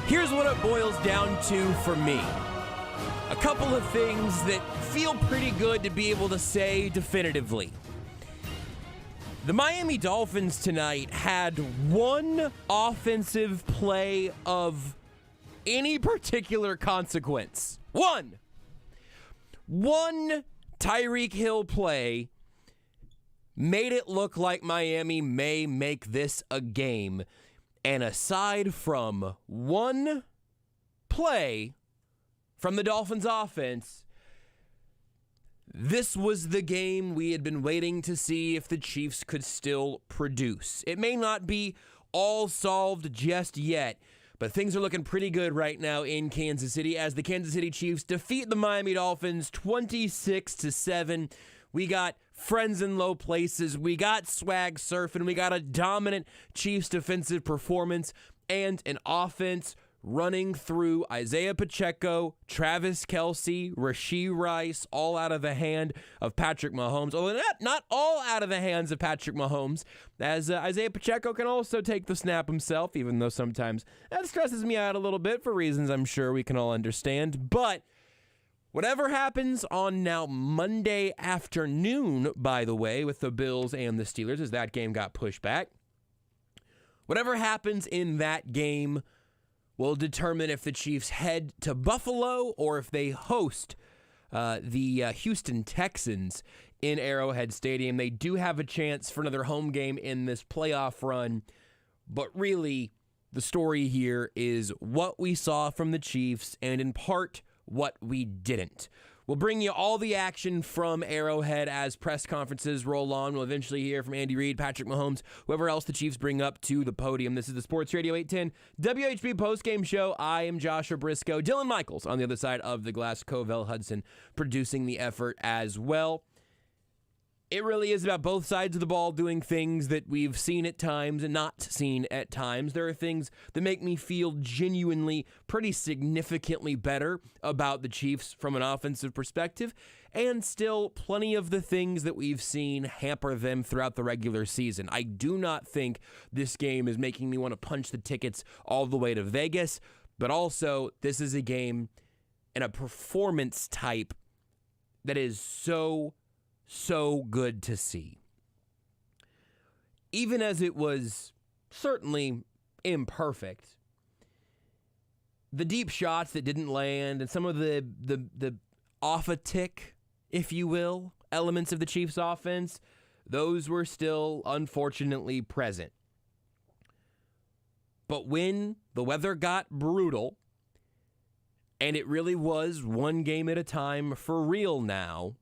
Here's what it boils down to for me. A couple of things that feel pretty good to be able to say definitively. The Miami Dolphins tonight had one offensive play of any particular consequence. One Tyreek Hill play made it look like Miami may make this a game. And aside from one play from the Dolphins offense, this was the game we had been waiting to see if the Chiefs could still produce. It may not be all solved just yet, but things are looking pretty good right now in Kansas City as the Kansas City Chiefs defeat the Miami Dolphins 26-7. We got friends in low places. We got swag surfing. We got a dominant Chiefs defensive performance and an offense running through Isaiah Pacheco, Travis Kelce, Rashee Rice, all out of the hand of Patrick Mahomes. Although not all out of the hands of Patrick Mahomes, as Isaiah Pacheco can also take the snap himself, even though sometimes that stresses me out a little bit for reasons I'm sure we can all understand. But whatever happens on now Monday afternoon, by the way, with the Bills and the Steelers, as that game got pushed back, whatever happens in that game will determine if the Chiefs head to Buffalo or if they host the Houston Texans in Arrowhead Stadium. They do have a chance for another home game in this playoff run, but really the story here is what we saw from the Chiefs and in part what we didn't. We'll bring you all the action from Arrowhead as press conferences roll on. We'll eventually hear from Andy Reid, Patrick Mahomes, whoever else the Chiefs bring up to the podium. This is the Sports Radio 810 WHB Postgame Show. I am Joshua Brisco. Dylan Michaels on the other side of the glass. Covell Hudson producing the effort as well. It really is about both sides of the ball doing things that we've seen at times and not seen at times. There are things that make me feel genuinely pretty significantly better about the Chiefs from an offensive perspective, and still plenty of the things that we've seen hamper them throughout the regular season. I do not think this game is making me want to punch the tickets all the way to Vegas, but also this is a game and a performance type that is so good to see. Even as it was certainly imperfect, the deep shots that didn't land and some of the off a tick, if you will, elements of the Chiefs offense, those were still unfortunately present. But when the weather got brutal, and it really was one game at a time for real now,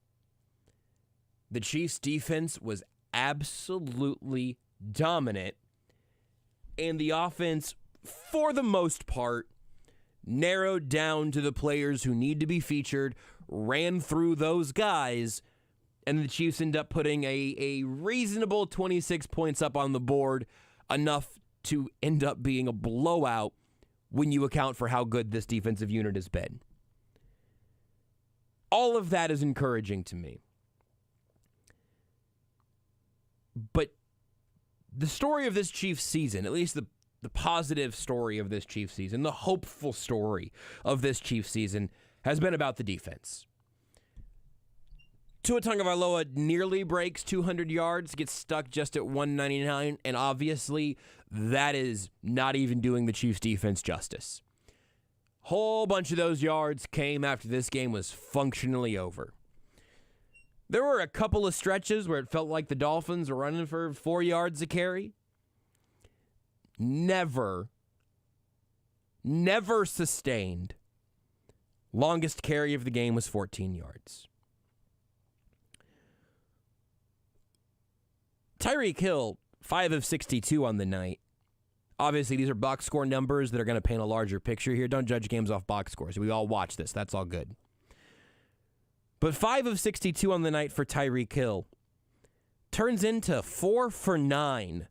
the Chiefs' defense was absolutely dominant, and the offense, for the most part, narrowed down to the players who need to be featured, ran through those guys, and the Chiefs end up putting a reasonable 26 points up on the board, enough to end up being a blowout when you account for how good this defensive unit has been. All of that is encouraging to me. But the story of this Chiefs season, at least the positive story of this Chiefs season, the hopeful story of this Chiefs season, has been about the defense. Tua Tagovailoa nearly breaks 200 yards, gets stuck just at 199, and obviously that is not even doing the Chiefs defense justice. Whole bunch of those yards came after this game was functionally over. There were a couple of stretches where it felt like the Dolphins were running for 4 yards a carry. Never sustained. Longest carry of the game was 14 yards. Tyreek Hill, 5 of 62 on the night. Obviously, these are box score numbers that are going to paint a larger picture here. Don't judge games off box scores. We all watch this. That's all good. But 5 of 62 on the night for Tyreek Hill turns into 4 for 9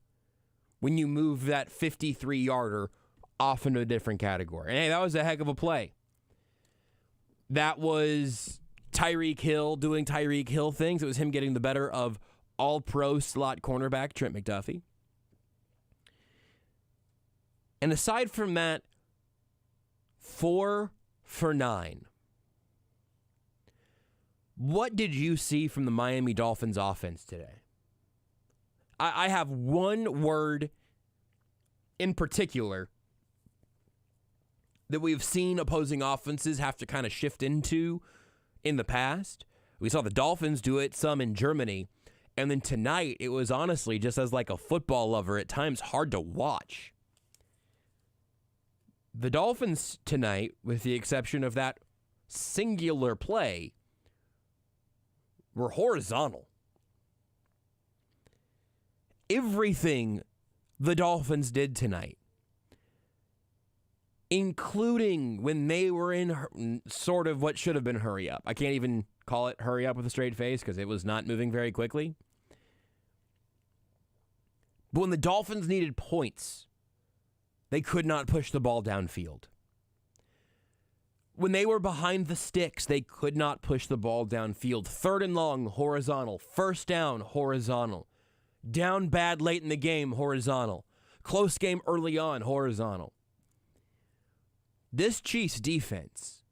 when you move that 53-yarder off into a different category. And hey, that was a heck of a play. That was Tyreek Hill doing Tyreek Hill things. It was him getting the better of all-pro slot cornerback Trent McDuffie. And aside from that, 4 for 9. What did you see from the Miami Dolphins offense today? I have one word in particular that we've seen opposing offenses have to kind of shift into in the past. We saw the Dolphins do it some in Germany. And then tonight, it was honestly, just as like a football lover, at times hard to watch. The Dolphins tonight, with the exception of that singular play, were horizontal. Everything the Dolphins did tonight, including when they were in sort of what should have been hurry up. I can't even call it hurry up with a straight face because it was not moving very quickly. But when the Dolphins needed points, they could not push the ball downfield. When they were behind the sticks, they could not push the ball downfield. 3rd and long, horizontal. 1st down, horizontal. Down bad late in the game, horizontal. Close game early on, horizontal. This Chiefs defense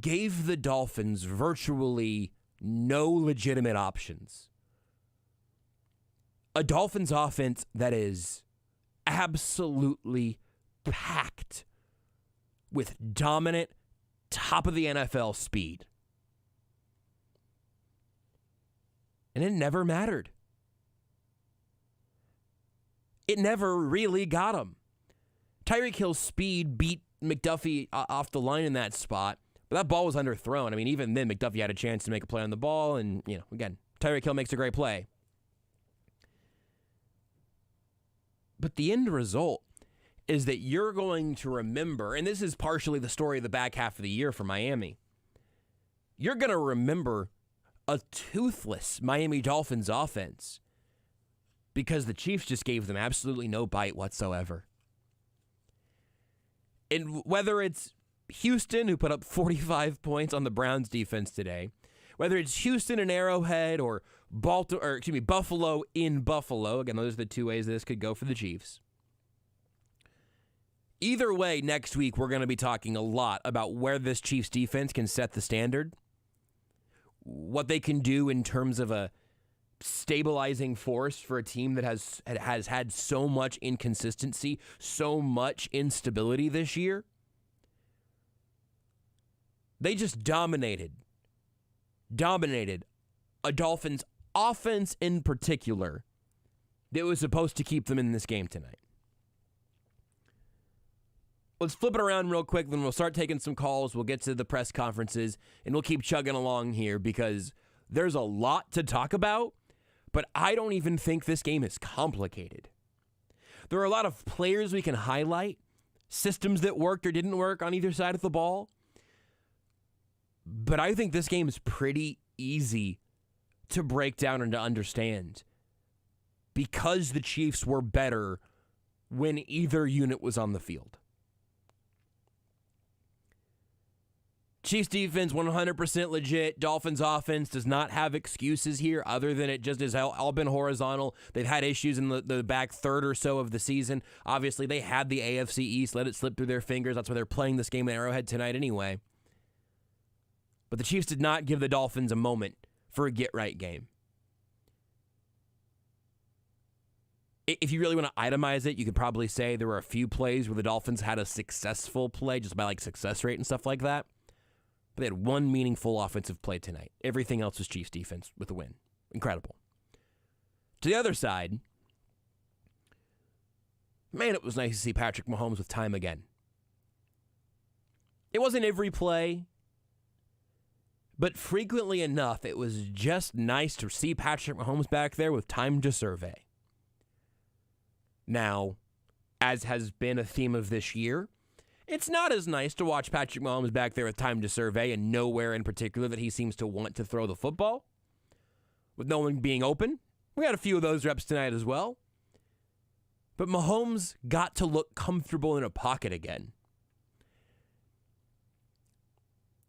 gave the Dolphins virtually no legitimate options. A Dolphins offense that is absolutely packed with dominant, top of the NFL speed. And it never mattered. It never really got him. Tyreek Hill's speed beat McDuffie off the line in that spot, but that ball was underthrown. I mean, even then, McDuffie had a chance to make a play on the ball, and, again, Tyreek Hill makes a great play. But the end result is that you're going to remember, and this is partially the story of the back half of the year for Miami, you're going to remember a toothless Miami Dolphins offense because the Chiefs just gave them absolutely no bite whatsoever. And whether it's Houston, who put up 45 points on the Browns defense today, whether it's Houston and Arrowhead or Buffalo in Buffalo, again, those are the two ways this could go for the Chiefs. Either way, next week we're going to be talking a lot about where this Chiefs defense can set the standard, what they can do in terms of a stabilizing force for a team that has had so much inconsistency, so much instability this year. They just dominated a Dolphins offense in particular that was supposed to keep them in this game tonight. Let's flip it around real quick, then we'll start taking some calls. We'll get to the press conferences, and we'll keep chugging along here because there's a lot to talk about, but I don't even think this game is complicated. There are a lot of players we can highlight, systems that worked or didn't work on either side of the ball, but I think this game is pretty easy to break down and to understand because the Chiefs were better when either unit was on the field. Chiefs defense 100% legit. Dolphins offense does not have excuses here other than it just has all been horizontal. They've had issues in the back third or so of the season. Obviously, they had the AFC East, let it slip through their fingers. That's why they're playing this game at Arrowhead tonight anyway. But the Chiefs did not give the Dolphins a moment for a get-right game. If you really want to itemize it, you could probably say there were a few plays where the Dolphins had a successful play just by success rate and stuff like that. But they had one meaningful offensive play tonight. Everything else was Chiefs defense with a win. Incredible. To the other side, man, it was nice to see Patrick Mahomes with time again. It wasn't every play, but frequently enough, it was just nice to see Patrick Mahomes back there with time to survey. Now, as has been a theme of this year, it's not as nice to watch Patrick Mahomes back there with time to survey and nowhere in particular that he seems to want to throw the football, with no one being open. We had a few of those reps tonight as well. But Mahomes got to look comfortable in a pocket again.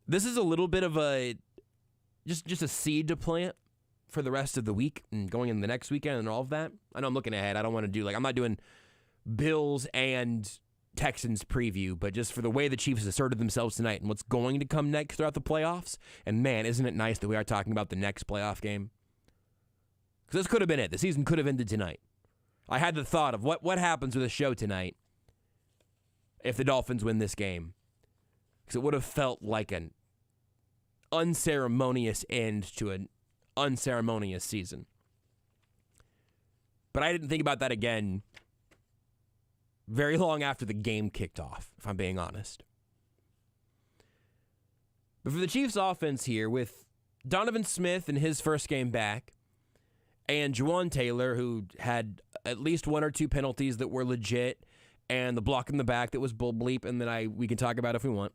This is a little bit of a just a seed to plant for the rest of the week and going in the next weekend and all of that. I know I'm looking ahead. I don't want to do I'm not doing Bills and Texans preview, but just for the way the Chiefs asserted themselves tonight and what's going to come next throughout the playoffs. And man, isn't it nice that we are talking about the next playoff game? Because this could have been it. The season could have ended tonight. I had the thought of what happens with a show tonight if the Dolphins win this game. Because it would have felt like an unceremonious end to an unceremonious season. But I didn't think about that again very long after the game kicked off, if I'm being honest. But for the Chiefs offense here, with Donovan Smith in his first game back, and Juwan Taylor, who had at least one or two penalties that were legit, and the block in the back that was bull bleep, and that we can talk about if we want.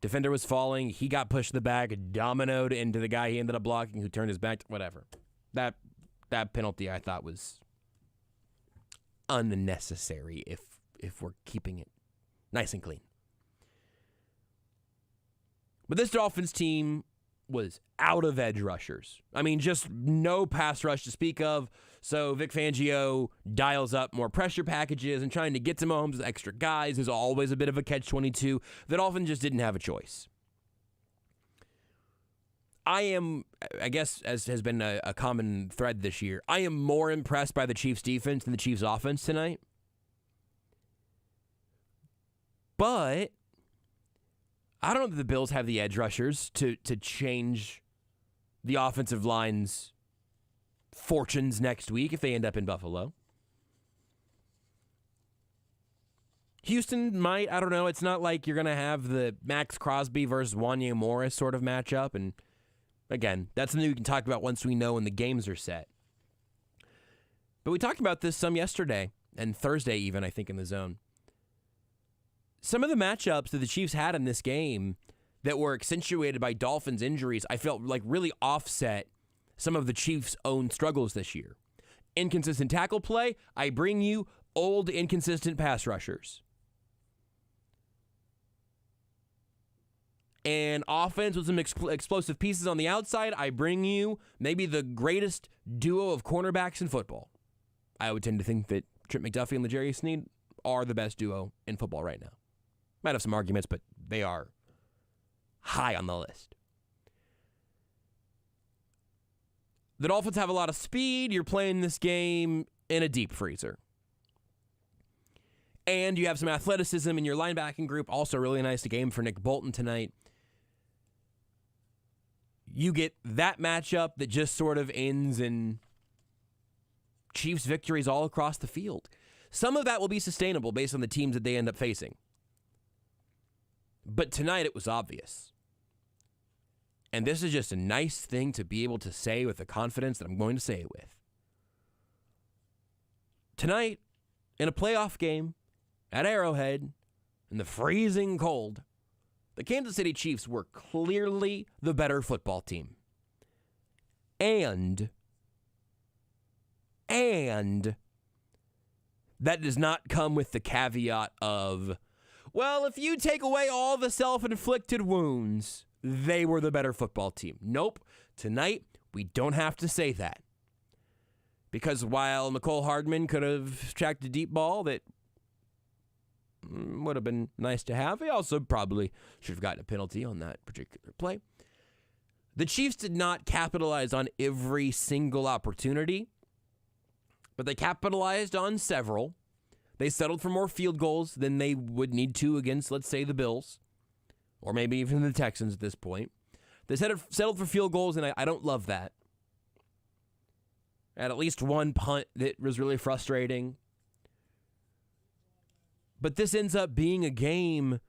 Defender was falling. He got pushed to the back, dominoed into the guy he ended up blocking, who turned his back. Whatever. That penalty I thought was unnecessary if we're keeping it nice and clean. But this Dolphins team was out of edge rushers. I mean, just no pass rush to speak of. So Vic Fangio dials up more pressure packages and trying to get to Mahomes with extra guys is always a bit of a catch-22. The Dolphins just didn't have a choice. I guess, as has been a common thread this year, I am more impressed by the Chiefs' defense than the Chiefs' offense tonight. But I don't know that the Bills have the edge rushers to change the offensive line's fortunes next week if they end up in Buffalo. Houston might, I don't know. It's not like you're going to have the Max Crosby versus Wanya Morris sort of matchup. And again, that's something we can talk about once we know when the games are set. But we talked about this some yesterday and Thursday even, I think, in the zone. Some of the matchups that the Chiefs had in this game that were accentuated by Dolphins injuries, I felt like really offset some of the Chiefs' own struggles this year. Inconsistent tackle play, I bring you old, inconsistent pass rushers. And offense with some explosive pieces on the outside, I bring you maybe the greatest duo of cornerbacks in football. I would tend to think that Trent McDuffie and L'Jarius Sneed are the best duo in football right now. Might have some arguments, but they are high on the list. The Dolphins have a lot of speed. You're playing this game in a deep freezer. And you have some athleticism in your linebacking group. Also really nice game for Nick Bolton tonight. You get that matchup that just sort of ends in Chiefs victories all across the field. Some of that will be sustainable based on the teams that they end up facing. But tonight it was obvious. And this is just a nice thing to be able to say with the confidence that I'm going to say it with. Tonight, in a playoff game at Arrowhead, in the freezing cold, the Kansas City Chiefs were clearly the better football team. And that does not come with the caveat of, well, if you take away all the self-inflicted wounds, they were the better football team. Nope. Tonight, we don't have to say that. Because while Mecole Hardman could have tracked a deep ball that would have been nice to have, he also probably should have gotten a penalty on that particular play. The Chiefs did not capitalize on every single opportunity, but they capitalized on several. They settled for more field goals than they would need to against, let's say, the Bills, or maybe even the Texans at this point. They settled for field goals, and I don't love that. At least one punt that was really frustrating. But this ends up being a game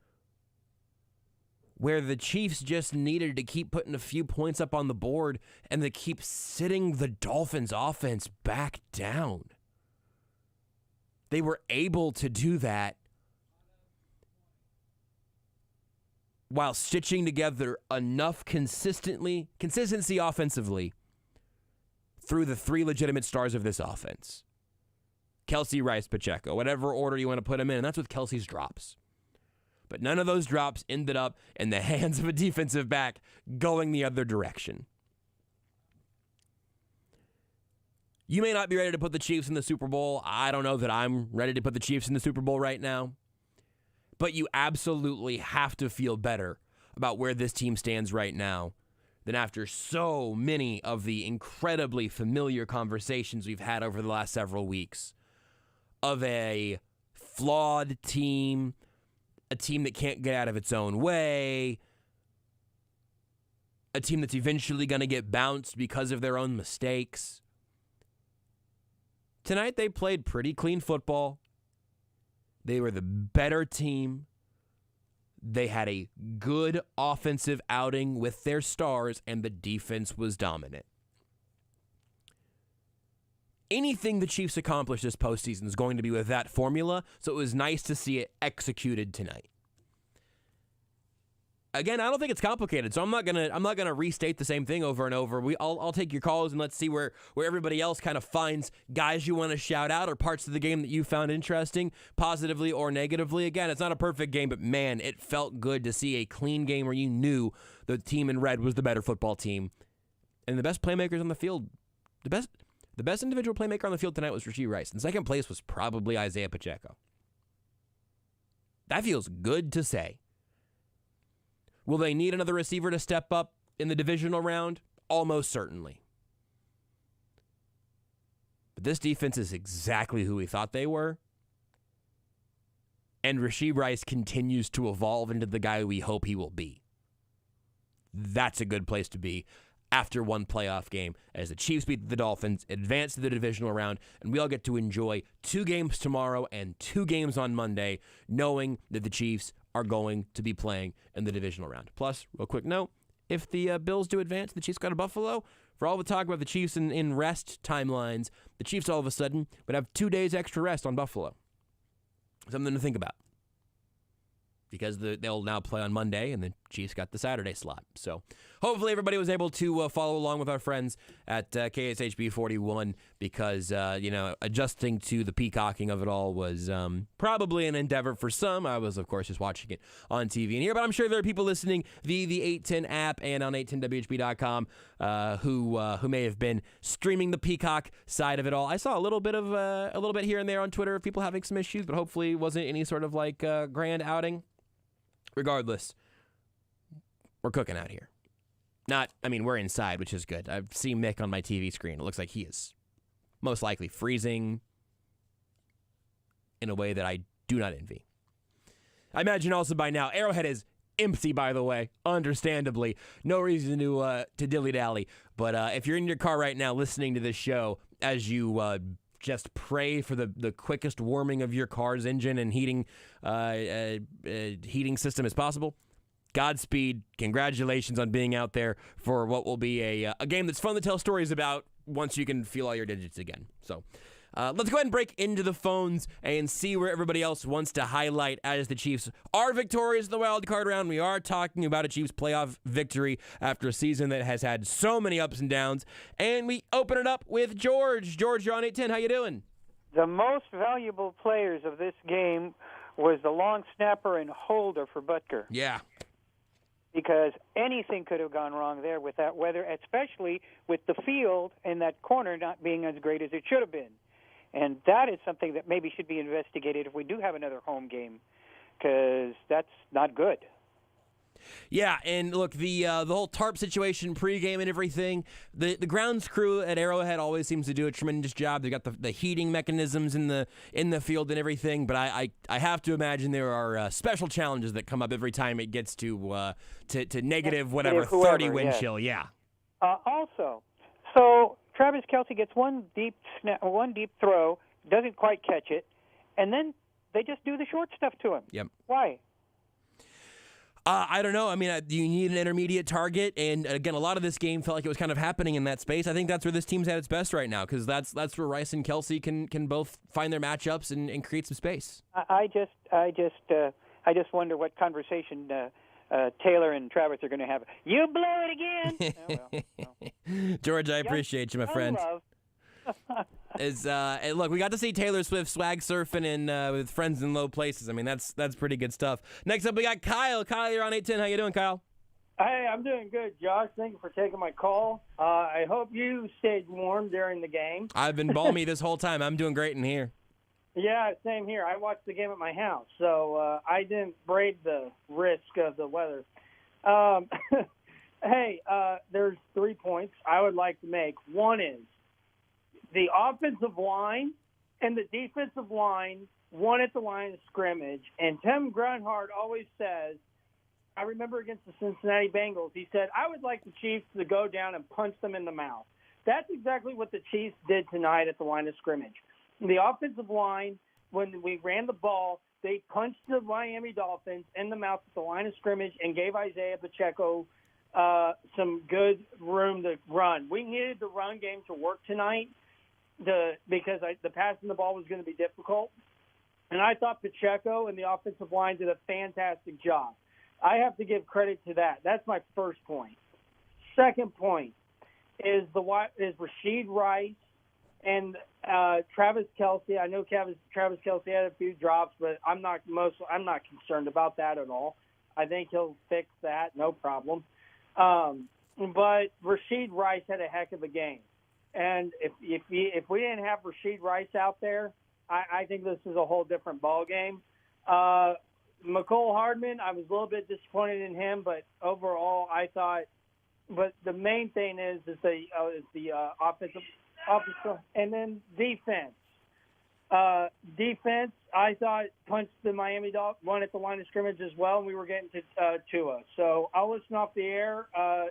where the Chiefs just needed to keep putting a few points up on the board and to keep sitting the Dolphins' offense back down. They were able to do that while stitching together enough consistency offensively through the three legitimate stars of this offense. Kelsey, Rice, Pacheco, whatever order you want to put them in, and that's with Kelsey's drops. But none of those drops ended up in the hands of a defensive back going the other direction. You may not be ready to put the Chiefs in the Super Bowl. I don't know that I'm ready to put the Chiefs in the Super Bowl right now. But you absolutely have to feel better about where this team stands right now than after so many of the incredibly familiar conversations we've had over the last several weeks of a flawed team, a team that can't get out of its own way, a team that's eventually going to get bounced because of their own mistakes. Tonight, they played pretty clean football. They were the better team. They had a good offensive outing with their stars, and the defense was dominant. Anything the Chiefs accomplish this postseason is going to be with that formula, so it was nice to see it executed tonight. Again, I don't think it's complicated, so I'm not gonna restate the same thing over and over. I'll take your calls and let's see where everybody else kind of finds guys you want to shout out or parts of the game that you found interesting, positively or negatively. Again, it's not a perfect game, but man, it felt good to see a clean game where you knew the team in red was the better football team, and the best playmakers on the field. The best individual playmaker on the field tonight was Rashee Rice, and second place was probably Isaiah Pacheco. That feels good to say. Will they need another receiver to step up in the divisional round? Almost certainly. But this defense is exactly who we thought they were. And Rashee Rice continues to evolve into the guy we hope he will be. That's a good place to be after one playoff game as the Chiefs beat the Dolphins, advance to the divisional round, and we all get to enjoy 2 games tomorrow and 2 games on Monday, knowing that the Chiefs are going to be playing in the divisional round. Plus, real quick note, if the Bills do advance, the Chiefs go to Buffalo. For all the talk about the Chiefs in rest timelines, the Chiefs all of a sudden would have 2 days extra rest on Buffalo. Something to think about. Because they'll now play on Monday, and the Chiefs got the Saturday slot. So hopefully everybody was able to follow along with our friends at KSHB 41 because, adjusting to the peacocking of it all was probably an endeavor for some. I was, of course, just watching it on TV and here, but I'm sure there are people listening via the 810 app and on 810WHB.com who may have been streaming the peacock side of it all. I saw a little bit here and there on Twitter of people having some issues, but hopefully it wasn't any sort of grand outing. Regardless, we're cooking out here. We're inside, which is good. I've seen Mick on my TV screen. It looks like he is most likely freezing in a way that I do not envy. I imagine also by now, Arrowhead is empty, by the way, understandably. No reason to dilly-dally. But if you're in your car right now listening to this show as you just pray for the quickest warming of your car's engine and heating system as possible, Godspeed. Congratulations on being out there for what will be a game that's fun to tell stories about once you can feel all your digits again. So let's go ahead and break into the phones and see where everybody else wants to highlight as the Chiefs are victorious in the wild card round. We are talking about a Chiefs playoff victory after a season that has had so many ups and downs. And we open it up with George. George, you're on 810. How you doing? The most valuable players of this game was the long snapper and holder for Butker. Yeah. Because anything could have gone wrong there with that weather, especially with the field and that corner not being as great as it should have been. And that is something that maybe should be investigated if we do have another home game, because that's not good. Yeah, and look, the whole tarp situation pregame and everything, the grounds crew at Arrowhead always seems to do a tremendous job. They've got the heating mechanisms in the field and everything, but I have to imagine there are special challenges that come up every time it gets to negative whatever, 30 wind chill. Yeah. Also, so Travis Kelce gets one deep throw, doesn't quite catch it, and then they just do the short stuff to him. Yep. Why? I don't know. You need an intermediate target, and again, a lot of this game felt like it was kind of happening in that space. I think that's where this team's at its best right now, because that's where Rice and Kelce can both find their matchups and create some space. I just wonder what conversation Taylor and Travis are going to have. You blow it again. George, I appreciate you, my friend. Look, we got to see Taylor Swift swag surfing and with friends in low places. That's pretty good stuff. Next up, we got Kyle. Kyle, you're on 810. How you doing, Kyle? Hey, I'm doing good, Josh. Thank you for taking my call. I hope you stayed warm during the game. I've been balmy this whole time. I'm doing great in here. Yeah, same here. I watched the game at my house, so I didn't brave the risk of the weather. Hey, there's 3 points I would like to make. One is the offensive line and the defensive line won at the line of scrimmage, and Tim Grunhard always says, I remember against the Cincinnati Bengals, he said, I would like the Chiefs to go down and punch them in the mouth. That's exactly what the Chiefs did tonight at the line of scrimmage. The offensive line, when we ran the ball, they punched the Miami Dolphins in the mouth at the line of scrimmage and gave Isaiah Pacheco some good room to run. We needed the run game to work tonight because the passing the ball was going to be difficult. And I thought Pacheco and the offensive line did a fantastic job. I have to give credit to that. That's my first point. Second point is Rashid Rice and Travis Kelce. I know Travis Kelce had a few drops, but I'm not concerned about that at all. I think he'll fix that, no problem. But Rashid Rice had a heck of a game, and if we didn't have Rashid Rice out there, I think this is a whole different ball game. McCole Hardman, I was a little bit disappointed in him, but overall, I thought. But the main thing is the offensive, and then defense. Defense, I thought punched the Miami Dolphins, one at the line of scrimmage as well, and we were getting to Tua. So I'll listen off the air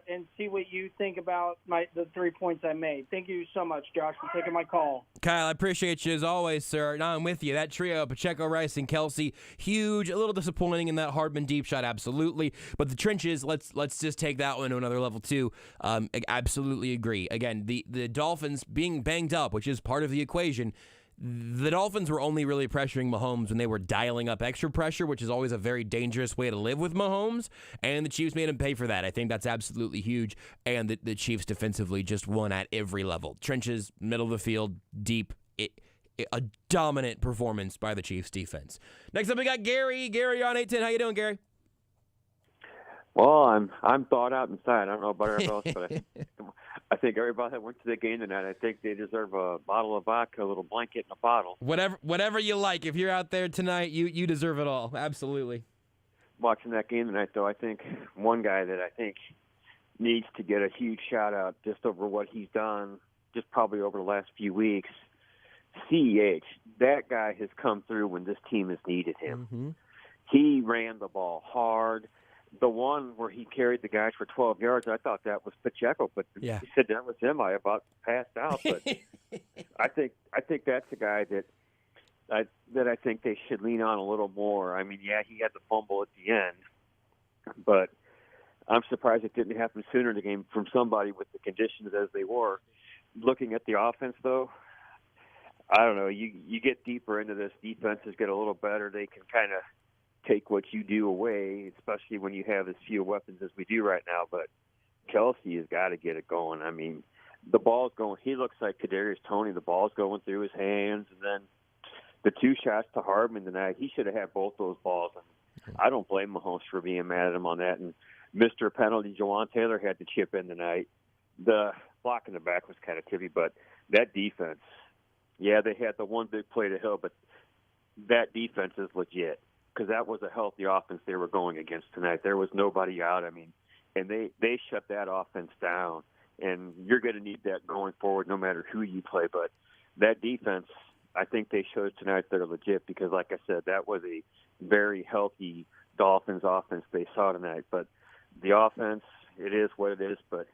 and see what you think about the 3 points I made. Thank you so much, Josh, for taking my call. Kyle, I appreciate you as always, sir. No, I'm with you. That trio, Pacheco, Rice, and Kelce, huge. A little disappointing in that Hardman deep shot, absolutely. But the trenches, let's just take that one to another level too. Absolutely agree. Again, the Dolphins being banged up, which is part of the equation. The Dolphins were only really pressuring Mahomes when they were dialing up extra pressure, which is always a very dangerous way to live with Mahomes, and the Chiefs made him pay for that. I think that's absolutely huge, and the Chiefs defensively just won at every level. Trenches, middle of the field, deep, a dominant performance by the Chiefs defense. Next up, we got Gary. Gary on 810. How you doing, Gary? Well, I'm thawed out inside. I don't know about everybody else, but I think everybody that went to the game tonight, I think they deserve a bottle of vodka, a little blanket, and a bottle. Whatever you like. If you're out there tonight, you deserve it all. Absolutely. Watching that game tonight, though, I think one guy that I think needs to get a huge shout-out just over what he's done, just probably over the last few weeks, CEH. That guy has come through when this team has needed him. Mm-hmm. He ran the ball hard. The one where he carried the guys for 12 yards, I thought that was Pacheco, but yeah. He said that was him. I about passed out, but I think that's a guy that I think they should lean on a little more. I mean, yeah, he had the fumble at the end, but I'm surprised it didn't happen sooner in the game from somebody with the conditions as they were. Looking at the offense, though, I don't know. You get deeper into this, defenses get a little better. They can kind of take what you do away, especially when you have as few weapons as we do right now. But Kelce has got to get it going. I mean, the ball's going. He looks like Kadarius Toney. The ball's going through his hands, and then the 2 shots to Hardman tonight. He should have had both those balls, and I don't blame Mahomes for being mad at him on that. And Mr. Penalty, Jawan Taylor had to chip in tonight. The block in the back was kind of tippy, but that defense, yeah, they had the one big play to Hill, but that defense is legit. Because that was a healthy offense they were going against tonight. There was nobody out. I mean, and they shut that offense down. And you're going to need that going forward no matter who you play. But that defense, I think they showed tonight they're legit because, like I said, that was a very healthy Dolphins offense they saw tonight. But the offense, it is what it is. But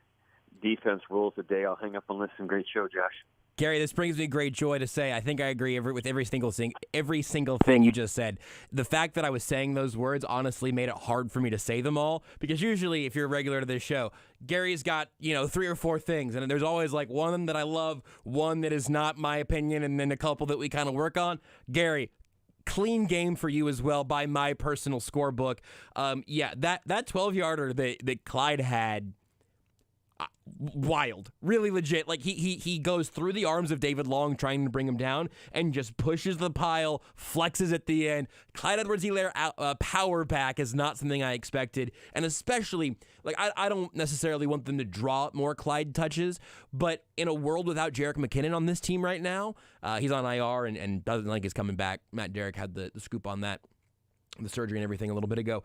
defense rules the day. I'll hang up and listen. Great show, Josh. Gary, this brings me great joy to say I think I agree with every single thing you just said. The fact that I was saying those words honestly made it hard for me to say them all because usually if you're a regular to this show, Gary's got, 3 or 4 things and there's always like one that I love, one that is not my opinion, and then a couple that we kind of work on. Gary, clean game for you as well by my personal scorebook. That 12-yarder that Clyde had wild, really legit. Like he goes through the arms of David Long trying to bring him down and just pushes the pile, flexes at the end. Clyde Edwards-Helaire power back is not something I expected, and especially like I don't necessarily want them to draw more Clyde touches, but in a world without Jerick McKinnon on this team right now, he's on IR and doesn't like he's coming back. Matt Derrick had the scoop on that, the surgery and everything a little bit ago.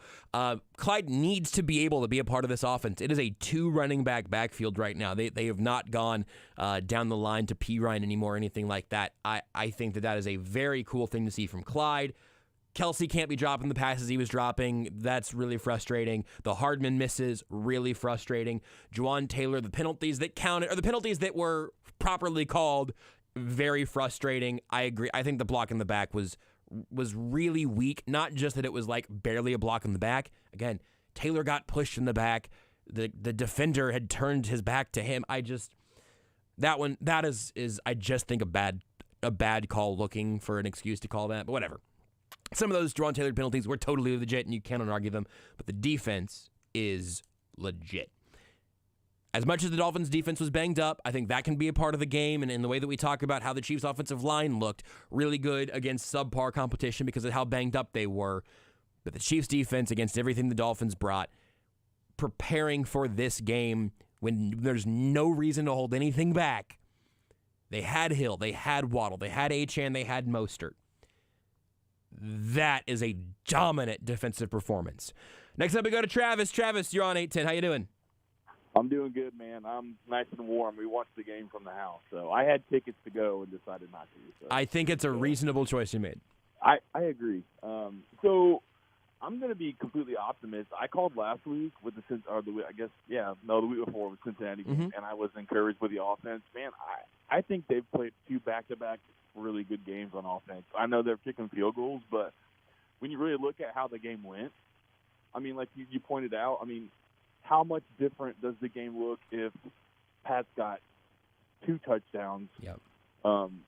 Clyde needs to be able to be a part of this offense. It is a 2 running back backfield right now. They have not gone down the line to P. Ryan anymore or anything like that. I think that is a very cool thing to see from Clyde. Kelsey can't be dropping the passes he was dropping. That's really frustrating. The Hardman misses, really frustrating. Juwan Taylor, the penalties that counted, or the penalties that were properly called, very frustrating. I agree. I think the block in the back was really weak. Not just that it was like barely a block in the back. Again, Taylor got pushed in the back. The defender had turned his back to him. I just think a bad call, looking for an excuse to call that, but whatever. Some of those Juwan Taylor penalties were totally legit, and you cannot argue them, but the defense is legit. As much as the Dolphins' defense was banged up, I think that can be a part of the game, and in the way that we talk about how the Chiefs' offensive line looked really good against subpar competition because of how banged up they were. But the Chiefs' defense, against everything the Dolphins brought, preparing for this game when there's no reason to hold anything back. They had Hill, they had Waddle, they had Achane, they had Mostert. That is a dominant defensive performance. Next up, we go to Travis. Travis, you're on 810. How you doing? I'm doing good, man. I'm nice and warm. We watched the game from the house, so I had tickets to go and decided not to. So. I think it's a reasonable choice you made. I agree. So I'm going to be completely optimistic. I called last week with the week before with Cincinnati, and I was encouraged with the offense. Man, I think they've played 2 back-to-back really good games on offense. I know they're kicking field goals, but when you really look at how the game went, I mean, like you pointed out, I mean, how much different does the game look if Pat's got 2 touchdowns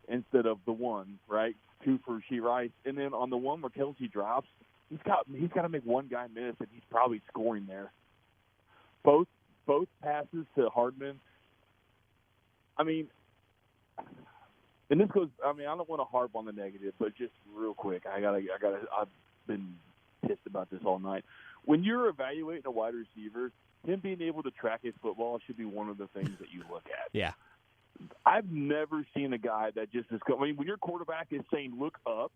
instead of the 1, right? 2 for Rasheed Rice. And then on the one where Kelsey drops, he's got to make one guy miss, and he's probably scoring there. Both passes to Hardman. I mean, and this goes. I mean, I don't want to harp on the negative, but just real quick, I've been pissed about this all night. When you're evaluating a wide receiver, him being able to track his football should be one of the things that you look at. Yeah. I've never seen a guy that just is – I mean, when your quarterback is saying look up,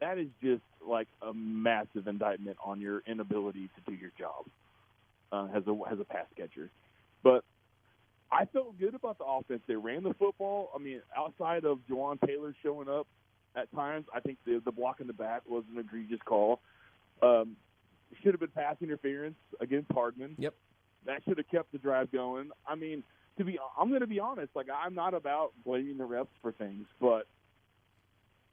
that is just like a massive indictment on your inability to do your job as a pass catcher. But I felt good about the offense. They ran the football. I mean, outside of Juwan Taylor showing up at times, I think the block in the back was an egregious call. Should have been pass interference against Hardman. Yep. That should have kept the drive going. I mean, I'm going to be honest. Like, I'm not about blaming the refs for things, but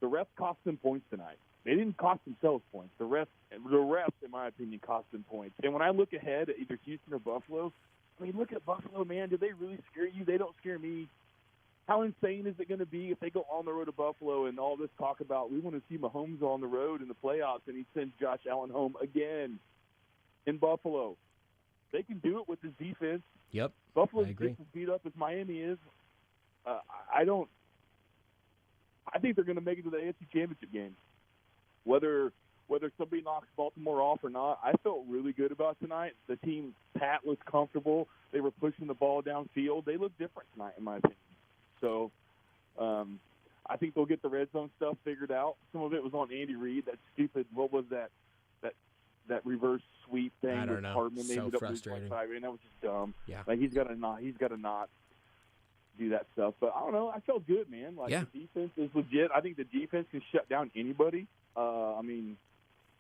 the refs cost them points tonight. They didn't cost themselves points. The refs, in my opinion, cost them points. And when I look ahead at either Houston or Buffalo, I mean, look at Buffalo, man. Do they really scare you? They don't scare me. How insane is it going to be if they go on the road to Buffalo and all this talk about we want to see Mahomes on the road in the playoffs and he sends Josh Allen home again in Buffalo? They can do it with this defense. Yep. Buffalo's just as beat up as Miami is. I think they're going to make it to the AFC Championship game. Whether somebody knocks Baltimore off or not, I felt really good about tonight. The team, Pat looked comfortable. They were pushing the ball downfield. They looked different tonight, in my opinion. So I think they'll get the red zone stuff figured out. Some of it was on Andy Reid. That stupid, what was that reverse sweep thing? I don't know. Hardman so frustrating. That was just dumb. Yeah. Like he's got to not do that stuff. But I don't know. I felt good, man. Like the defense is legit. I think the defense can shut down anybody. I mean,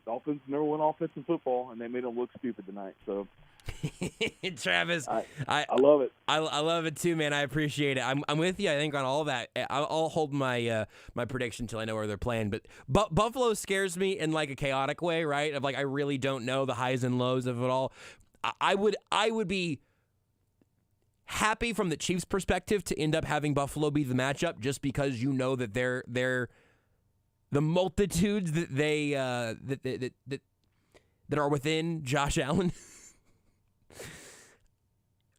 Dolphins number 1 offense in football, and they made them look stupid tonight. So. Travis, I love it. I love it too, man. I appreciate it. I'm with you. I think on all that. I'll hold my my prediction until I know where they're playing. But Buffalo scares me in like a chaotic way, right? Of like I really don't know the highs and lows of it all. I would be happy from the Chiefs' perspective to end up having Buffalo be the matchup, just because you know that they're the multitudes that they that are within Josh Allen.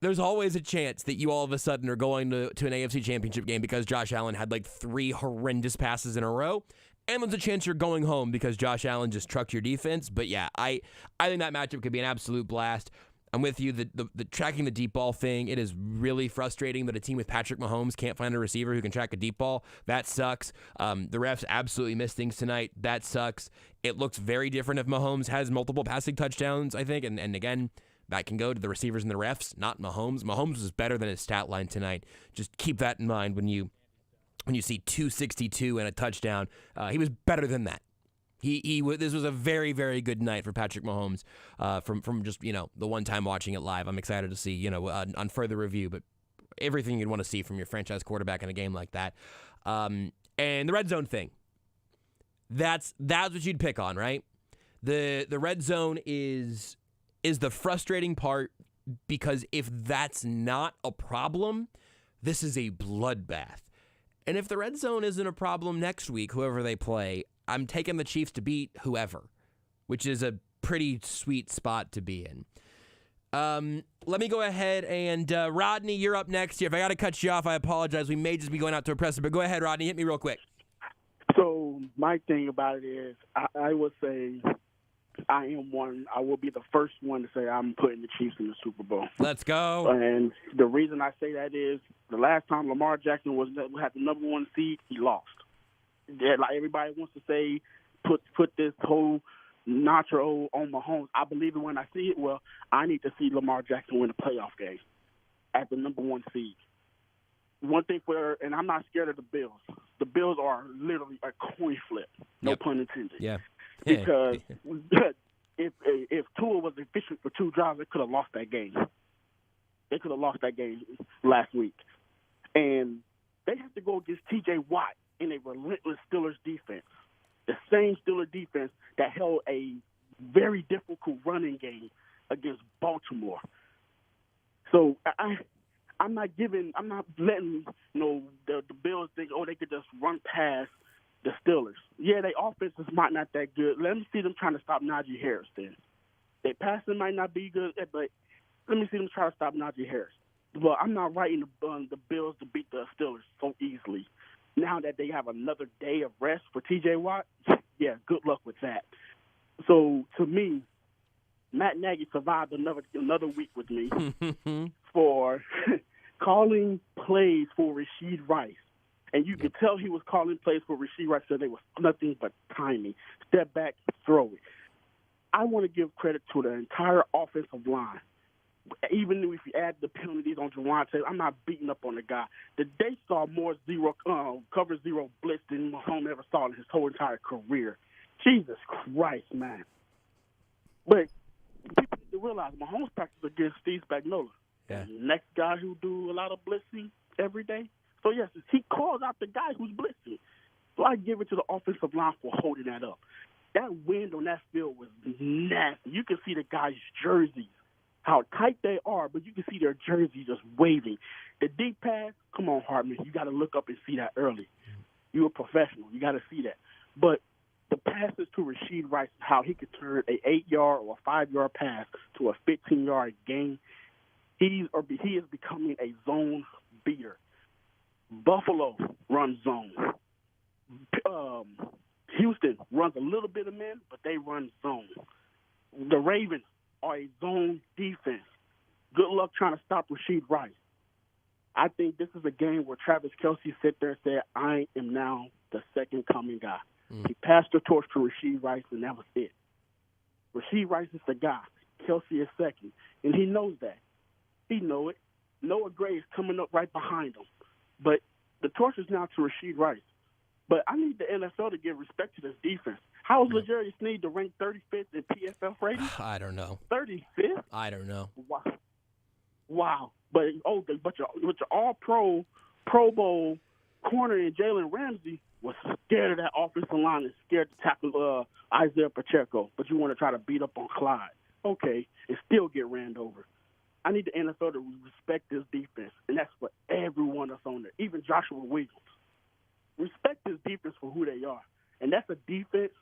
There's always a chance that you all of a sudden are going to an AFC Championship game because Josh Allen had like 3 horrendous passes in a row. And there's a chance you're going home because Josh Allen just trucked your defense. But yeah, I think that matchup could be an absolute blast. I'm with you. The tracking the deep ball thing, it is really frustrating that a team with Patrick Mahomes can't find a receiver who can track a deep ball. That sucks. The refs absolutely missed things tonight. That sucks. It looks very different if Mahomes has multiple passing touchdowns, I think. And again, that can go to the receivers and the refs, not Mahomes. Mahomes was better than his stat line tonight. Just keep that in mind when you see 262 and a touchdown. He was better than that. This was a very, very good night for Patrick Mahomes from just, the one time watching it live. I'm excited to see, on further review, but everything you'd want to see from your franchise quarterback in a game like that. And the red zone thing. That's what you'd pick on, right? The red zone is the frustrating part because if that's not a problem, this is a bloodbath. And if the red zone isn't a problem next week, whoever they play, I'm taking the Chiefs to beat whoever, which is a pretty sweet spot to be in. Let me go ahead and Rodney, you're up next here. If I got to cut you off, I apologize. We may just be going out to a presser, but go ahead, Rodney. Hit me real quick. So my thing about it is I would say I will be the first one to say I'm putting the Chiefs in the Super Bowl. Let's go. And the reason I say that is the last time Lamar Jackson had the number 1 seed, he lost. Yeah, like everybody wants to say, put this whole nacho on Mahomes. I believe it when I see it. Well, I need to see Lamar Jackson win a playoff game at the number 1 seed. One thing and I'm not scared of the Bills. The Bills are literally a coin flip. No pun intended. Yeah. Because if Tua was efficient for 2 drives, they could have lost that game. They could have lost that game last week. And they have to go against T.J. Watt in a relentless Steelers defense. The same Steelers defense that held a very difficult running game against Baltimore. So I'm not letting the Bills think, they could just run past the Steelers. Yeah, their offenses might not that good. Let me see them trying to stop Najee Harris then. Their passing might not be good, but let me see them try to stop Najee Harris. Well, I'm not writing the Bills to beat the Steelers so easily. Now that they have another day of rest for T.J. Watt, yeah, good luck with that. So, to me, Matt Nagy survived another week with me for calling plays for Rashid Rice. And you could tell he was calling plays for Rashid Rice because they was nothing but timing. Step back, throw it. I want to give credit to the entire offensive line. Even if you add the penalties on Javante, I'm not beating up on the guy. They saw more cover zero blitz than Mahomes ever saw in his whole entire career. Jesus Christ, man. But people need to realize Mahomes practices against Steve Spagnuolo. Yeah. The next guy who do a lot of blitzing every day. So, yes, he calls out the guy who's blitzing. So I give it to the offensive line for holding that up. That wind on that field was nasty. You can see the guys' jerseys, how tight they are, but you can see their jerseys just waving. The deep pass, come on, Hartman, you got to look up and see that early. You're a professional. You got to see that. But the passes to Rashid Rice, how he could turn an 8-yard or a 5-yard pass to a 15-yard gain, he is becoming a zone beater. Buffalo runs zone. Houston runs a little bit of man, but they run zone. The Ravens are a zone defense. Good luck trying to stop Rashid Rice. I think this is a game where Travis Kelce sit there and said, I am now the second coming guy. He passed the torch to Rashid Rice, and that was it. Rashid Rice is the guy. Kelce is second, and he knows that. He knows it. Noah Gray is coming up right behind him. But the torch is now to Rashid Rice. But I need the NFL to give respect to this defense. How is L'Jarius Sneed to rank 35th in PFF rating? I don't know. 35th? I don't know. Wow. But your all-pro, Pro Bowl corner in Jalen Ramsey was scared of that offensive line and scared to tackle Isaiah Pacheco. But you want to try to beat up on Clyde. Okay, and still get ran over. I need the NFL to respect this defense, and that's for everyone that's on there, even Joshua Williams. Respect this defense for who they are. And that's a defense,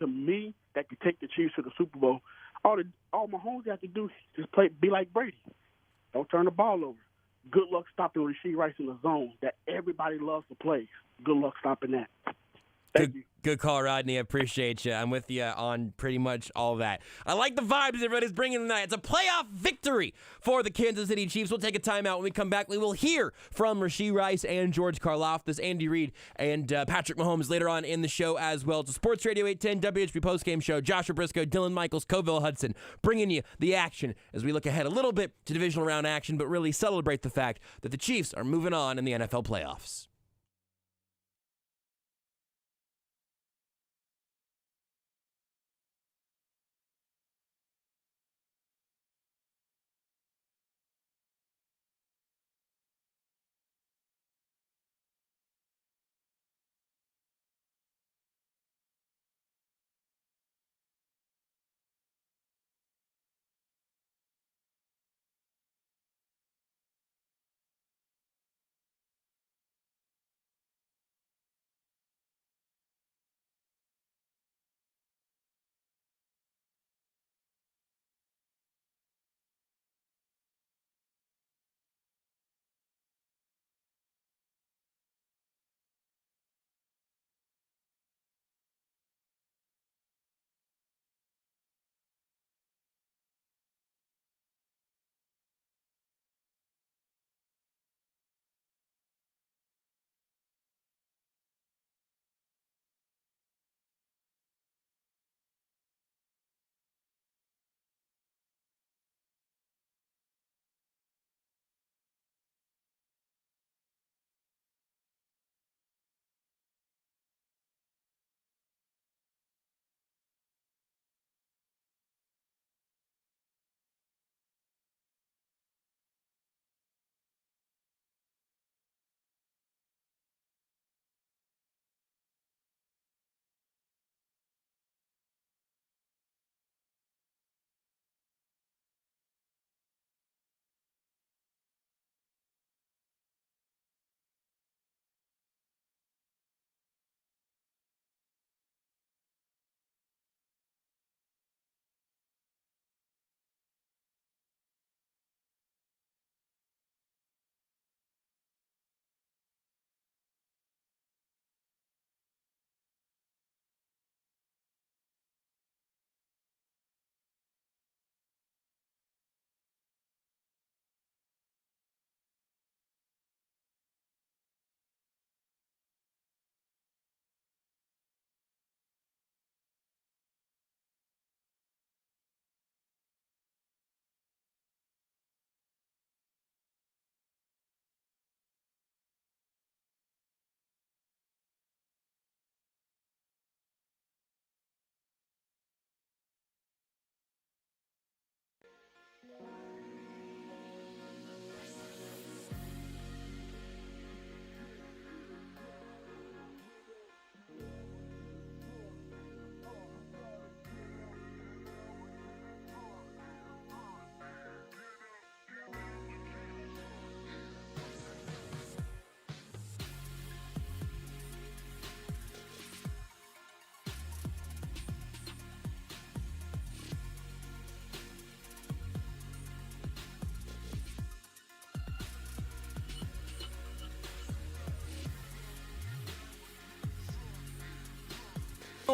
to me, that could take the Chiefs to the Super Bowl. All Mahomes has to do is just be like Brady. Don't turn the ball over. Good luck stopping Rashee Rice in the zone that everybody loves to play. Good luck stopping that. Thank you. Good call, Rodney. I appreciate you. I'm with you on pretty much all that. I like the vibes everybody's bringing tonight. It's a playoff victory for the Kansas City Chiefs. We'll take a timeout. When we come back, we will hear from Rashee Rice and George Karlaftis, Andy Reid, and Patrick Mahomes later on in the show as well. It's a Sports Radio 810 WHB Postgame Show. Joshua Brisco, Dylan Michaels, Coville Hudson bringing you the action as we look ahead a little bit to divisional round action, but really celebrate the fact that the Chiefs are moving on in the NFL playoffs.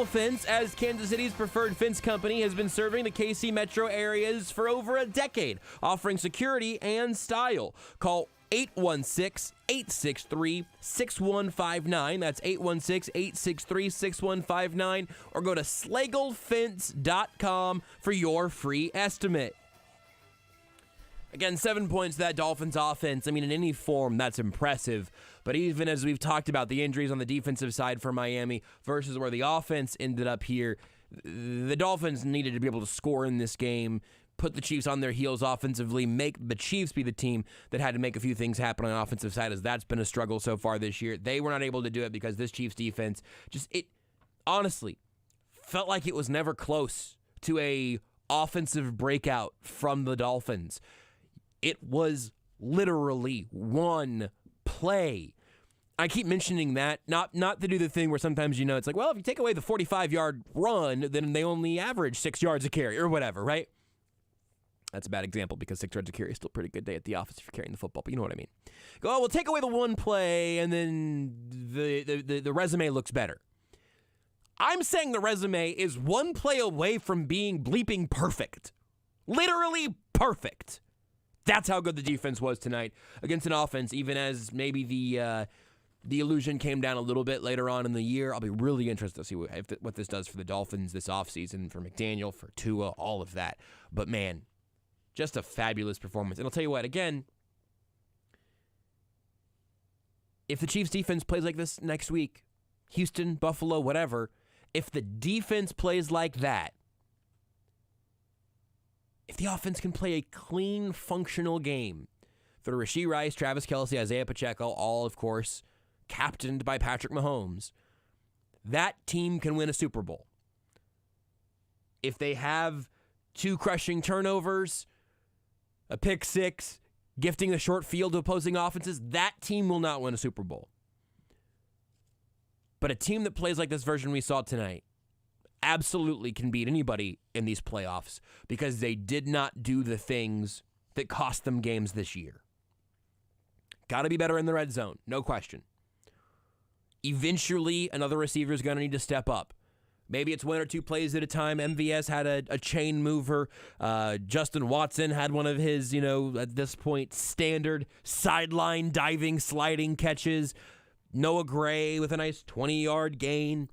Fence, as Kansas City's preferred fence company, has been serving the KC metro areas for over a decade, offering security and style. Call 816-863-6159. That's 816-863-6159. Or go to slagelfence.com for your free estimate. Again, 7 points to that Dolphins offense. I mean, in any form, that's impressive. But even as we've talked about the injuries on the defensive side for Miami versus where the offense ended up here, the Dolphins needed to be able to score in this game, put the Chiefs on their heels offensively, make the Chiefs be the team that had to make a few things happen on the offensive side, as that's been a struggle so far this year. They were not able to do it because this Chiefs defense it honestly felt like it was never close to a offensive breakout from the Dolphins. It was literally one play. I keep mentioning that, not to do the thing where sometimes, it's like, well, if you take away the 45-yard run, then they only average 6 yards a carry or whatever, right? That's a bad example because 6 yards of carry is still a pretty good day at the office if you're carrying the football, but you know what I mean. Go, we'll take away the one play, and then the resume looks better. I'm saying the resume is one play away from being bleeping perfect. Literally perfect. That's how good the defense was tonight against an offense, even as maybe the illusion came down a little bit later on in the year. I'll be really interested to see what this does for the Dolphins this offseason, for McDaniel, for Tua, all of that. But, man, just a fabulous performance. And I'll tell you what, again, if the Chiefs' defense plays like this next week, Houston, Buffalo, whatever, if the defense plays like that, if the offense can play a clean, functional game for Rashee Rice, Travis Kelce, Isaiah Pacheco, all, of course, captained by Patrick Mahomes, that team can win a Super Bowl. If they have 2 crushing turnovers, a pick 6, gifting the short field to opposing offenses, that team will not win a Super Bowl. But a team that plays like this version we saw tonight absolutely can beat anybody in these playoffs because they did not do the things that cost them games this year. Got to be better in the red zone, no question. Eventually, another receiver is going to need to step up. Maybe it's 1 or 2 plays at a time. MVS had a chain mover. Justin Watson had one of his, at this point, standard sideline diving, sliding catches. Noah Gray with a nice 20-yard gain.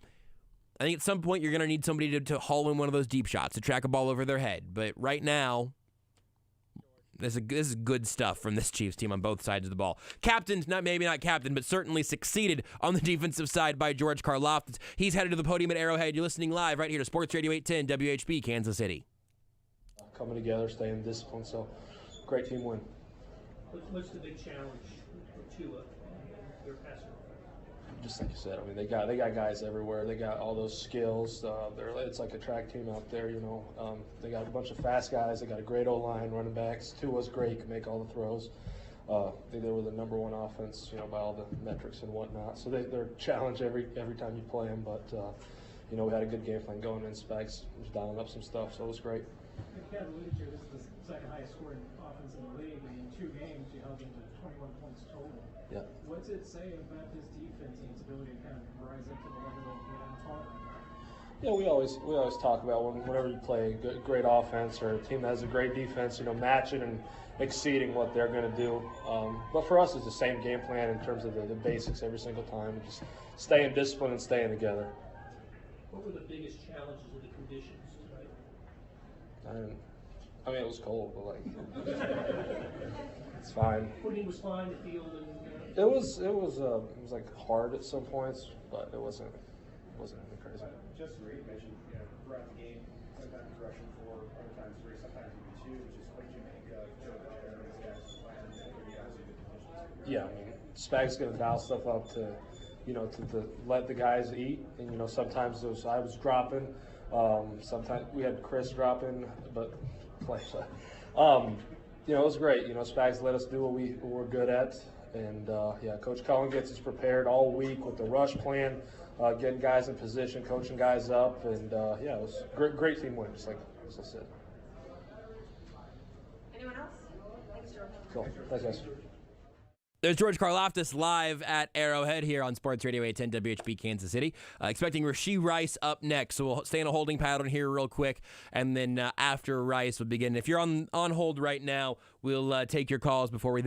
I think at some point you're going to need somebody to haul in one of those deep shots, to track a ball over their head. But right now, this is good stuff from this Chiefs team on both sides of the ball. Captained, maybe not captained, but certainly succeeded on the defensive side by George Karlaftis. He's headed to the podium at Arrowhead. You're listening live right here to Sports Radio 810 WHB, Kansas City. Coming together, staying disciplined, so great team win. What's the big challenge for Tua and your passing? Just like you said, I mean, they got guys everywhere. They got all those skills. It's like a track team out there, They got a bunch of fast guys. They got a great O-line, running backs. Tua's great, can make all the throws. I think they were the number 1 offense, by all the metrics and whatnot. So they're a challenge every time you play them. But we had a good game plan going in. Spags was dialing up some stuff, so it was great. Ken alluded to, this is the second highest scoring offense in the league, and in 2 games you held them to 21 points total. Yeah. What's it say about this defense and its ability to kind of rise up to the level of what I'm talking about? Yeah, we always talk about whenever you play a great offense or a team that has a great defense, matching and exceeding what they're going to do. But for us, it's the same game plan in terms of the basics every single time. Just staying disciplined and staying together. What were the biggest challenges of the conditions tonight? I mean, it was cold, but it's fine. Footing was fine, the field, and it was like hard at some points, but it wasn't anything crazy. Justin Reid mentioned, throughout the game, sometimes rushing 4, other times 3, sometimes even 2. Just what did you make of Joe Barry and his guys' plan and conditions? Yeah, I mean, Spags going to dial stuff up to let the guys eat, and sometimes I was dropping. Sometimes we had Chris dropping, but it was great. Spags let us do what we're good at, and Coach Cullen gets us prepared all week with the rush plan, getting guys in position, coaching guys up, and it was great team win, just like as I said. Anyone else? Thanks, George. Cool. Thanks, guys. There's George Karlaftis live at Arrowhead here on Sports Radio 810 WHB Kansas City. Expecting Rashee Rice up next, so we'll stay in a holding pattern here real quick, and then after Rice will begin. If you're on hold right now, we'll take your calls before we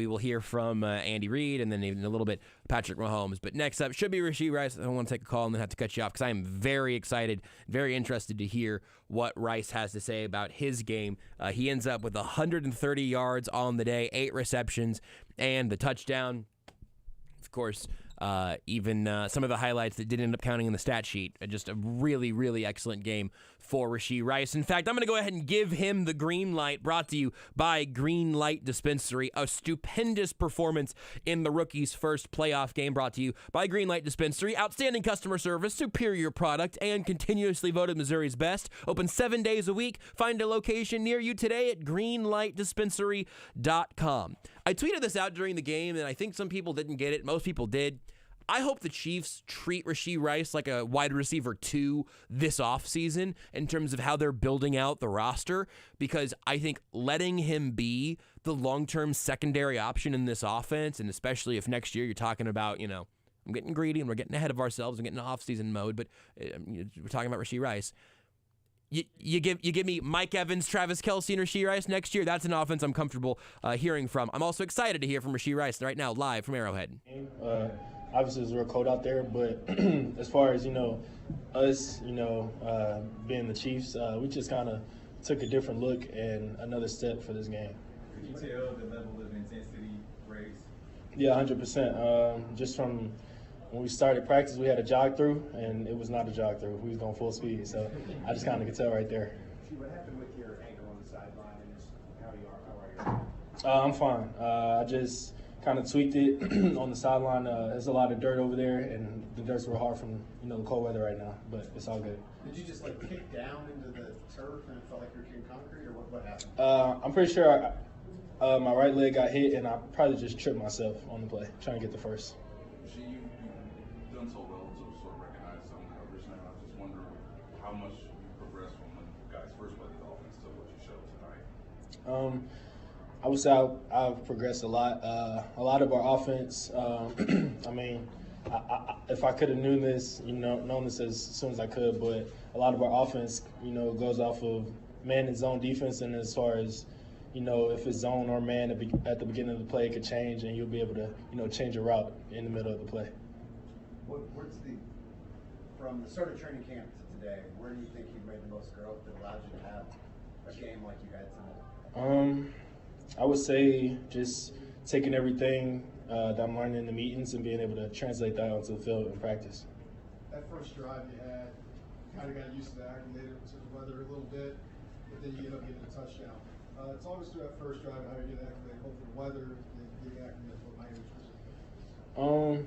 will hear from Andy Reid, and then even a little bit Patrick Mahomes. But next up should be Rashee Rice. I don't want to take a call and then have to cut you off because I am very excited, very interested to hear what Rice has to say about his game. He ends up with 130 yards on the day, 8 receptions, and the touchdown. Of course, even some of the highlights that didn't end up counting in the stat sheet. Just a really, really excellent game for Rashee Rice. In fact, I'm going to go ahead and give him the green light, brought to you by Green Light Dispensary. A stupendous performance in the rookie's first playoff game, brought to you by Green Light Dispensary. Outstanding customer service, superior product, and continuously voted Missouri's best. Open 7 days a week. Find a location near you today at greenlightdispensary.com. I tweeted this out during the game, and I think some people didn't get it. Most people did. I hope the Chiefs treat Rashee Rice like a wide receiver 2 this offseason in terms of how they're building out the roster, because I think letting him be the long-term secondary option in this offense, and especially if next year you're talking about, I'm getting greedy and we're getting ahead of ourselves and getting into off-season mode, but we're talking about Rashee Rice. You give me Mike Evans, Travis Kelce, and Rashee Rice next year. That's an offense I'm comfortable hearing from. I'm also excited to hear from Rashee Rice right now, live from Arrowhead. Obviously, it's real cold out there, but as far as us, being the Chiefs, we just kind of took a different look and another step for this game. Could you tell the level of intensity raised? Yeah, 100%. Just from when we started practice, we had a jog through, and it was not a jog through. We was going full speed, so I just kind of could tell right there. What happened with your ankle on the sideline, and just how are you? I'm fine. I just kind of tweaked it on the sideline. There's a lot of dirt over there, and the dirt's real hard from the cold weather right now, but it's all good. Did you just kick down into the turf and it felt like you were hitting concrete, or what happened? I'm pretty sure my right leg got hit, and I probably just tripped myself on the play, trying to get the first. You've done so well to sort of recognize some coverage now. I just wonder how much you progressed from when you guys first played the Dolphins to what you showed tonight. I would say I've progressed a lot. A lot of our offense, if I could have known this as soon as I could, but a lot of our offense, goes off of man and zone defense, and as far as if it's zone or man at the beginning of the play, it could change, and you'll be able to, change your route in the middle of the play. From the start of training camp to today, where do you think you've made the most growth that allowed you to have a game like you had tonight? I would say just taking everything that I'm learning in the meetings and being able to translate that onto the field in practice. That first drive you had, kind of got used to acclimated to the weather a little bit, but then you end up getting a touchdown. It's always through that first drive how you get acclimated, both the weather and getting acclimated for Miami specifically.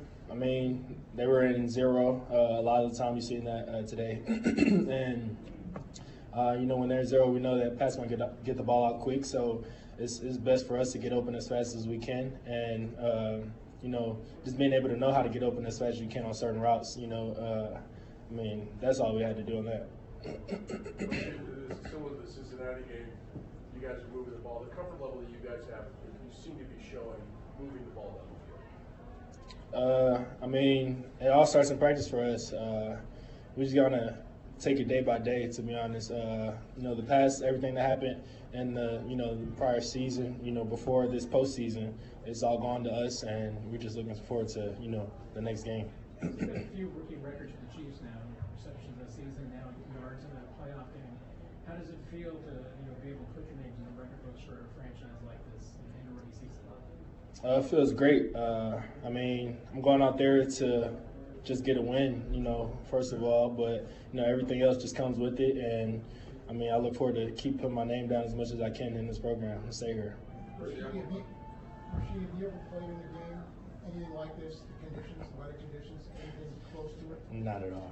They were in zero a lot of the time. You've seen that today. And, when they're in zero, we know that Pat's going to get the ball out quick. So it's best for us to get open as fast as we can. And, just being able to know how to get open as fast as you can on certain routes, that's all we had to do on that. Similar to the Cincinnati game, you guys are moving the ball. The comfort level that you guys have, you seem to be showing moving the ball down the field. It all starts in practice for us. We just gotta take it day by day, to be honest. The past, everything that happened in the prior season, before this postseason, it's all gone to us, and we're just looking forward to the next game. There's been a few rookie records for the Chiefs now, receptions this season, now yards in a playoff game. How does it feel to be able to put your names in the record books for a franchise like this in a rookie season? It feels great. I'm going out there to just get a win, first of all, but everything else just comes with it, and I look forward to keep putting my name down as much as I can in this program and stay here. Rashee, have you ever played in a game anything like this? The conditions, the weather conditions, anything close to it? Not at all.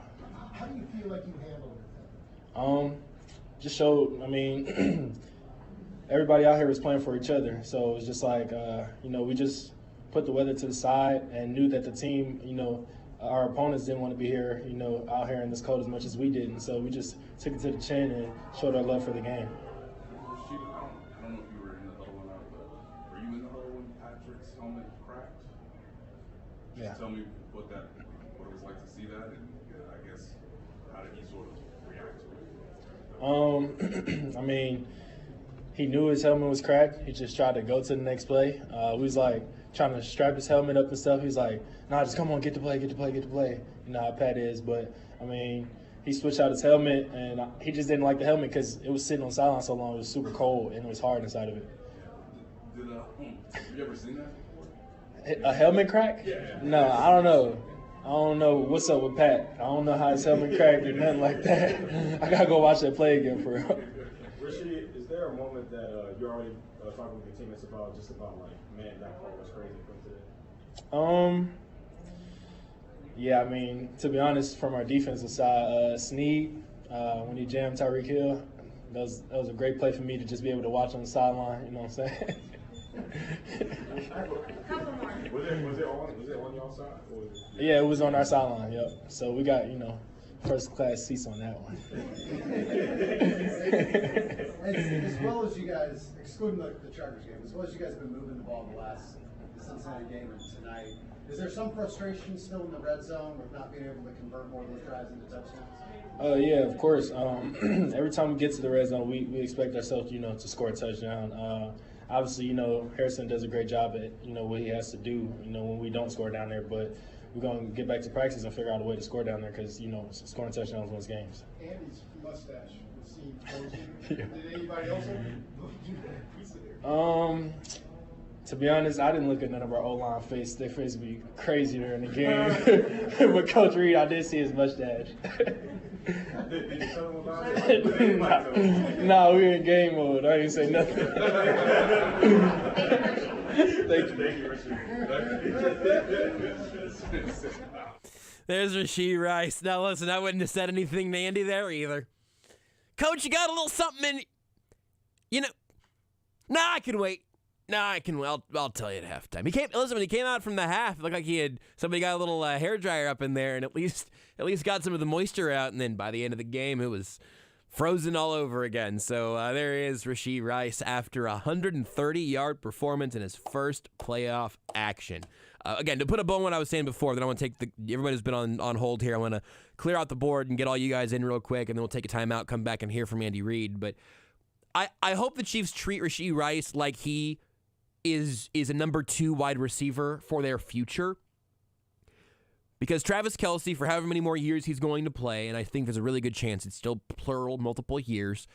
How do you feel like you handled it? Just showed. Everybody out here was playing for each other, so it was just like we just put the weather to the side and knew that the team, our opponents didn't want to be here, out here in this cold as much as we did, and so we just took it to the chin and showed our love for the game. I don't know if you were in the huddle or not, but were you in the huddle when Patrick's helmet cracked? Yeah. Tell me what it was like to see that, and I guess how did he sort of react to it? He knew his helmet was cracked. He just tried to go to the next play. We was like trying to strap his helmet up and stuff. He's like, nah, just come on, get the play. You know how Pat is. But, he switched out his helmet, and he just didn't like the helmet because it was sitting on sideline so long. It was super cold, and it was hard inside of it. Have you ever seen that before? A helmet crack? Yeah. No, I don't know. I don't know what's up with Pat. I don't know how his helmet cracked or nothing like that. I got to go watch that play again for real. Rashee, is there a moment that you're already talking with your teammates about, man, that call was crazy from today? Yeah, to be honest, from our defensive side, Snead, when he jammed Tyreek Hill, that was a great play for me to just be able to watch on the sideline, you know what I'm saying? Was it on y'all side? Or was it... Yeah, it was on our sideline. Yep. So we got first class seats on that one. As well as you guys, excluding the Chargers game, as well as you guys have been moving the ball the Cincinnati game and tonight, is there some frustration still in the red zone with not being able to convert more of those drives into touchdowns? Yeah, of course. Every time we get to the red zone, we expect ourselves, to score a touchdown. Obviously, Harrison does a great job at, what he has to do, when we don't score down there. But we're going to get back to practice and figure out a way to score down there because, scoring touchdowns wins games. Andy's mustache was seen closing. Did anybody else To be honest, I didn't look at none of our O-line face. Their face would be crazy during the game. But Coach Reid, I did see his mustache. Did you tell him about it? No, we in game mode. I didn't say nothing. Thank you. There's Rashee Rice. Now listen, I wouldn't have said anything to Andy there either. Coach, you got a little something in. Nah, I can wait. Nah, I can. I'll tell you at halftime. He came out from the half. It looked like somebody got a little hair dryer up in there, and at least got some of the moisture out. And then by the end of the game, it was frozen all over again. So there is Rashee Rice after a 130-yard performance in his first playoff action. Again, to put a bow on what I was saying before, then I want to take everybody's been on hold here. I want to clear out the board and get all you guys in real quick, and then we'll take a timeout, come back and hear from Andy Reid. But I hope the Chiefs treat Rashee Rice like he is a number 2 wide receiver for their future. Because Travis Kelce, for however many more years he's going to play, and I think there's a really good chance it's still plural, multiple years,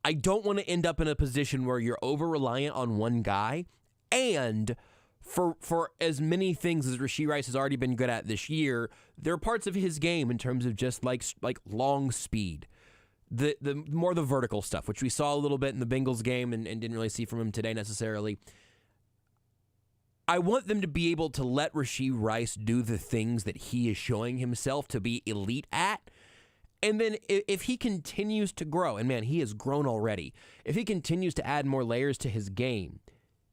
I don't want to end up in a position where you're over-reliant on one guy. And for as many things as Rashee Rice has already been good at this year, there are parts of his game in terms of just like long speed. The more the vertical stuff, which we saw a little bit in the Bengals game and didn't really see from him today necessarily. I want them to be able to let Rashee Rice do the things that he is showing himself to be elite at. And then if he continues to grow, and man, he has grown already. If he continues to add more layers to his game,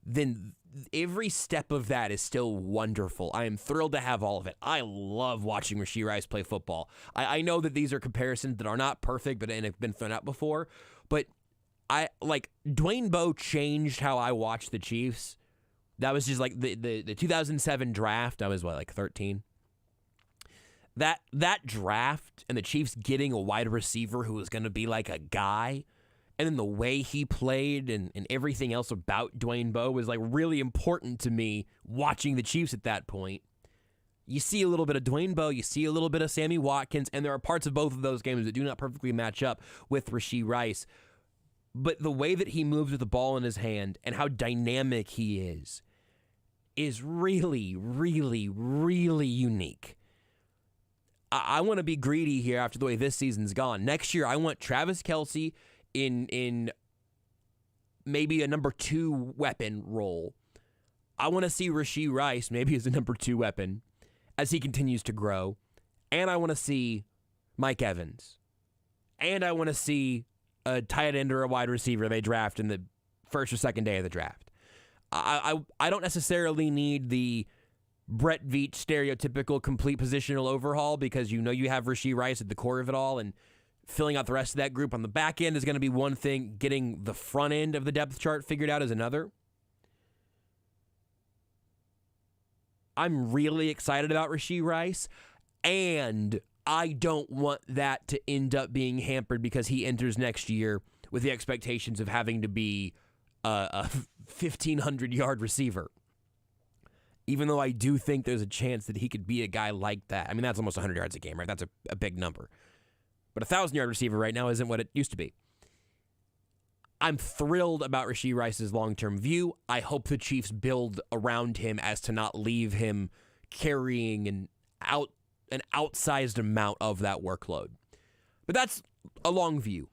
then every step of that is still wonderful. I am thrilled to have all of it. I love watching Rashee Rice play football. I know that these are comparisons that are not perfect, and have been thrown out before. But Dwayne Bowe changed how I watch the Chiefs. That was just like the 2007 draft. I was 13. That draft and the Chiefs getting a wide receiver who was going to be like a guy. And then the way he played and everything else about Dwayne Bowe was really important to me watching the Chiefs at that point. You see a little bit of Dwayne Bowe, you see a little bit of Sammy Watkins, and there are parts of both of those games that do not perfectly match up with Rashee Rice. But the way that he moves with the ball in his hand and how dynamic he is really, really, really unique. I want to be greedy here after the way this season's gone. Next year, I want Travis Kelce in maybe a number 2 weapon role. I want to see Rashee Rice maybe as a number 2 weapon as he continues to grow. And I want to see Mike Evans. And I want to see a tight end or a wide receiver they draft in the first or second day of the draft. I don't necessarily need the Brett Veach stereotypical complete positional overhaul because you have Rashee Rice at the core of it all, and filling out the rest of that group on the back end is going to be one thing. Getting the front end of the depth chart figured out is another. I'm really excited about Rashee Rice, and I don't want that to end up being hampered because he enters next year with the expectations of having to be a 1,500-yard receiver. Even though I do think there's a chance that he could be a guy like that. I mean, that's almost 100 yards a game, right? That's a big number. But a 1,000-yard receiver right now isn't what it used to be. I'm thrilled about Rashee Rice's long-term view. I hope the Chiefs build around him as to not leave him carrying an outsized amount of that workload. But that's a long view.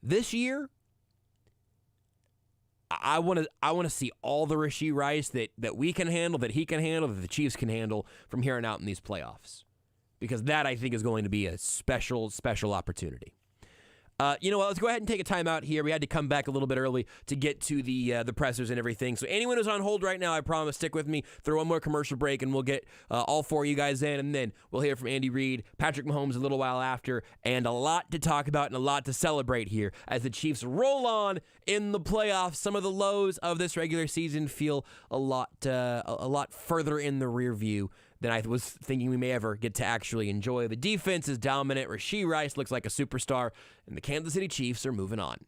This year, I want to see all the Rashee Rice that we can handle, that he can handle, that the Chiefs can handle from here on out in these playoffs. Because that, I think, is going to be a special, special opportunity. You know what? Let's go ahead and take a timeout here. We had to come back a little bit early to get to the pressers and everything. So anyone who's on hold right now, I promise, stick with me through one more commercial break, and we'll get all four of you guys in, and then we'll hear from Andy Reid, Patrick Mahomes a little while after, and a lot to talk about and a lot to celebrate here as the Chiefs roll on in the playoffs. Some of the lows of this regular season feel a lot further in the rear view than I was thinking we may ever get to actually enjoy. The defense is dominant. Rashee Rice looks like a superstar, and the Kansas City Chiefs are moving on.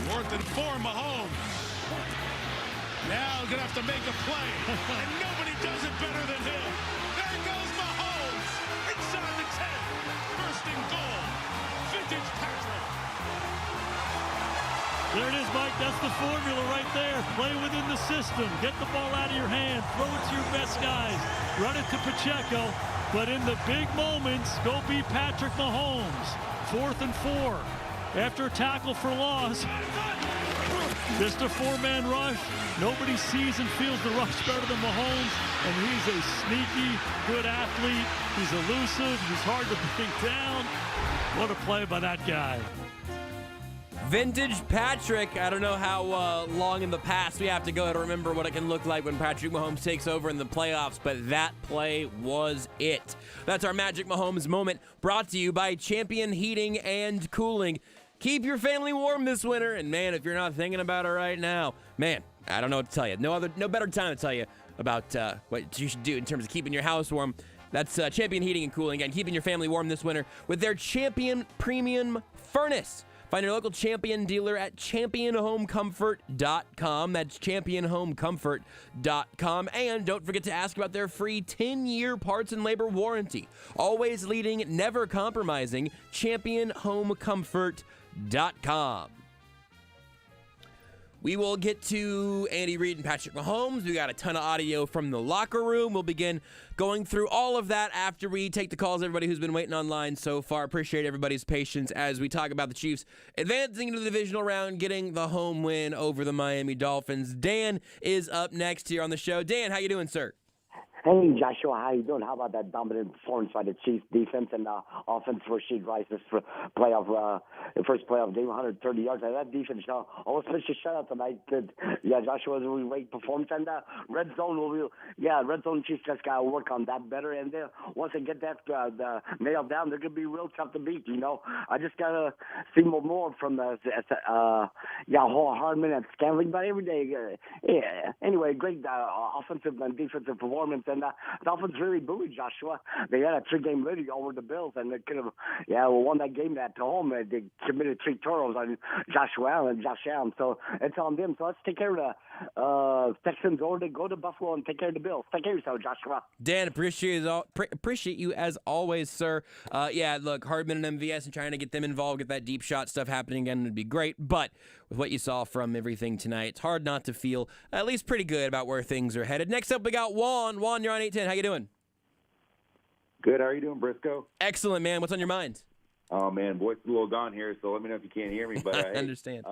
4th and 4, Mahomes. Now going to have to make a play, and nobody does it better than him. There goes Mahomes inside the 10. First and goal. Vintage Patrick. There it is, Mike. That's the formula right there. Play within the system. Get the ball out of your hand. Throw it to your best guys. Run it to Pacheco. But in the big moments, go be Patrick Mahomes. 4th and 4. After a tackle for loss. Just a 4-man rush. Nobody sees and feels the rush better than Mahomes. And he's a sneaky, good athlete. He's elusive. He's hard to bring down. What a play by that guy. Vintage Patrick. I don't know how long in the past we have to go to remember what it can look like when Patrick Mahomes takes over in the playoffs, but that play was it. That's our Magic Mahomes moment, brought to you by Champion Heating and Cooling. Keep your family warm this winter, and man, if you're not thinking about it right now, man, I don't know what to tell you. No better time to tell you about what you should do in terms of keeping your house warm. That's Champion Heating and Cooling, and keeping your family warm this winter with their Champion Premium Furnace. Find your local Champion dealer at championhomecomfort.com. That's championhomecomfort.com. And don't forget to ask about their free 10-year parts and labor warranty. Always leading, never compromising. championhomecomfort.com. We will get to Andy Reid and Patrick Mahomes. We got a ton of audio from the locker room. We'll begin going through all of that after we take the calls. Everybody who's been waiting online so far, appreciate everybody's patience as we talk about the Chiefs advancing into the divisional round, getting the home win over the Miami Dolphins. Dan is up next here on the show. Dan, how you doing, sir? Hey, Joshua, how you doing? How about that dominant performance by the Chiefs defense and offense for Rasheed Rice's first playoff game, 130 yards. And that defense almost finished a shutout tonight. Yeah, Joshua, was a really great performance. And red zone red zone Chiefs just got to work on that better. And once they get that nailed down, they're going to be real tough to beat. I just got to see more from Hardman and Stanley, but every day. Anyway, great offensive and defensive performance. And the Dolphins really buoyed Joshua. They had a 3-game lead over the Bills, and they could have won that game at home. They committed 3 turnovers on Josh Allen. So it's on them. So let's take care of the Texans, or they go to Buffalo and take care of the Bills. Take care of yourself, Joshua. Dan, appreciate you as always, sir. Look, Hardman and MVS and trying to get them involved, get that deep shot stuff happening again would be great. But with what you saw from everything tonight, it's hard not to feel at least pretty good about where things are headed. Next up, we got Juan. Juan, you're on 810. How you doing? Good. How are you doing, Brisco? Excellent, man. What's on your mind? Oh, man, voice is a little gone here, so let me know if you can't hear me. But I understand.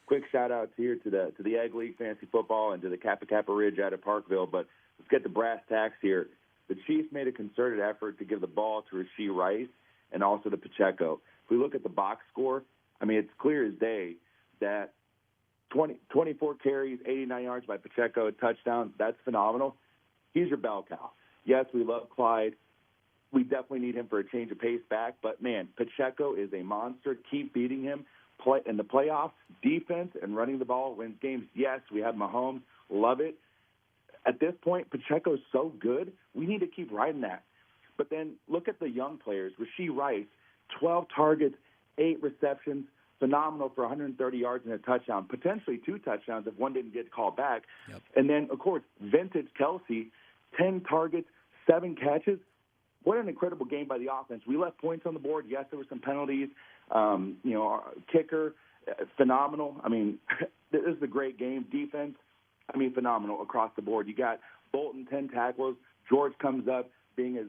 Quick shout-out here to the Egg League Fantasy Football and to the Kappa Kappa Ridge out of Parkville. But let's get the brass tacks here. The Chiefs made a concerted effort to give the ball to Rasheed Rice and also to Pacheco. If we look at the box score, I mean, it's clear as day that 24 carries, 89 yards by Pacheco, a touchdown. That's phenomenal. He's your bell cow. Yes, we love Clyde. We definitely need him for a change of pace back. But, man, Pacheco is a monster. Keep beating him. In the playoffs, defense and running the ball wins games. Yes, we have Mahomes. Love it. At this point, Pacheco is so good, we need to keep riding that. But then look at the young players. Rasheed Rice, 12 targets, 8 receptions, phenomenal for 130 yards and a touchdown, potentially 2 touchdowns if one didn't get called back. Yep. And then, of course, vintage Kelsey, 10 targets, 7 catches. What an incredible game by the offense. We left points on the board. Yes, there were some penalties. Our kicker, phenomenal. I mean, this is a great game. Defense, I mean, phenomenal across the board. You got Bolton, 10 tackles. George comes up being his,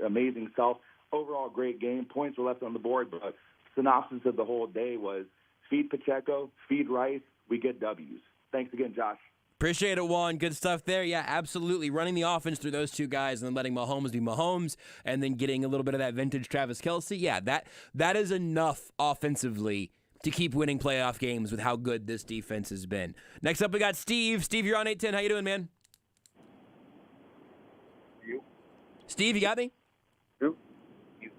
amazing self. Overall, great game. Points were left on the board, but synopsis of the whole day was feed Pacheco, feed Rice, we get W's. Thanks again, Josh. Appreciate it, Juan. Good stuff there. Yeah, absolutely. Running the offense through those 2 guys and then letting Mahomes be Mahomes and then getting a little bit of that vintage Travis Kelce. Yeah, that is enough offensively to keep winning playoff games with how good this defense has been. Next up, we got Steve. Steve, you're on 810. How you doing, man? You. Steve, you got me? Who?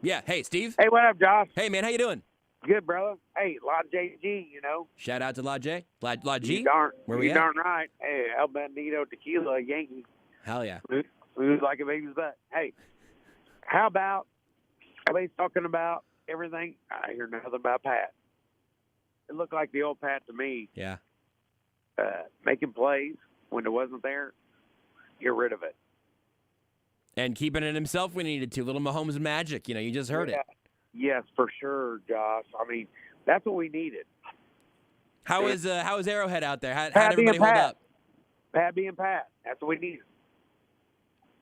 Yeah. Hey, Steve. Hey, what up, Josh? Hey, man. How you doing? Good, brother. Hey, La JG, Shout out to La J. La G? Where we at? Darn right. Hey, El Bandito Tequila, Yankee. Hell yeah. Who's like a baby's butt. Hey, how about everybody's talking about everything? I hear nothing about Pat. it looked like the old Pat to me. Yeah. Making plays when it wasn't there, get rid of it. And keeping it himself when he needed to. Little Mahomes magic. You just heard it. Yes, for sure, Josh. I mean, that's what we needed. How is Arrowhead out there? How'd Pat being everybody hold Pat. up? Pat being Pat. That's what we needed.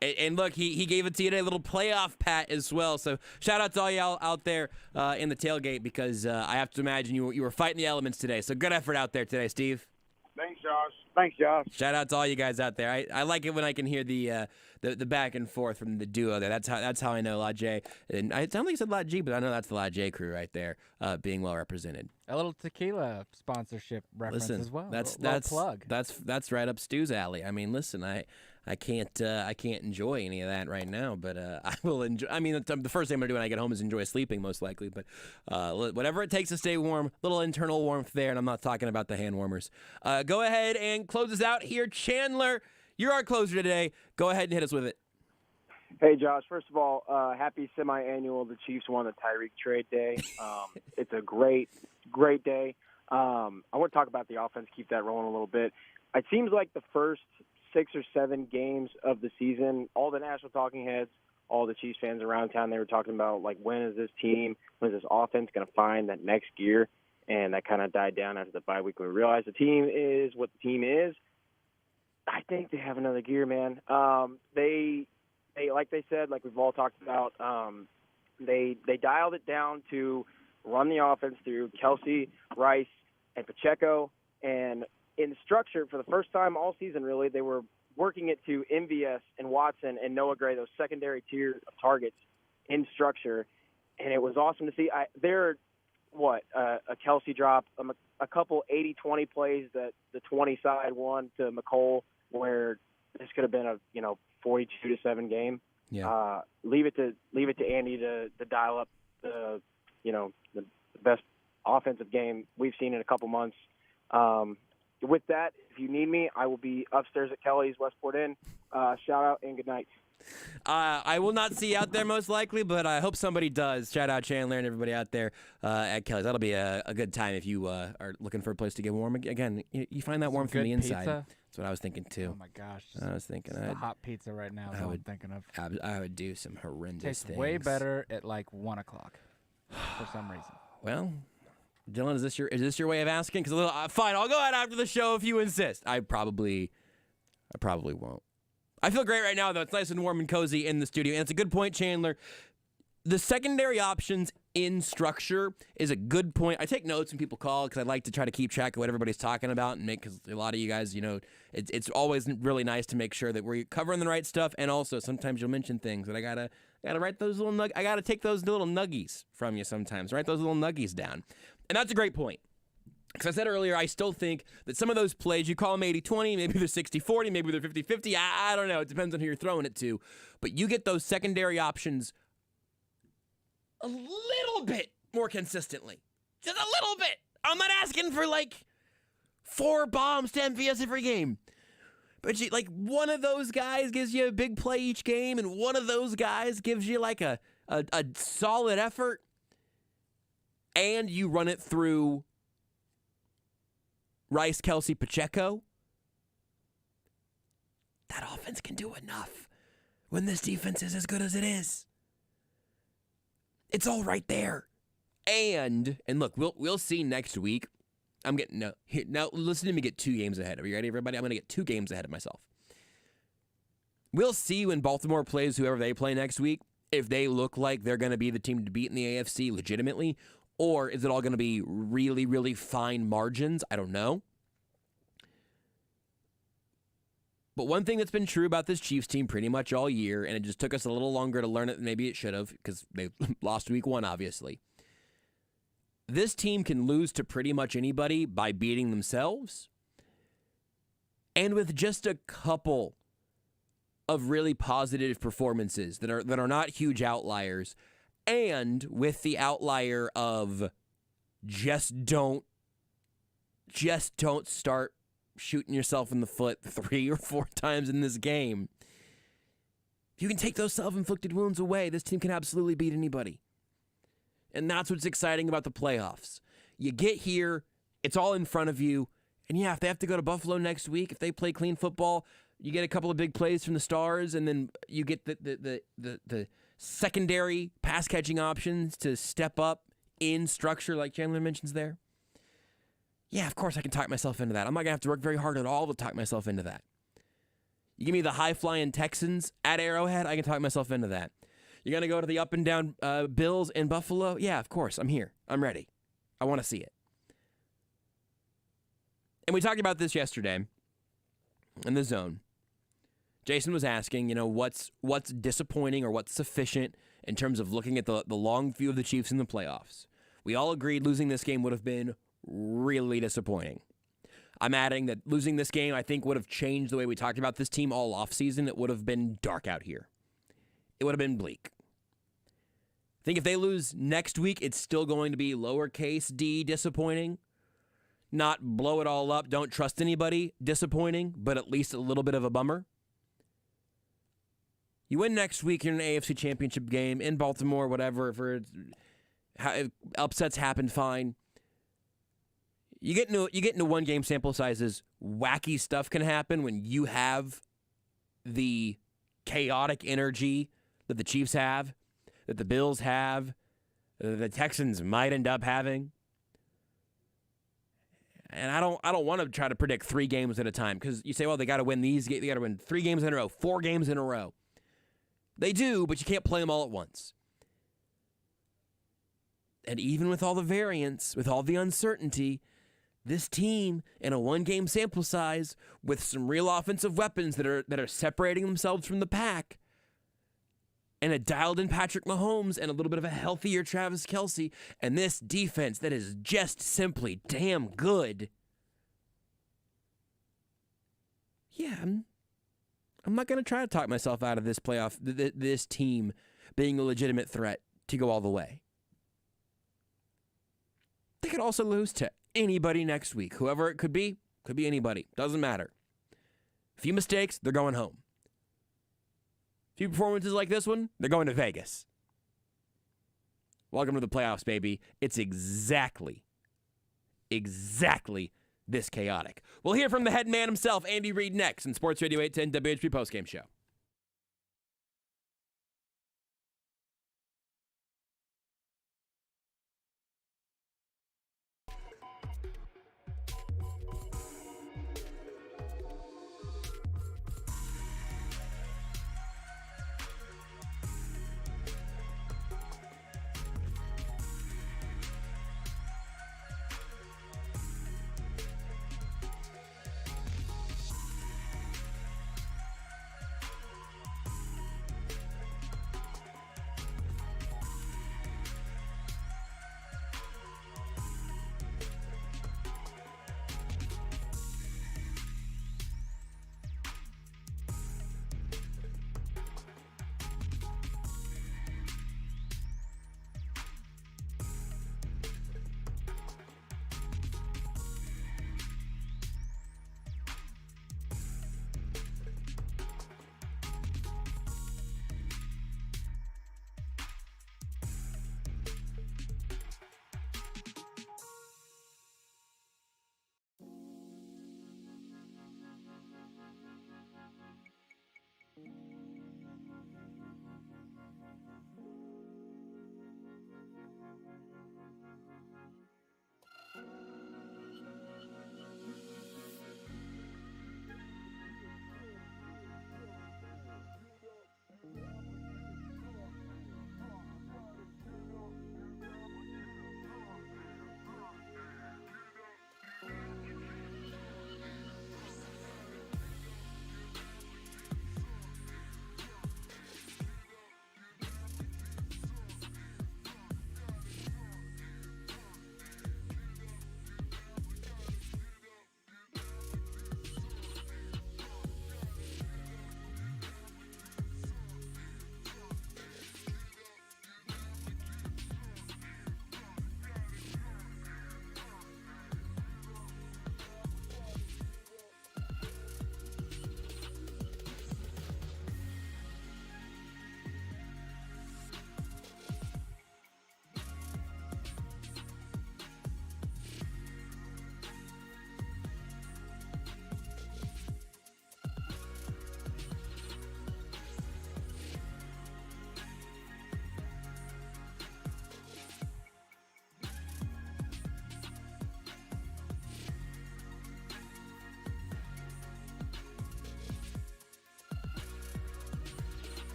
And look, he gave it to you today, a little playoff pat as well. So shout out to all y'all out there in the tailgate, because I have to imagine you were fighting the elements today. So good effort out there today, Steve. Thanks, Josh. Thanks, Josh. Shout out to all you guys out there. I like it when I can hear the back and forth from the duo there. That's how I know La J. And I don't think you said La G, but I know that's the La J crew right there, being well represented. A little tequila sponsorship reference as well. That's plug. That's right up Stu's alley. I mean, listen, I can't enjoy any of that right now, but I will enjoy. I mean, the first thing I'm gonna do when I get home is enjoy sleeping, most likely. But whatever it takes to stay warm, little internal warmth there, and I'm not talking about the hand warmers. Go ahead and close us out here, Chandler. You're our closer today. Go ahead and hit us with it. Hey, Josh. First of all, happy semi-annual. The Chiefs won the Tyreek trade day. It's a great day. I want to talk about the offense, keep that rolling a little bit. It seems like the first 6 or 7 games of the season, all the national talking heads, all the Chiefs fans around town, they were talking about, like, when is this offense going to find that next gear? And that kind of died down after the bye week. We realized the team is what the team is. I think they have another gear, man. They like they said, like we've all talked about, they dialed it down to run the offense through Kelsey, Rice, and Pacheco. And in structure, for the first time all season, really, they were working it to MVS and Watson and Noah Gray, those secondary tier of targets in structure. And it was awesome to see. They're, a Kelsey drop, a couple 80-20 plays that the 20 side won to McCole, where this could have been a 42-7 game. Yeah. Leave it to Andy to dial up the best offensive game we've seen in a couple months. With that, if you need me, I will be upstairs at Kelly's Westport Inn. Shout out and good night. I will not see you out there most likely, but I hope somebody does. Shout out Chandler and everybody out there at Kelly's. That'll be a good time if you are looking for a place to get warm. Again, you find that warmth from the inside. Pizza? That's what I was thinking too. Oh my gosh! I was thinking the hot pizza right now is what I'm thinking of. I would do some horrendous Tastes things. way better at like 1 o'clock for some reason. Well, Dylan, is this your way of asking? Because fine, I'll go out after the show if you insist. I probably won't. I feel great right now, though. It's nice and warm and cozy in the studio. And it's a good point, Chandler. The secondary options in structure is a good point. I take notes when people call because I like to try to keep track of what everybody's talking about, and because a lot of you guys, it's always really nice to make sure that we're covering the right stuff. And also, sometimes you'll mention things that I gotta write those little I gotta take those little nuggies from you sometimes. Write those little nuggies down, and that's a great point. Because I said earlier, I still think that some of those plays, you call them 80-20, maybe they're 60-40, maybe they're 50-50. I don't know. It depends on who you're throwing it to. But you get those secondary options a little bit more consistently. Just a little bit. I'm not asking for, 4 bombs to MVS every game. But, one of those guys gives you a big play each game, and one of those guys gives you, a solid effort, and you run it through Rice, Kelsey, Pacheco. That offense can do enough when this defense is as good as it is. It's all right there. And look, we'll see next week. Now listen to me get 2 games ahead. Are you ready, everybody? I'm going to get 2 games ahead of myself. We'll see when Baltimore plays whoever they play next week, if they look like they're going to be the team to beat in the AFC legitimately, or is it all going to be really, really fine margins? I don't know. But one thing that's been true about this Chiefs team pretty much all year, and it just took us a little longer to learn it than maybe it should have, because they lost week 1, obviously. This team can lose to pretty much anybody by beating themselves, and with just a couple of really positive performances that are not huge outliers, and with the outlier of just don't start shooting yourself in the foot 3 or 4 times in this game. If you can take those self-inflicted wounds away, this team can absolutely beat anybody. And that's what's exciting about the playoffs. You get here, it's all in front of you. And yeah, if they have to go to Buffalo next week, if they play clean football, you get a couple of big plays from the Stars, and then you get the secondary pass catching options to step up in structure like Chandler mentions there. Yeah, of course I can talk myself into that. I'm not going to have to work very hard at all to talk myself into that. You give me the high-flying Texans at Arrowhead, I can talk myself into that. You're going to go to the up-and-down Bills in Buffalo? Yeah, of course. I'm here. I'm ready. I want to see it. And we talked about this yesterday in the zone. Jason was asking, what's disappointing or what's sufficient in terms of looking at the long view of the Chiefs in the playoffs. We all agreed losing this game would have been really disappointing. I'm adding that losing this game, I think, would have changed the way we talked about this team all offseason. It would have been dark out here. It would have been bleak. I think if they lose next week, it's still going to be lowercase d disappointing. Not blow it all up, don't trust anybody disappointing, but at least a little bit of a bummer. You win next week in an AFC Championship game in Baltimore, whatever. If upsets happen, fine. You get into one-game sample sizes. Wacky stuff can happen when you have the chaotic energy that the Chiefs have, that the Bills have, that the Texans might end up having. And I don't want to try to predict 3 games at a time because you say, well, they got to win these. They got to win 3 games in a row, 4 games in a row. They do, but you can't play them all at once. And even with all the variance, with all the uncertainty, this team in a one-game sample size with some real offensive weapons that are separating themselves from the pack, and a dialed-in Patrick Mahomes and a little bit of a healthier Travis Kelce, and this defense that is just simply damn good. Yeah, I'm not going to try to talk myself out of this playoff, this team being a legitimate threat to go all the way. They could also lose to anybody next week. Whoever it could be anybody. Doesn't matter. A few mistakes, they're going home. A few performances like this one, they're going to Vegas. Welcome to the playoffs, baby. It's exactly this chaotic. We'll hear from the head man himself, Andy Reid, next in Sports Radio 810 WHP Postgame Show.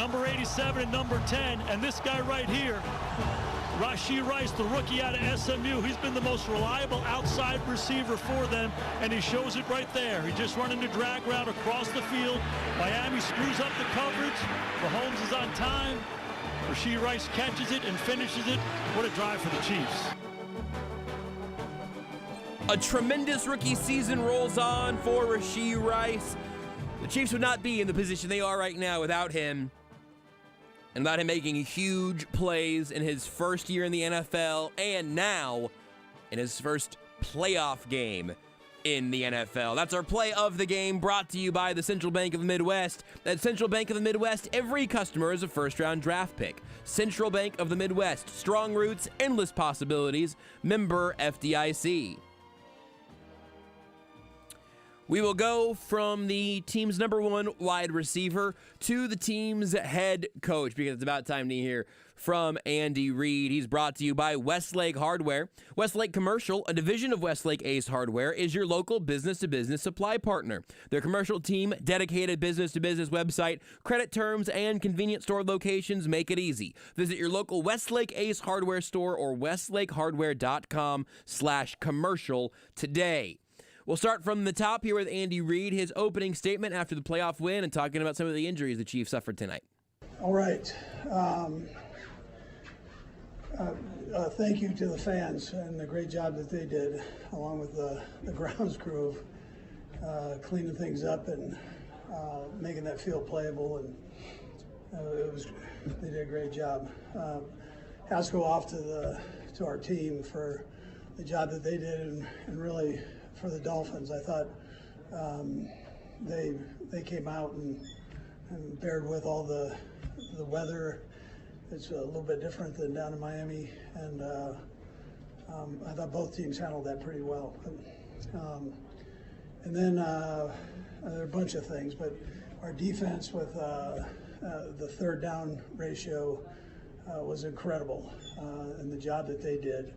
number 87 and number 10, and this guy right here, Rashee Rice, the rookie out of SMU. He's been the most reliable outside receiver for them, and he shows it right there. He's just running the drag route across the field. Miami screws up the coverage. Mahomes is on time. Rashee Rice catches it and finishes it. What a drive for the Chiefs. A tremendous rookie season rolls on for Rashee Rice. The Chiefs would not be in the position they are right now without him. And without him making huge plays in his first year in the NFL and now in his first playoff game in the NFL. That's our play of the game, brought to you by the Central Bank of the Midwest. At Central Bank of the Midwest, every customer is a first-round draft pick. Central Bank of the Midwest. Strong roots, endless possibilities. Member FDIC. We will go from the team's number one wide receiver to the team's head coach, because it's about time to hear from Andy Reid. He's brought to you by Westlake Hardware. Westlake Commercial, a division of Westlake Ace Hardware, is your local business-to-business supply partner. Their commercial team, dedicated business-to-business website, credit terms, and convenience store locations make it easy. Visit your local Westlake Ace Hardware store or westlakehardware.com/commercial today. We'll start from the top here with Andy Reid, his opening statement after the playoff win and talking about some of the injuries the Chiefs suffered tonight. All right. Thank you to the fans and the great job that they did, along with the grounds crew of cleaning things up and making that field playable. And they did a great job. Has to go off to our team for the job that they did and really for the Dolphins. I thought they came out and bared with all the weather. It's a little bit different than down in Miami, and I thought both teams handled that pretty well. And then there are a bunch of things, but our defense with the third down ratio was incredible, and the job that they did.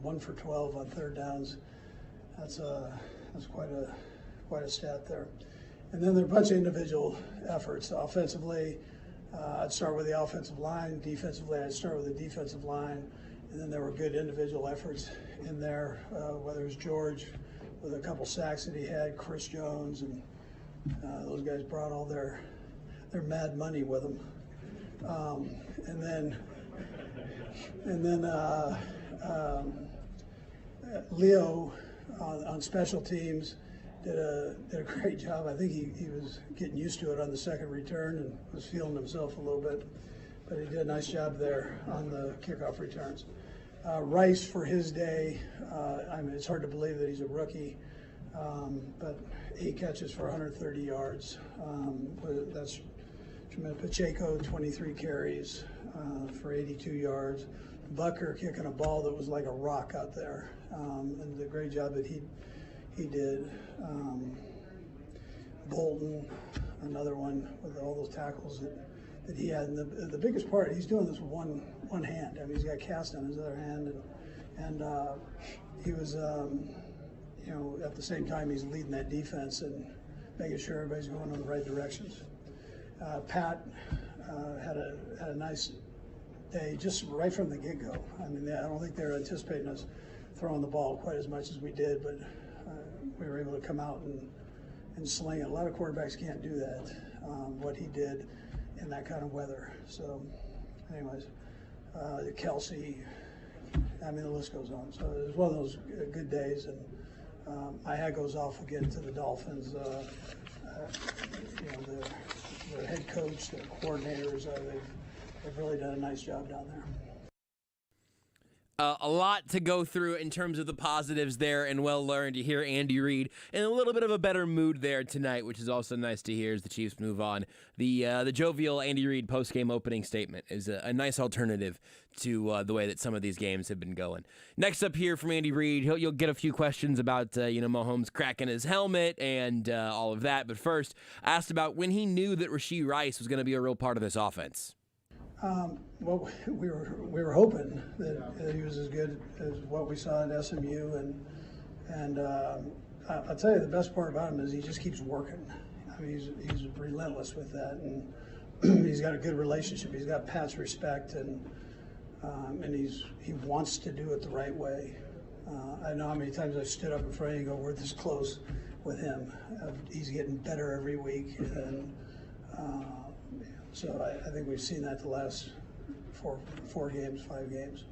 1 for 12 on third downs. That's quite a stat there. And then there are a bunch of individual efforts. Offensively, I'd start with the offensive line. Defensively, I'd start with the defensive line. And then there were good individual efforts in there, whether it was George with a couple sacks that he had, Chris Jones, and those guys brought all their mad money with them. And then Leo on special teams did a great job. I think he was getting used to it on the second return and was feeling himself a little bit, but he did a nice job there on the kickoff returns. Rice, for his day, it's hard to believe that he's a rookie, but 8 catches for 130 yards. That's tremendous. Pacheco, 23 carries for 82 yards. Bucker kicking a ball that was like a rock out there, and the great job that he did. Bolton, another one with all those tackles that he had. And the biggest part, he's doing this with one hand. I mean, he's got cast on his other hand, and he was, at the same time he's leading that defense and making sure everybody's going in the right directions. Pat had a nice day just right from the get-go. I mean, I don't think they were anticipating us throwing the ball quite as much as we did, but we were able to come out and sling it. A lot of quarterbacks can't do that, what he did in that kind of weather. So, anyways, Kelsey, I mean, the list goes on. So it was one of those good days, and my hat goes off again to the Dolphins. The head coach, the coordinators, they've really done a nice job down there. A lot to go through in terms of the positives there, and well learned. You hear Andy Reid in a little bit of a better mood there tonight, which is also nice to hear as the Chiefs move on. The jovial Andy Reid post-game opening statement is a nice alternative to the way that some of these games have been going. Next up here from Andy Reid, you'll get a few questions about Mahomes cracking his helmet and all of that. But first, asked about when he knew that Rashee Rice was going to be a real part of this offense. Well, we were hoping that he was as good as what we saw at SMU, and I'll tell you the best part about him is he just keeps working. I mean, he's relentless with that, and he's got a good relationship. He's got Pat's respect, and he wants to do it the right way. I know how many times I've stood up in front of you and go, we're this close with him. He's getting better every week, and so I think we've seen that the last four games, 5 games.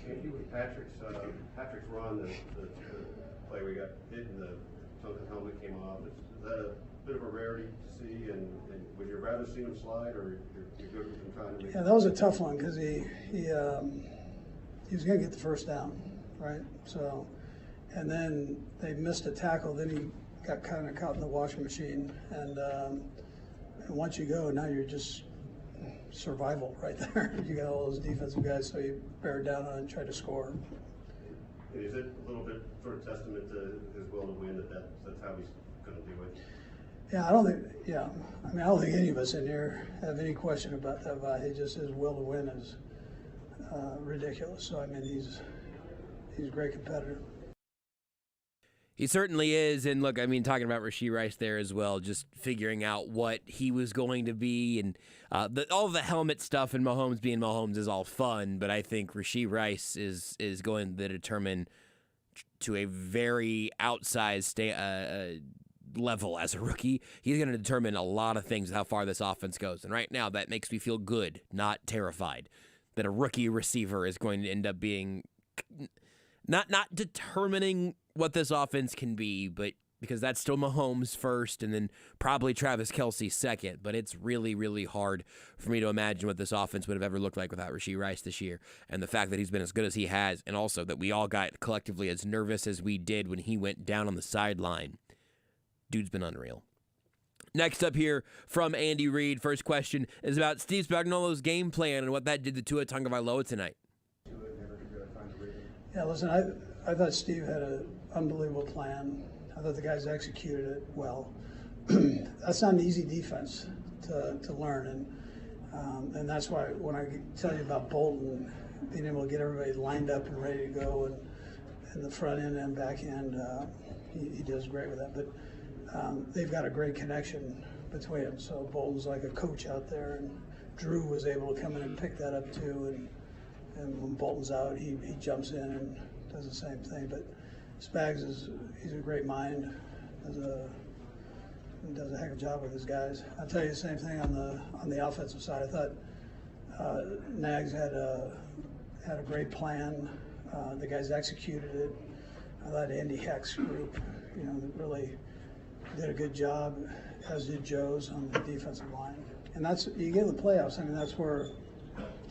Andy, with Patrick's run, the play where he got hit and the helmet came off, is that a bit of a rarity to see? And would you rather see him slide, or you're good with him trying to make? Yeah, that was a tough one because he was going to get the first down, right? So, and then they missed a tackle. Then he got kind of caught in the washing machine, and once you go, now you're just survival right there. You got all those defensive guys, so you bear down on it and try to score. And is it a little bit sort of testament to his will to win that's how he's going to do it? Yeah, I don't think any of us in here have any question about that. But he just his will to win is ridiculous. So I mean, he's a great competitor. He certainly is, and look, I mean, talking about Rashee Rice there as well, just figuring out what he was going to be, and all the helmet stuff and Mahomes being Mahomes is all fun, but I think Rashee Rice is going to determine to a very outsized level as a rookie. He's going to determine a lot of things, how far this offense goes, and right now that makes me feel good, not terrified, that a rookie receiver is going to end up being not determining what this offense can be, but because that's still Mahomes first and then probably Travis Kelce second. But it's really, really hard for me to imagine what this offense would have ever looked like without Rashee Rice this year. And the fact that he's been as good as he has, and also that we all got collectively as nervous as we did when he went down on the sideline. Dude's been unreal. Next up here from Andy Reid, first question is about Steve Spagnuolo's game plan and what that did to Tua Tagovailoa tonight. Yeah, listen, I thought Steve had an unbelievable plan. I thought the guys executed it well. That's not an easy defense to learn, and that's why when I tell you about Bolton being able to get everybody lined up and ready to go, and the front end and back end, he does great with that. But they've got a great connection between them. So Bolton's like a coach out there, and Drew was able to come in and pick that up too. And when Bolton's out, he jumps in and does the same thing. But Spags he's a great mind. Does a heck of a job with his guys. I'll tell you the same thing on the offensive side. I thought Nags had a great plan. The guys executed it. I thought Andy Heck's group, really did a good job, as did Joe's on the defensive line. And that's you get in the playoffs. I mean, it's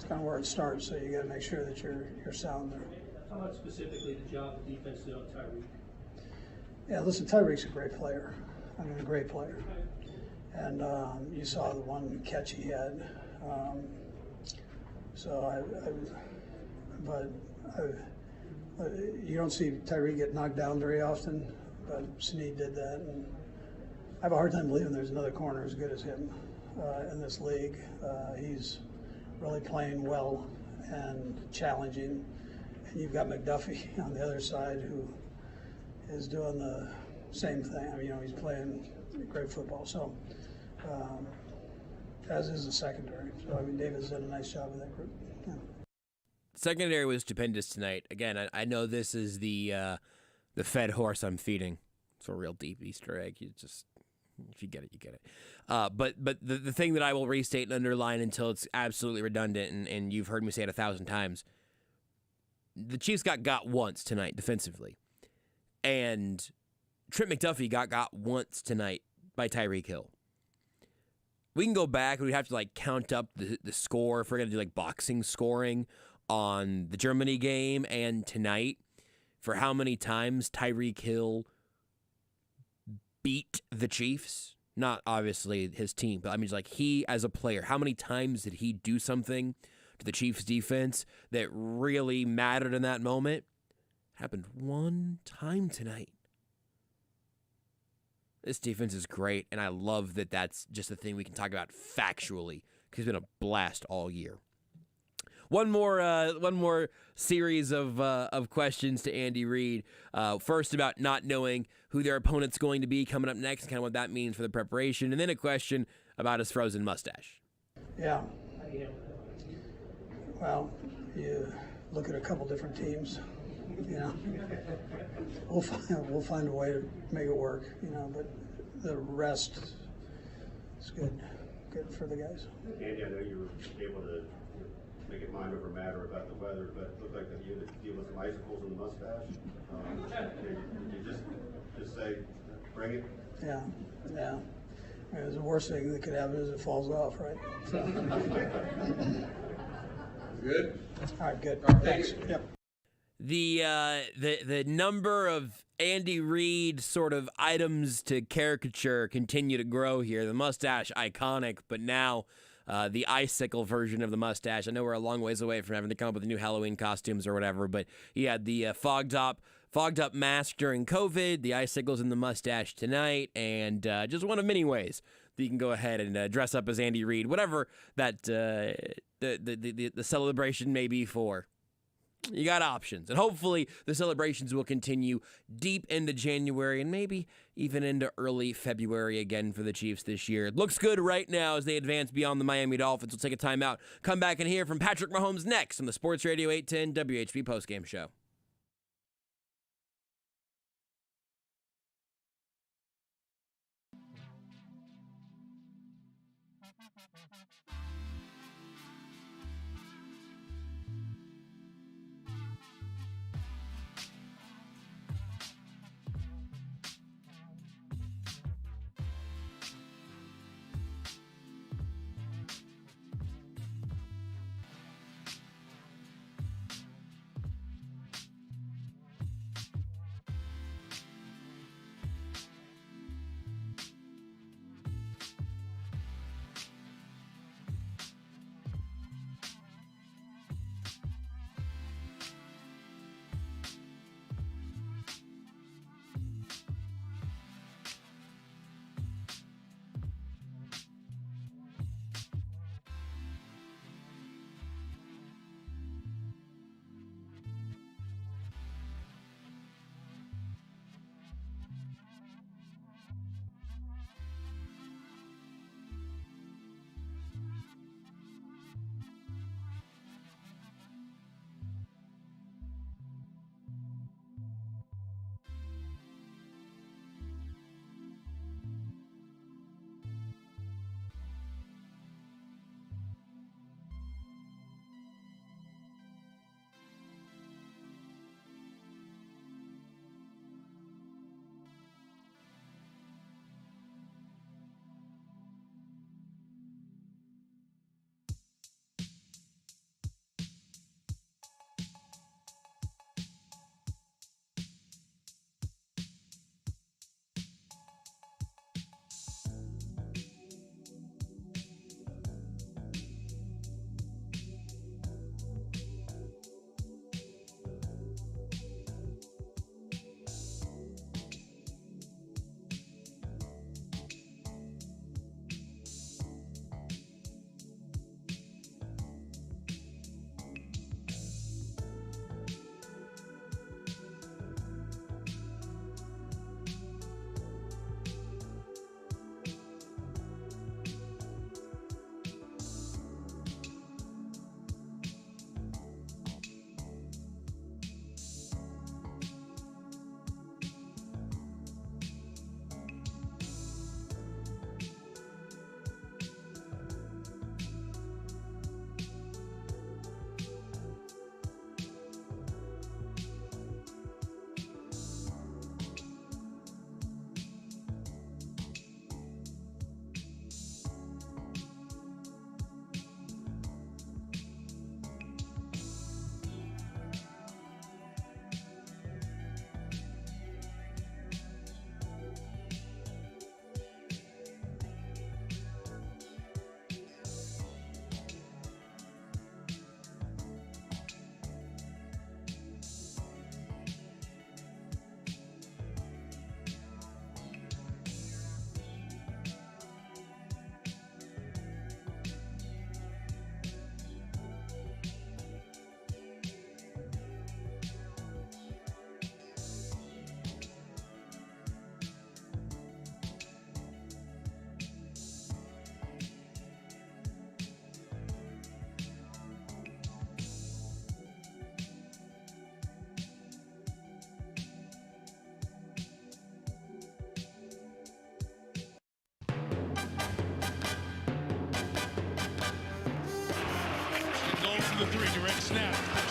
kind of where it starts. So you got to make sure that you're sound there. How about specifically the job the defense did on Tyreek? Yeah, listen, Tyreek's a great player. I mean, a great player. And you saw the one catch he had. But you don't see Tyreek get knocked down very often. But Snead did that, and I have a hard time believing there's another corner as good as him in this league. He's really playing well and challenging. And you've got McDuffie on the other side who is doing the same thing. I mean, he's playing great football. So, as is the secondary. So, I mean, David's done a nice job with that group. Yeah. Secondary was stupendous tonight. Again, I know this is the fed horse I'm feeding. It's a real deep Easter egg. If you get it, you get it. But the thing that I will restate and underline until it's absolutely redundant, and you've heard me say it 1,000 times, the Chiefs got once tonight defensively. And Trent McDuffie got once tonight by Tyreek Hill. We can go back and we'd have to count up the score if we're going to do boxing scoring on the Germany game and tonight for how many times Tyreek Hill beat the Chiefs. Not obviously his team, but I mean, he as a player, how many times did he do something to the Chiefs defense that really mattered in that moment? Happened one time tonight. This defense is great, and I love that that's just a thing we can talk about factually because it's been a blast all year. One more series of questions to Andy Reid. First about not knowing who their opponent's going to be coming up next, kind of what that means for the preparation, and then a question about his frozen mustache. Yeah. Well, you look at a couple different teams. We'll find a way to make it work. But the rest is good for the guys. Andy, I know you were able to make it mind over matter about the weather, but it looked like that you had to deal with some icicles in the mustache. Did you just say, bring it? Yeah. I mean, the worst thing that could happen is it falls off, right? So. Good? All right, good. Thanks. Yep. The number of Andy Reid sort of items to caricature continue to grow here. The mustache, iconic, but now the icicle version of the mustache. I know we're a long ways away from having to come up with new Halloween costumes or whatever, but he had the fogged up mask during COVID, the icicles in the mustache tonight, and just one of many ways that you can go ahead and dress up as Andy Reid, whatever that the celebration may be for. You got options, and hopefully the celebrations will continue deep into January and maybe even into early February again for the Chiefs this year. It looks good right now as they advance beyond the Miami Dolphins. We'll take a timeout, come back and hear from Patrick Mahomes next on the Sports Radio 810 WHB Postgame Show.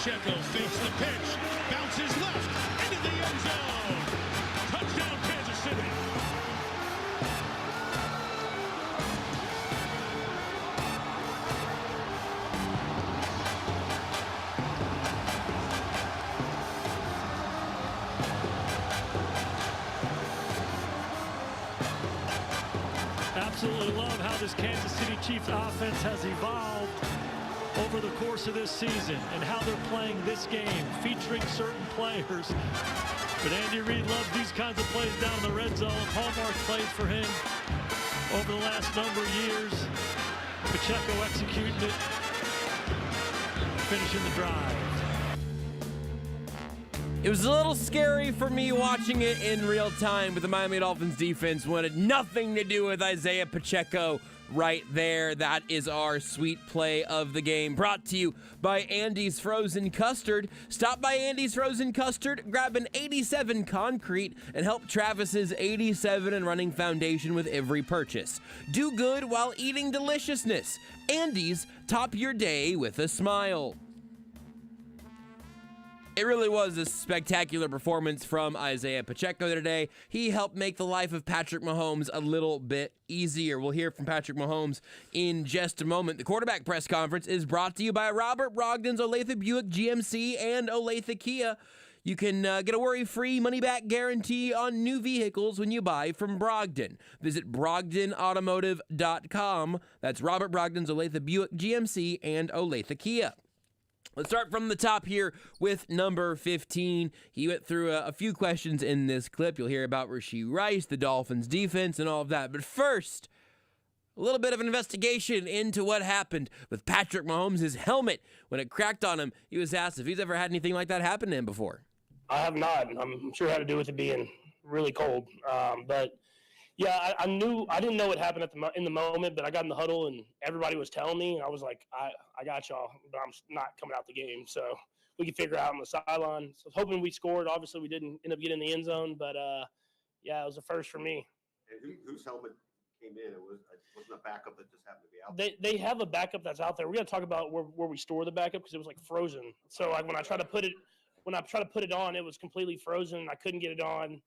Pacheco fakes the pitch, bounces left, into the end zone. Touchdown, Kansas City. Absolutely love how this Kansas City Chiefs offense has evolved over the course of this season and how they're playing this game, featuring certain players. But Andy Reid loves these kinds of plays down in the red zone. Hallmark plays for him over the last number of years. Pacheco executing it, finishing the drive. It was a little scary for me watching it in real time, but the Miami Dolphins defense wanted nothing to do with Isaiah Pacheco right there. That is our sweet play of the game, brought to you by Andy's Frozen Custard. Stop by Andy's Frozen Custard, grab an 87 concrete, and help Travis's 87 and running foundation with every purchase. Do good while eating deliciousness. Andy's, top your day with a smile. It really was a spectacular performance from Isaiah Pacheco today. He helped make the life of Patrick Mahomes a little bit easier. We'll hear from Patrick Mahomes in just a moment. The quarterback press conference is brought to you by Robert Brogdon's Olathe Buick GMC and Olathe Kia. You can get a worry-free money-back guarantee on new vehicles when you buy from Brogdon. Visit BrogdonAutomotive.com. That's Robert Brogdon's Olathe Buick GMC and Olathe Kia. Let's start from the top here with number 15. He went through a few questions in this clip. You'll hear about Rashee Rice, the Dolphins defense, and all of that. But first, a little bit of an investigation into what happened with Patrick Mahomes' helmet. When it cracked on him, he was asked if he's ever had anything like that happen to him before. I have not. I'm sure it had to do with it being really cold. But yeah, I didn't know what happened in the moment, but I got in the huddle and everybody was telling me, and I was like, I got y'all, but I'm not coming out the game. So we could figure out on the sideline. So I was hoping we scored. Obviously, we didn't end up getting in the end zone, but yeah, it was a first for me. And whose helmet came in? It wasn't a backup that just happened to be out. They have a backup that's out there. We got to talk about where we store the backup because it was like frozen. So like when I tried to put it on, it was completely frozen. I couldn't get it on.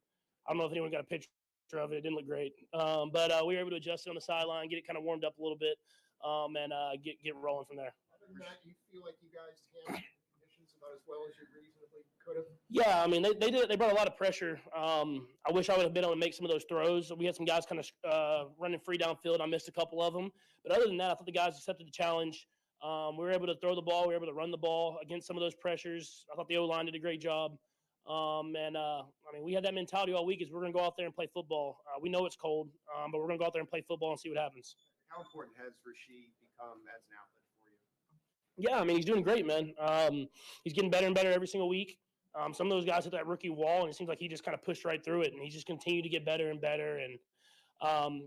I don't know if anyone got a picture of it. It didn't look great, but we were able to adjust it on the sideline, get it kind of warmed up a little bit, and get rolling from there. Other than that, you feel like you guys handled conditions about as well as you reasonably could have? Yeah, I mean they did. They brought a lot of pressure. I wish I would have been able to make some of those throws. We had some guys kind of running free downfield. I missed a couple of them, but other than that, I thought the guys accepted the challenge. We were able to throw the ball. We were able to run the ball against some of those pressures. I thought the O-line did a great job. I mean, we had that mentality all week is we're going to go out there and play football. We know it's cold, but we're going to go out there and play football and see what happens. How important has Rashee become as an outlet for you? Yeah, I mean, he's doing great, man. He's getting better and better every single week. Some of those guys hit that rookie wall, and it seems like he just kind of pushed right through it, and he just continued to get better and better. And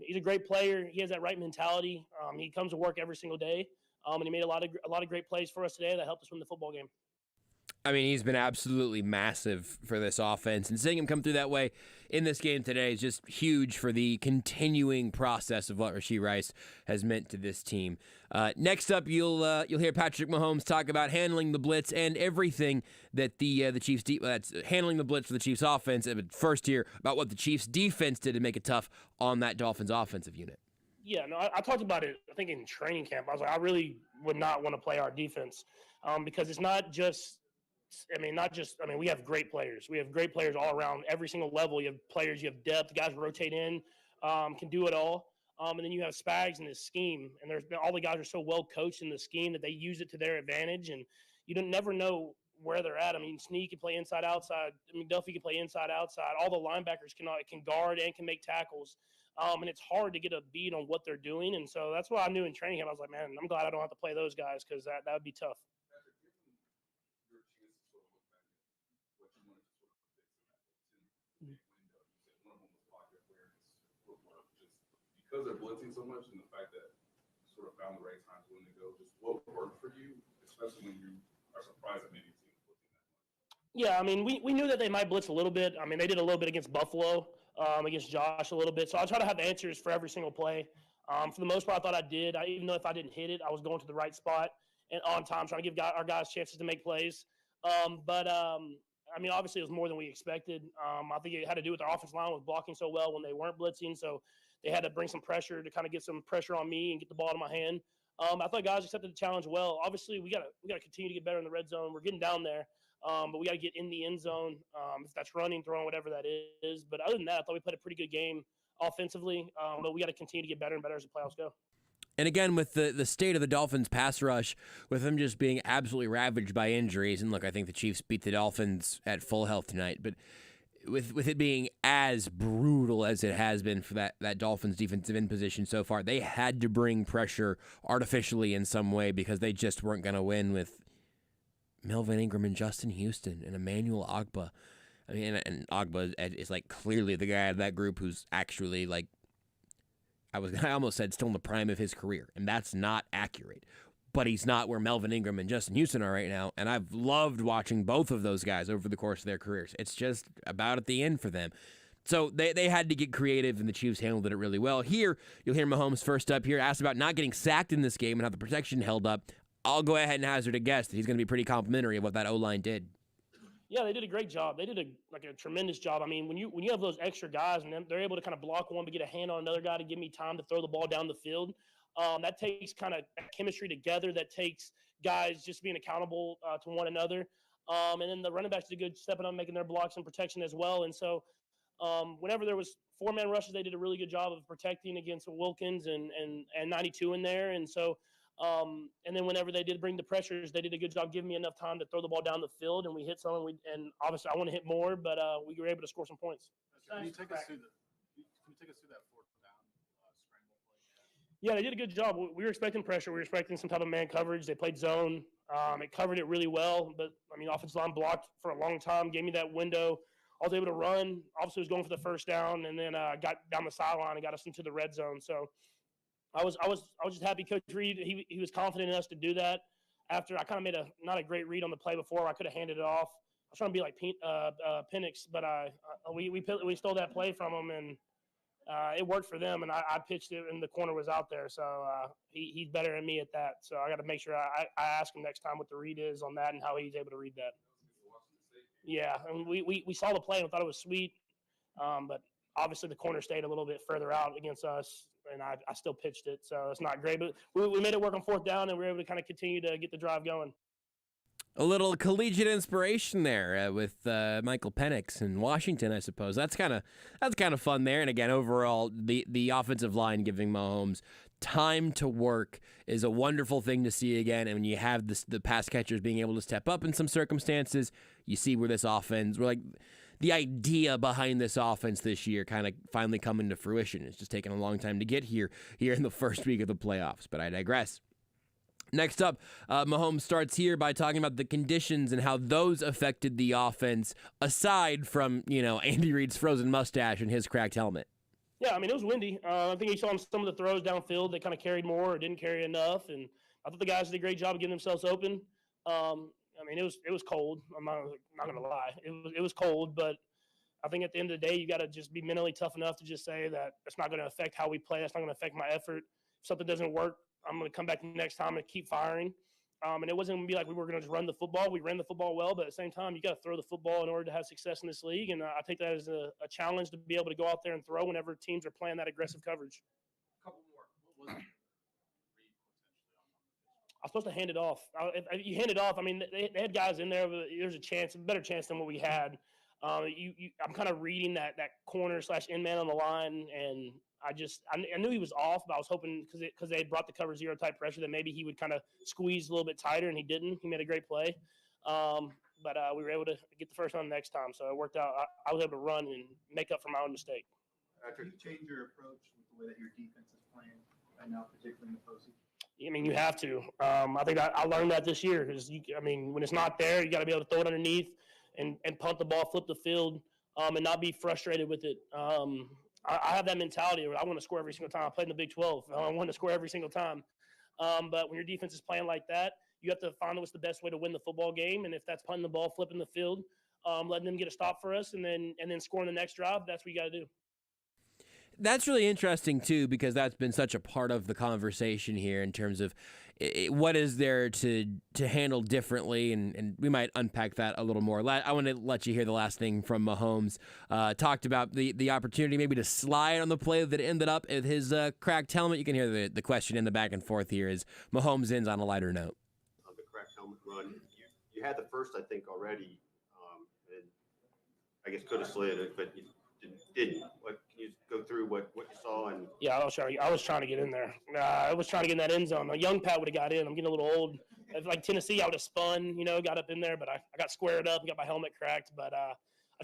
he's a great player. He has that right mentality. He comes to work every single day, and he made a lot of great plays for us today that helped us win the football game. I mean, he's been absolutely massive for this offense, and seeing him come through that way in this game today is just huge for the continuing process of what Rashee Rice has meant to this team. Next up, you'll hear Patrick Mahomes talk about handling the blitz and everything that the Chiefs that's handling the blitz for the Chiefs offense. But first, here about what the Chiefs defense did to make it tough on that Dolphins offensive unit. Yeah, no, I talked about it. I think in training camp, I was like, I really would not want to play our defense because it's not just. We have great players. We have great players all around every single level. You have players, you have depth, guys rotate in, can do it all. And then you have Spags in this scheme, and all the guys are so well coached in the scheme that they use it to their advantage, and you never know where they're at. I mean, Snead can play inside, outside. McDuffie can play inside, outside. All the linebackers can guard and can make tackles. And it's hard to get a beat on what they're doing. And so that's what I knew in training camp. I was like, man, I'm glad I don't have to play those guys because that would be tough. Because they're blitzing so much and the fact that you sort of found the right times when to go, just what worked for you, especially when you are surprised that maybe a team is blitzing that much? Yeah, I mean, we knew that they might blitz a little bit. I mean, they did a little bit against Buffalo, against Josh a little bit. So I try to have answers for every single play. For the most part, I thought I did. Even though if I didn't hit it, I was going to the right spot and on time, trying to give our guys chances to make plays. I mean, obviously it was more than we expected. I think it had to do with our offensive line was blocking so well when they weren't blitzing, so they had to bring some pressure to kind of get some pressure on me and get the ball in my hand. I thought guys accepted the challenge well. Obviously, we gotta continue to get better in the red zone. We're getting down there, but we got to get in the end zone. If that's running, throwing, whatever that is. But other than that, I thought we played a pretty good game offensively. But we got to continue to get better and better as the playoffs go. And again, with the state of the Dolphins' pass rush, with them just being absolutely ravaged by injuries, and look, I think the Chiefs beat the Dolphins at full health tonight, but with it being as brutal as it has been for that Dolphins defensive end position so far, they had to bring pressure artificially in some way because they just weren't going to win with Melvin Ingram and Justin Houston and Emmanuel Ogbah. I mean, and Ogbah is like clearly the guy of that group who's actually like, I almost said still in the prime of his career, and that's not accurate. But he's not where Melvin Ingram and Justin Houston are right now, and I've loved watching both of those guys over the course of their careers. It's just about at the end for them. So they had to get creative, and the Chiefs handled it really well. Here, you'll hear Mahomes first up here, asked about not getting sacked in this game and how the protection held up. I'll go ahead and hazard a guess that he's going to be pretty complimentary of what that O-line did. Yeah, they did a great job. They did a tremendous job. I mean, when you have those extra guys and they're able to kind of block one but get a hand on another guy to give me time to throw the ball down the field, that takes kind of chemistry together. That takes guys just being accountable to one another. And then the running backs did good stepping up, making their blocks and protection as well. And so whenever there was four-man rushes, they did a really good job of protecting against Wilkins and 92 in there. And so and then whenever they did bring the pressures, they did a good job giving me enough time to throw the ball down the field, and we hit some. And obviously, I want to hit more, but we were able to score some points. Can you take us through that fourth down scramble play? Yeah, they did a good job. We were expecting pressure. We were expecting some type of man coverage. They played zone. It covered it really well, but I mean, offensive line blocked for a long time, gave me that window. I was able to run. Obviously, was going for the first down, and then got down the sideline and got us into the red zone. So. I was just happy Coach Reid, he was confident in us to do that. After I kind of made not a great read on the play before, I could have handed it off. I was trying to be like Penix, but we stole that play from him, and it worked for them. And I pitched it, and the corner was out there, so he's better than me at that. So I got to make sure I ask him next time what the read is on that and how he's able to read that. Yeah, and we saw the play and thought it was sweet, but obviously the corner stayed a little bit further out against us. And I still pitched it, so it's not great. But we made it work on fourth down, and we were able to kind of continue to get the drive going. A little collegiate inspiration there with Michael Penix in Washington, I suppose. That's kind of fun there. And again, overall, the offensive line giving Mahomes time to work is a wonderful thing to see again. And when you have the pass catchers being able to step up in some circumstances, you see where this offense, the idea behind this offense this year kind of finally coming to fruition. It's just taken a long time to get here in the first week of the playoffs, but I digress. Next up, Mahomes starts here by talking about the conditions and how those affected the offense, aside from, Andy Reid's frozen mustache and his cracked helmet. Yeah, I mean, it was windy. I think you saw some of the throws downfield. They kind of carried more or didn't carry enough, and I thought the guys did a great job of getting themselves open. I mean, it was cold. I'm not going to lie. It was cold, but I think at the end of the day, you got to just be mentally tough enough to just say that it's not going to affect how we play. It's not going to affect my effort. If something doesn't work, I'm going to come back next time and keep firing. And it wasn't going to be like we were going to just run the football. We ran the football well, but at the same time, you got to throw the football in order to have success in this league. And I take that as a challenge to be able to go out there and throw whenever teams are playing that aggressive coverage. A couple more. What was it? I was supposed to hand it off. If you hand it off, I mean, they had guys in there, but there's a better chance than what we had. I'm kind of reading that corner / in man on the line, and I knew he was off, but I was hoping because they brought the cover zero type pressure that maybe he would kind of squeeze a little bit tighter, and he didn't. He made a great play, but we were able to get the first one next time, so it worked out. I was able to run and make up for my own mistake. Have you changed your approach with the way that your defense is playing right now, particularly in the postseason? I mean, you have to. I think I learned that this year because, when it's not there, you got to be able to throw it underneath and punt the ball, flip the field, and not be frustrated with it. I have that mentality where I want to score every single time. I played in the Big 12. I want to score every single time. But when your defense is playing like that, you have to find what's the best way to win the football game. And if that's punting the ball, flipping the field, letting them get a stop for us, and then scoring the next drive, that's what you got to do. That's really interesting, too, because that's been such a part of the conversation here in terms of what is there to handle differently? And we might unpack that a little more. I want to let you hear the last thing from Mahomes. Talked about the opportunity maybe to slide on the play that ended up with his cracked helmet. You can hear the question in the back and forth here as Mahomes ends on a lighter note. On the cracked helmet run, you had the first, I think, already, and I guess could have slid it, but you didn't. What can you go through what you saw? And Yeah, I was trying to get in there. I was trying to get in that end zone. A young Pat would have got in. I'm getting a little old. If like Tennessee, I would have spun, got up in there, but I got squared up and got my helmet cracked. But I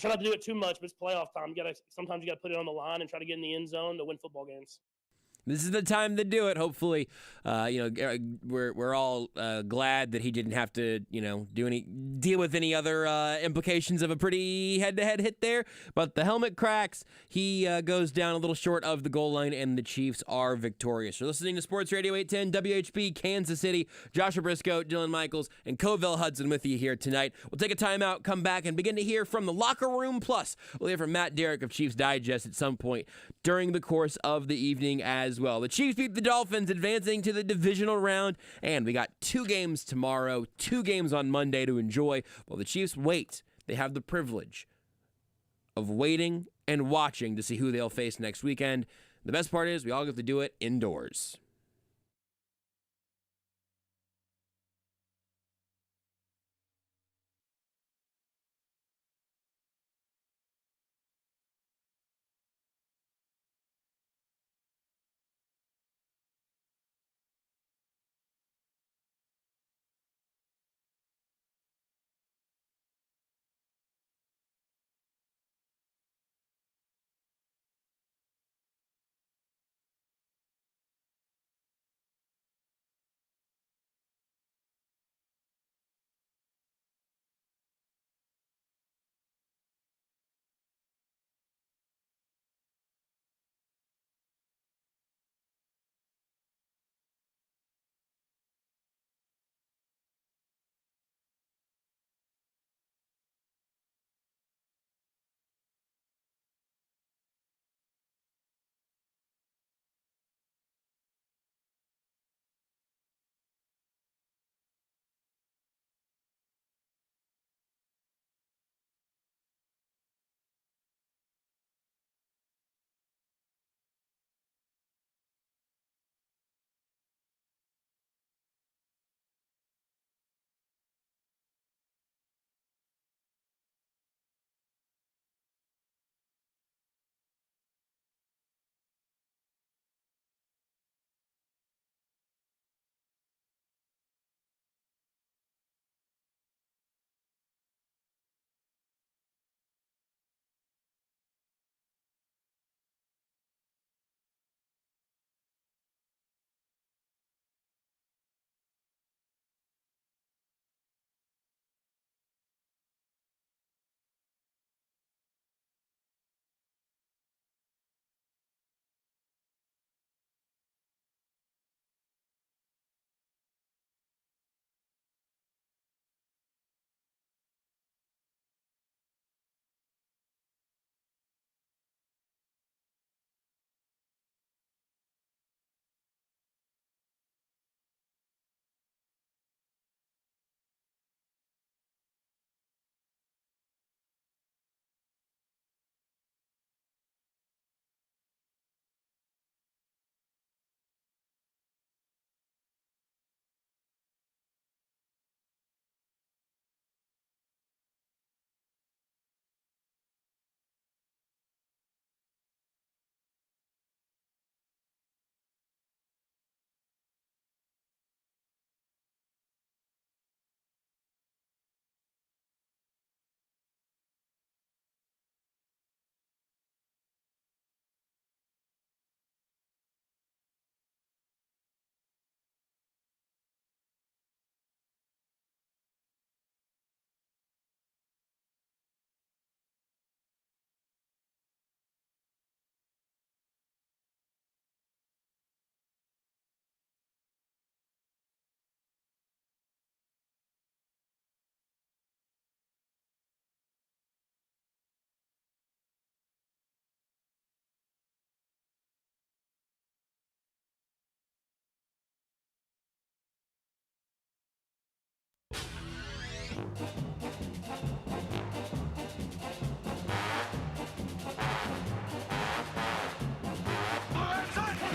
try not to do it too much, but it's playoff time. Sometimes you got to put it on the line and try to get in the end zone to win football games. This is the time to do it. Hopefully, we're all glad that he didn't have to, deal with any other implications of a pretty head-to-head hit there. But the helmet cracks. He goes down a little short of the goal line, and the Chiefs are victorious. You're listening to Sports Radio 810 WHB Kansas City. Joshua Brisco, Dylan Michaels, and Covell Hudson with you here tonight. We'll take a timeout, come back, and begin to hear from the locker room. Plus, we'll hear from Derrick of Chiefs Digest at some point during the course of the evening as well. The Chiefs beat the Dolphins, advancing to the divisional round, and we got 2 games tomorrow, 2 games on Monday to enjoy. While the Chiefs wait, they have the privilege of waiting and watching to see who they'll face next weekend. The best part is we all get to do it indoors.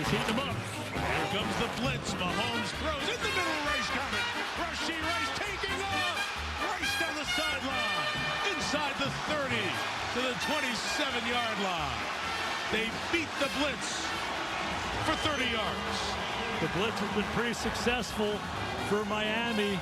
He's heating them up. Here comes the blitz. Mahomes throws in the middle. Rice got it. Rashee Rice taking off. Rice down the sideline. Inside the 30 to the 27-yard line. They beat the blitz for 30 yards. The blitz has been pretty successful for Miami,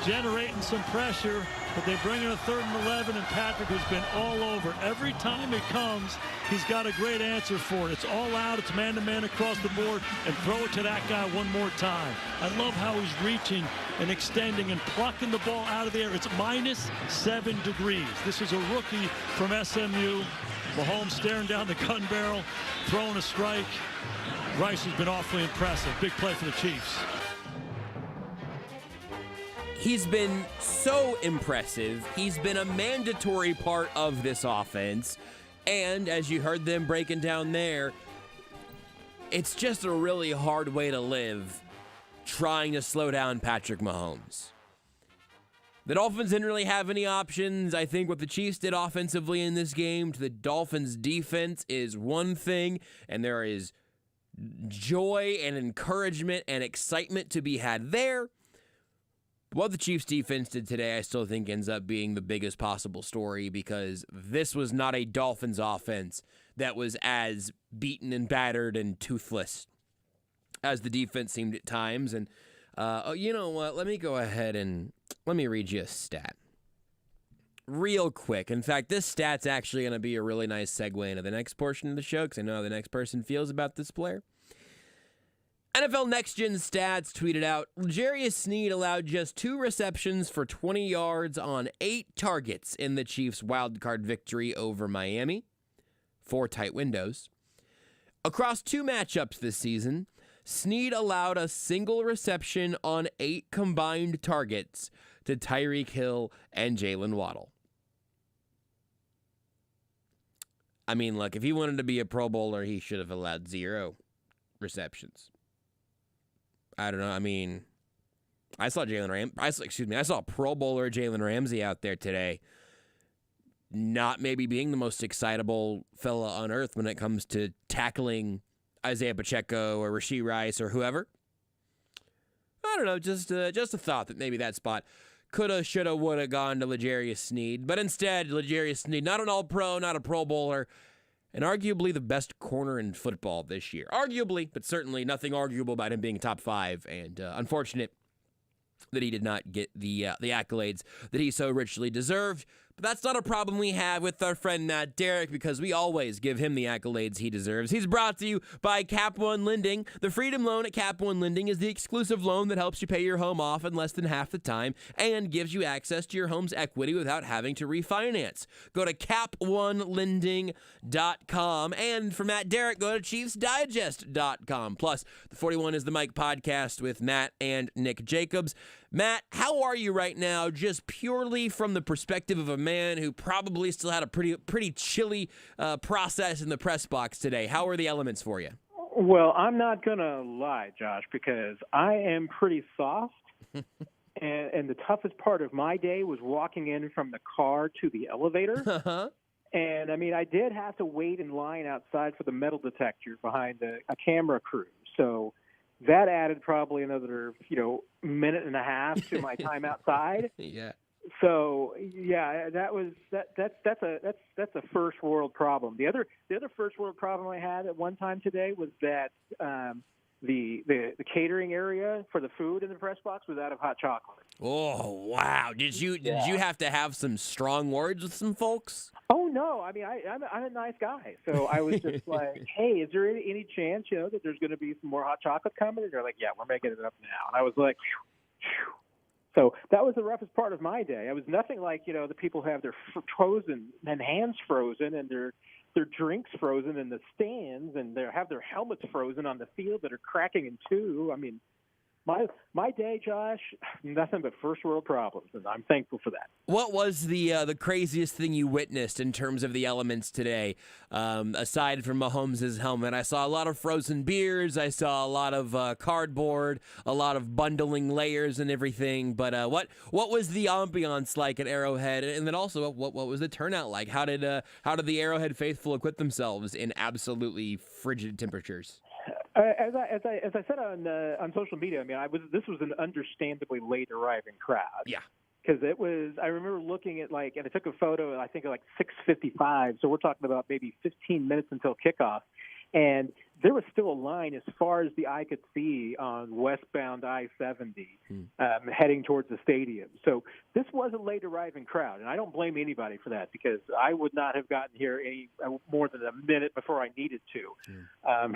generating some pressure, but they bring in a 3rd and 11, and Patrick has been all over. Every time it comes, he's got a great answer for it. It's all out, it's man-to-man across the board, and throw it to that guy one more time. I love how he's reaching and extending and plucking the ball out of the air. It's -7 degrees. This is a rookie from SMU. Mahomes staring down the gun barrel, throwing a strike. Rice has been awfully impressive. Big play for the Chiefs. He's been so impressive. He's been a mandatory part of this offense. And as you heard them breaking down there, it's just a really hard way to live trying to slow down Patrick Mahomes. The Dolphins didn't really have any options. I think what the Chiefs did offensively in this game to the Dolphins' defense is one thing, and there is joy and encouragement and excitement to be had there. What the Chiefs defense did today, I still think ends up being the biggest possible story, because this was not a Dolphins offense that was as beaten and battered and toothless as the defense seemed at times. And you know what? Let me go ahead and let me read you a stat real quick. In fact, this stat's actually going to be a really nice segue into the next portion of the show, because I know how the next person feels about this player. NFL Next Gen Stats tweeted out, L'Jarius Sneed allowed just 2 receptions for 20 yards on 8 targets in the Chiefs' wildcard victory over Miami. 4 tight windows. Across 2 matchups this season, Sneed allowed a single reception on 8 combined targets to Tyreek Hill and Jalen Waddle. I mean, look, if he wanted to be a Pro Bowler, he should have allowed 0 receptions. I don't know. I mean, I saw Pro Bowler Jalen Ramsey out there today, not maybe being the most excitable fella on earth when it comes to tackling Isaiah Pacheco or Rashee Rice or whoever. I don't know, just a thought that maybe that spot coulda, shoulda, woulda gone to L'Jarius Sneed, but instead L'Jarius Sneed, not an All-Pro, not a Pro Bowler, and arguably the best corner in football this year. Arguably, but certainly nothing arguable about him being top 5, and unfortunate that he did not get the accolades that he so richly deserved. But that's not a problem we have with our friend Matt Derrick, because we always give him the accolades he deserves. He's brought to you by Cap One Lending. The Freedom Loan at Cap One Lending is the exclusive loan that helps you pay your home off in less than half the time and gives you access to your home's equity without having to refinance. Go to caponelending.com. And for Matt Derrick, go to ChiefsDigest.com. Plus, the 41 is the Mike podcast with Matt and Nick Jacobs. Matt, how are you right now, just purely from the perspective of a man who probably still had a pretty chilly process in the press box today? How are the elements for you? Well, I'm not going to lie, Josh, because I am pretty soft. and the toughest part of my day was walking in from the car to the elevator. And, I mean, I did have to wait in line outside for the metal detector behind a camera crew. So that added probably another, minute and a half to my time outside. Yeah. So yeah, that's a first world problem. The other first world problem I had at one time today was that the catering area for the food in the press box was out of hot chocolate. Oh wow! Did you have to have some strong words with some folks? Oh no! I mean, I'm a nice guy, so I was just like, "Hey, is there any chance that there's going to be some more hot chocolate coming?" And they're like, "Yeah, we're making it up now." And I was like, phew. So that was the roughest part of my day. It was nothing like the people who have their frozen and hands frozen and their drinks frozen in the stands and they have their helmets frozen on the field that are cracking in two. I mean, my day, Josh, nothing but first world problems, and I'm thankful for that. What was the craziest thing you witnessed in terms of the elements today, aside from Mahomes' helmet? I saw a lot of frozen beers. I saw a lot of cardboard, a lot of bundling layers and everything. But what was the ambiance like at Arrowhead? And then also, what was the turnout like? How did the Arrowhead faithful equip themselves in absolutely frigid temperatures? As I said on social media, I mean, this was an understandably late arriving crowd. Yeah. Because it was, I remember looking at and I took a photo, I think at 6:55. So we're talking about maybe 15 minutes until kickoff. And there was still a line as far as the eye could see on westbound I-70 heading towards the stadium. So this was a late arriving crowd, and I don't blame anybody for that because I would not have gotten here any more than a minute before I needed to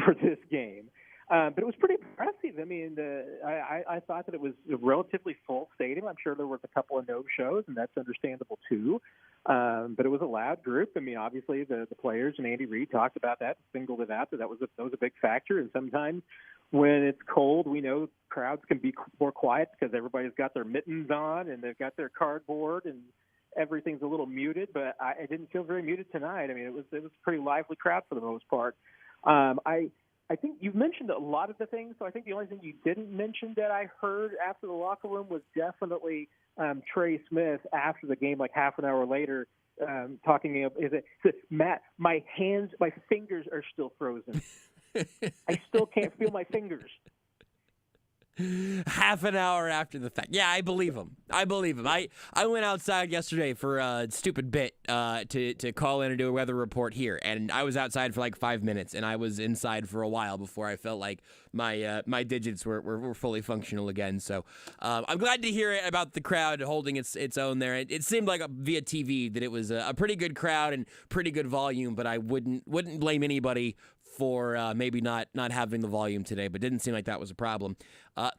for this game. But it was pretty impressive. I mean, I thought that it was a relatively full stadium. I'm sure there was a couple of no-shows, and that's understandable too. But it was a loud group. I mean, obviously the players and Andy Reid talked about that, singled it out. That was a big factor. And sometimes when it's cold, we know crowds can be more quiet because everybody's got their mittens on and they've got their cardboard and everything's a little muted. But it didn't feel very muted tonight. I mean, it was a pretty lively crowd for the most part. I think you've mentioned a lot of the things, so I think the only thing you didn't mention that I heard after the locker room was definitely Trey Smith after the game, like half an hour later, talking. Matt, my fingers are still frozen. I still can't feel my fingers. Half an hour after the fact. Yeah, I believe him. I went outside yesterday for a stupid bit to call in and do a weather report here, and I was outside for like 5 minutes, and I was inside for a while before I felt like my digits were fully functional again. So I'm glad to hear about the crowd holding its own there. It seemed like via TV that it was a pretty good crowd and pretty good volume, but I wouldn't blame anybody for maybe not having the volume today, but didn't seem like that was a problem.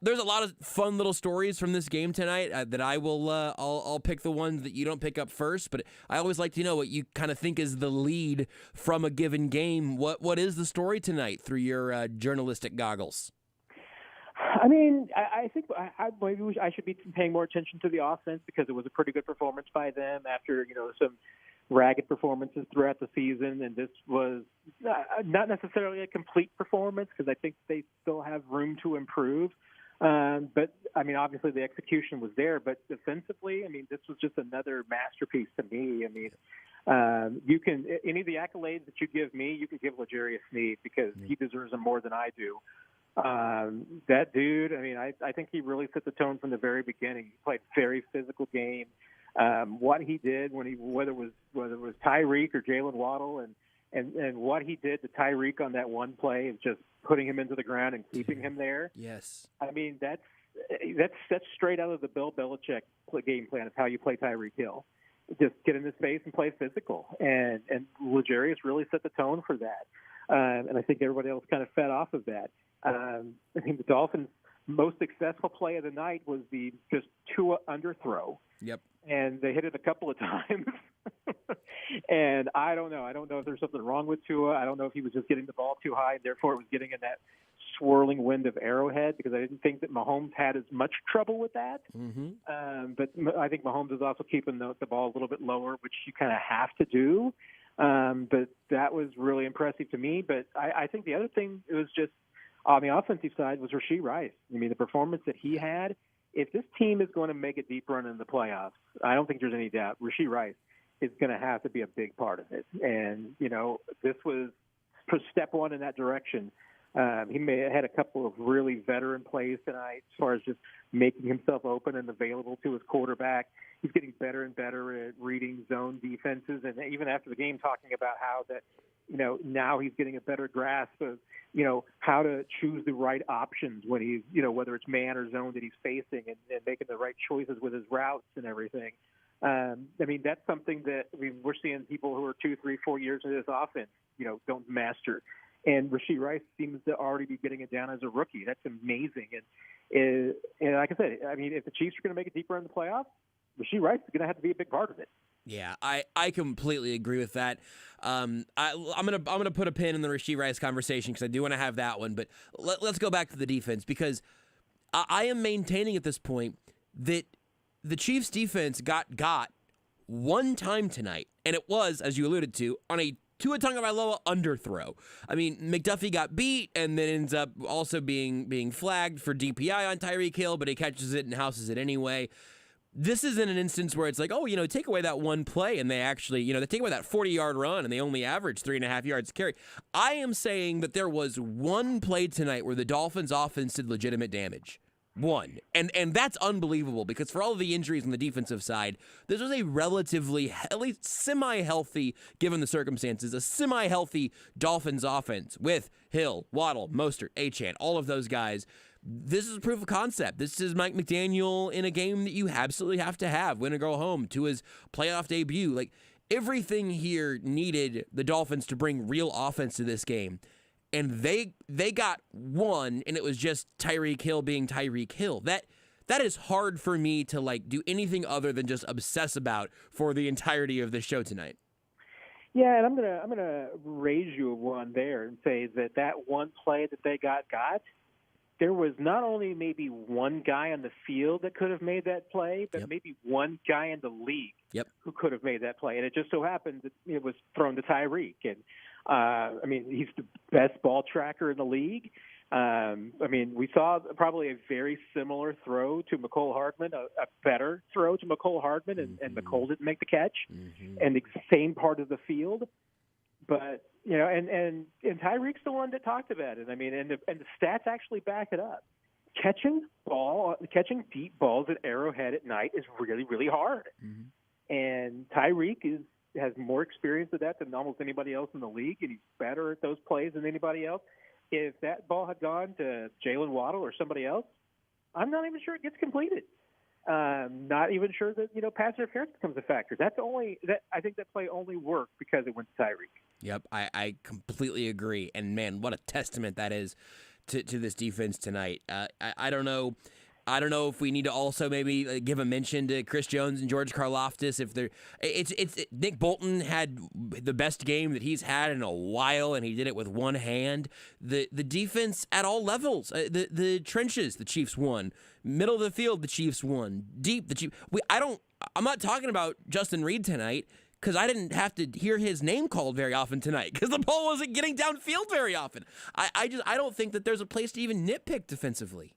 There's a lot of fun little stories from this game tonight that I will I'll pick the ones that you don't pick up first, but I always like to know what you kind of think is the lead from a given game. What is the story tonight through your journalistic goggles? I mean, I think maybe I should be paying more attention to the offense because it was a pretty good performance by them after some ragged performances throughout the season, and this was not necessarily a complete performance because I think they still have room to improve. But, I mean, obviously the execution was there, but defensively, I mean, this was just another masterpiece to me. I mean, you can any of the accolades that you give me, you can give L'Jarius Sneed because he deserves them more than I do. That dude, I mean, I think he really set the tone from the very beginning. He played a very physical game. What he did whether it was Tyreek or Jalen Waddle and what he did to Tyreek on that one play of just putting him into the ground and keeping him there. Yes. I mean, that's straight out of the Bill Belichick game plan of how you play Tyreek Hill. Just get in his face and play physical. And L'Jarius really set the tone for that. And I think everybody else kind of fed off of that. I think the Dolphins' most successful play of the night was the just Tua underthrow. Yep. And they hit it a couple of times. And I don't know. I don't know if there's something wrong with Tua. I don't know if he was just getting the ball too high, and therefore it was getting in that swirling wind of Arrowhead, because I didn't think that Mahomes had as much trouble with that. Mm-hmm. But I think Mahomes is also keeping the ball a little bit lower, which you kind of have to do. But that was really impressive to me. But I think the other thing was just on the offensive side was Rashee Rice. I mean, the performance that he had, if this team is going to make a deep run in the playoffs, I don't think there's any doubt Rashee Rice is going to have to be a big part of it. And, this was step one in that direction. He may have had a couple of really veteran plays tonight as far as just making himself open and available to his quarterback. He's getting better and better at reading zone defenses. And even after the game, talking about how that, now he's getting a better grasp of, how to choose the right options when he's, whether it's man or zone that he's facing and making the right choices with his routes and everything. I mean, that's something that we're seeing people who are 2, 3, 4 years into this offense, don't master. And Rashee Rice seems to already be getting it down as a rookie. That's amazing. And like I said, I mean, if the Chiefs are going to make it deeper in the playoffs, Rashee Rice is going to have to be a big part of it. Yeah, I completely agree with that. I'm gonna put a pin in the Rashee Rice conversation because I do want to have that one. But let's go back to the defense, because I am maintaining at this point that the Chiefs defense got one time tonight, and it was, as you alluded to, on a Tua Tagovailoa underthrow. I mean, McDuffie got beat and then ends up also being flagged for DPI on Tyreek Hill, but he catches it and houses it anyway. this isn't an instance where it's like, oh, take away that one play and they actually, they take away that 40-yard run and they only average 3.5 yards to carry. I am saying that there was one play tonight where the Dolphins offense did legitimate damage. One. And that's unbelievable because for all of the injuries on the defensive side, this was a relatively, at least semi-healthy, given the circumstances, a semi-healthy Dolphins offense with Hill, Waddle, Mostert, Achane, all of those guys. This is proof of concept. This is Mike McDaniel in a game that you absolutely have to have, win or go home, to his playoff debut. Like, everything here needed the Dolphins to bring real offense to this game. And they got one, and it was just Tyreek Hill being Tyreek Hill. That is hard for me to do anything other than just obsess about for the entirety of the show tonight. Yeah, and I'm gonna raise you one there and say that one play that they got. There was not only maybe one guy on the field that could have made that play, but maybe one guy in the league who could have made that play. And it just so happened that it was thrown to Tyreek. And he's the best ball tracker in the league. We saw probably a very similar throw to McCole Hardman, a better throw to McCole Hardman, and McCole didn't make the catch, and the same part of the field. But and Tyreek's the one that talked about it. And the stats actually back it up. Catching deep balls at Arrowhead at night is really, really hard. And Tyreek has more experience with that than almost anybody else in the league, and he's better at those plays than anybody else. If that ball had gone to Jalen Waddle or somebody else, I'm not even sure it gets completed. Not even sure that pass interference becomes a factor. I think that play only worked because it went to Tyreek. Yep, I completely agree. And man, what a testament that is to this defense tonight. I don't know. I don't know if we need to also maybe give a mention to Chris Jones and George Karlaftis. It's Nick Bolton had the best game that he's had in a while, and he did it with one hand. The defense at all levels, the trenches, the Chiefs won. Middle of the field, the Chiefs won. Deep, the Chiefs. I'm not talking about Justin Reid tonight, because I didn't have to hear his name called very often tonight because the ball wasn't getting downfield very often. I don't think that there's a place to even nitpick defensively.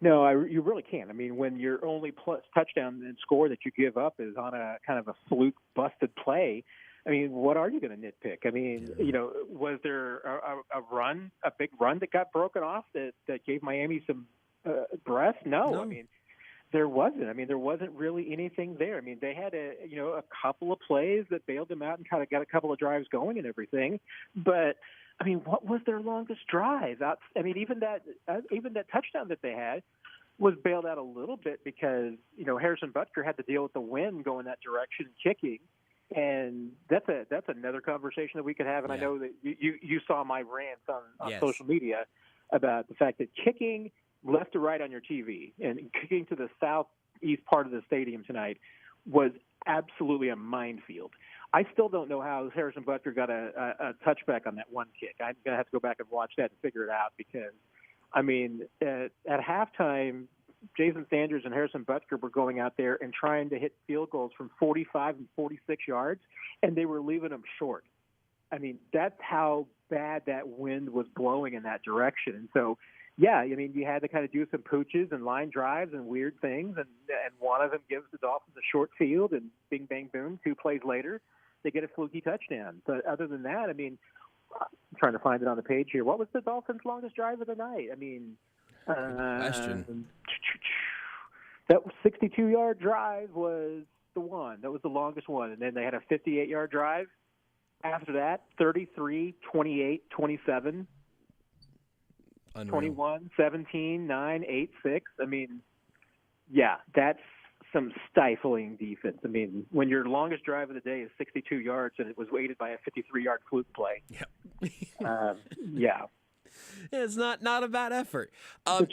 No, you really can't. When your only touchdown and score that you give up is on a kind of a fluke busted play, what are you going to nitpick? Was there a big run that got broken off that gave Miami some breath? No. There wasn't. There wasn't really anything there. They had a couple of plays that bailed them out and kind of got a couple of drives going and everything. But what was their longest drive? Even that touchdown that they had was bailed out a little bit because Harrison Butker had to deal with the wind going that direction and kicking. And that's another conversation that we could have. And I know that you saw my rants on social media about the fact that kicking left to right on your TV and kicking to the southeast part of the stadium tonight was absolutely a minefield. I still don't know how Harrison Butker got a touchback on that one kick. I'm going to have to go back and watch that and figure it out because, at halftime, Jason Sanders and Harrison Butker were going out there and trying to hit field goals from 45 and 46 yards, and they were leaving them short. That's how bad that wind was blowing in that direction. And so, you had to kind of do some pooches and line drives and weird things, and one of them gives the Dolphins a short field, and bing, bang, boom, 2 plays later, they get a fluky touchdown. But other than that, I'm trying to find it on the page here. What was the Dolphins' longest drive of the night? Question. That 62-yard drive was the one. That was the longest one. And then they had a 58-yard drive. After that, 33, 28, 27. Unreal. 21, 17, 9, 8, 6. That's some stifling defense. When your longest drive of the day is 62 yards and it was weighted by a 53-yard fluke play. It's not a bad effort. The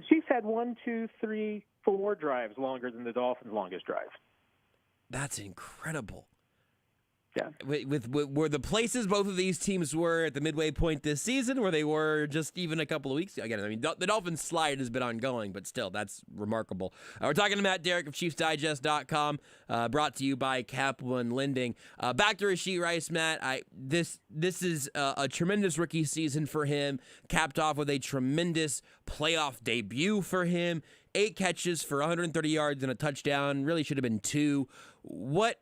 Chiefs had 1, 2, 3, 4 drives longer than the Dolphins' longest drive. That's incredible. Yeah. Were the places both of these teams were at the midway point this season, where they were just even a couple of weeks ago? Again, the Dolphins slide has been ongoing, but still, that's remarkable. We're talking to Matt Derrick of ChiefsDigest.com, brought to you by Kaplan Lending. Back to Rashee Rice, Matt. This is a tremendous rookie season for him, capped off with a tremendous playoff debut for him. 8 catches for 130 yards and a touchdown. Really should have been 2. What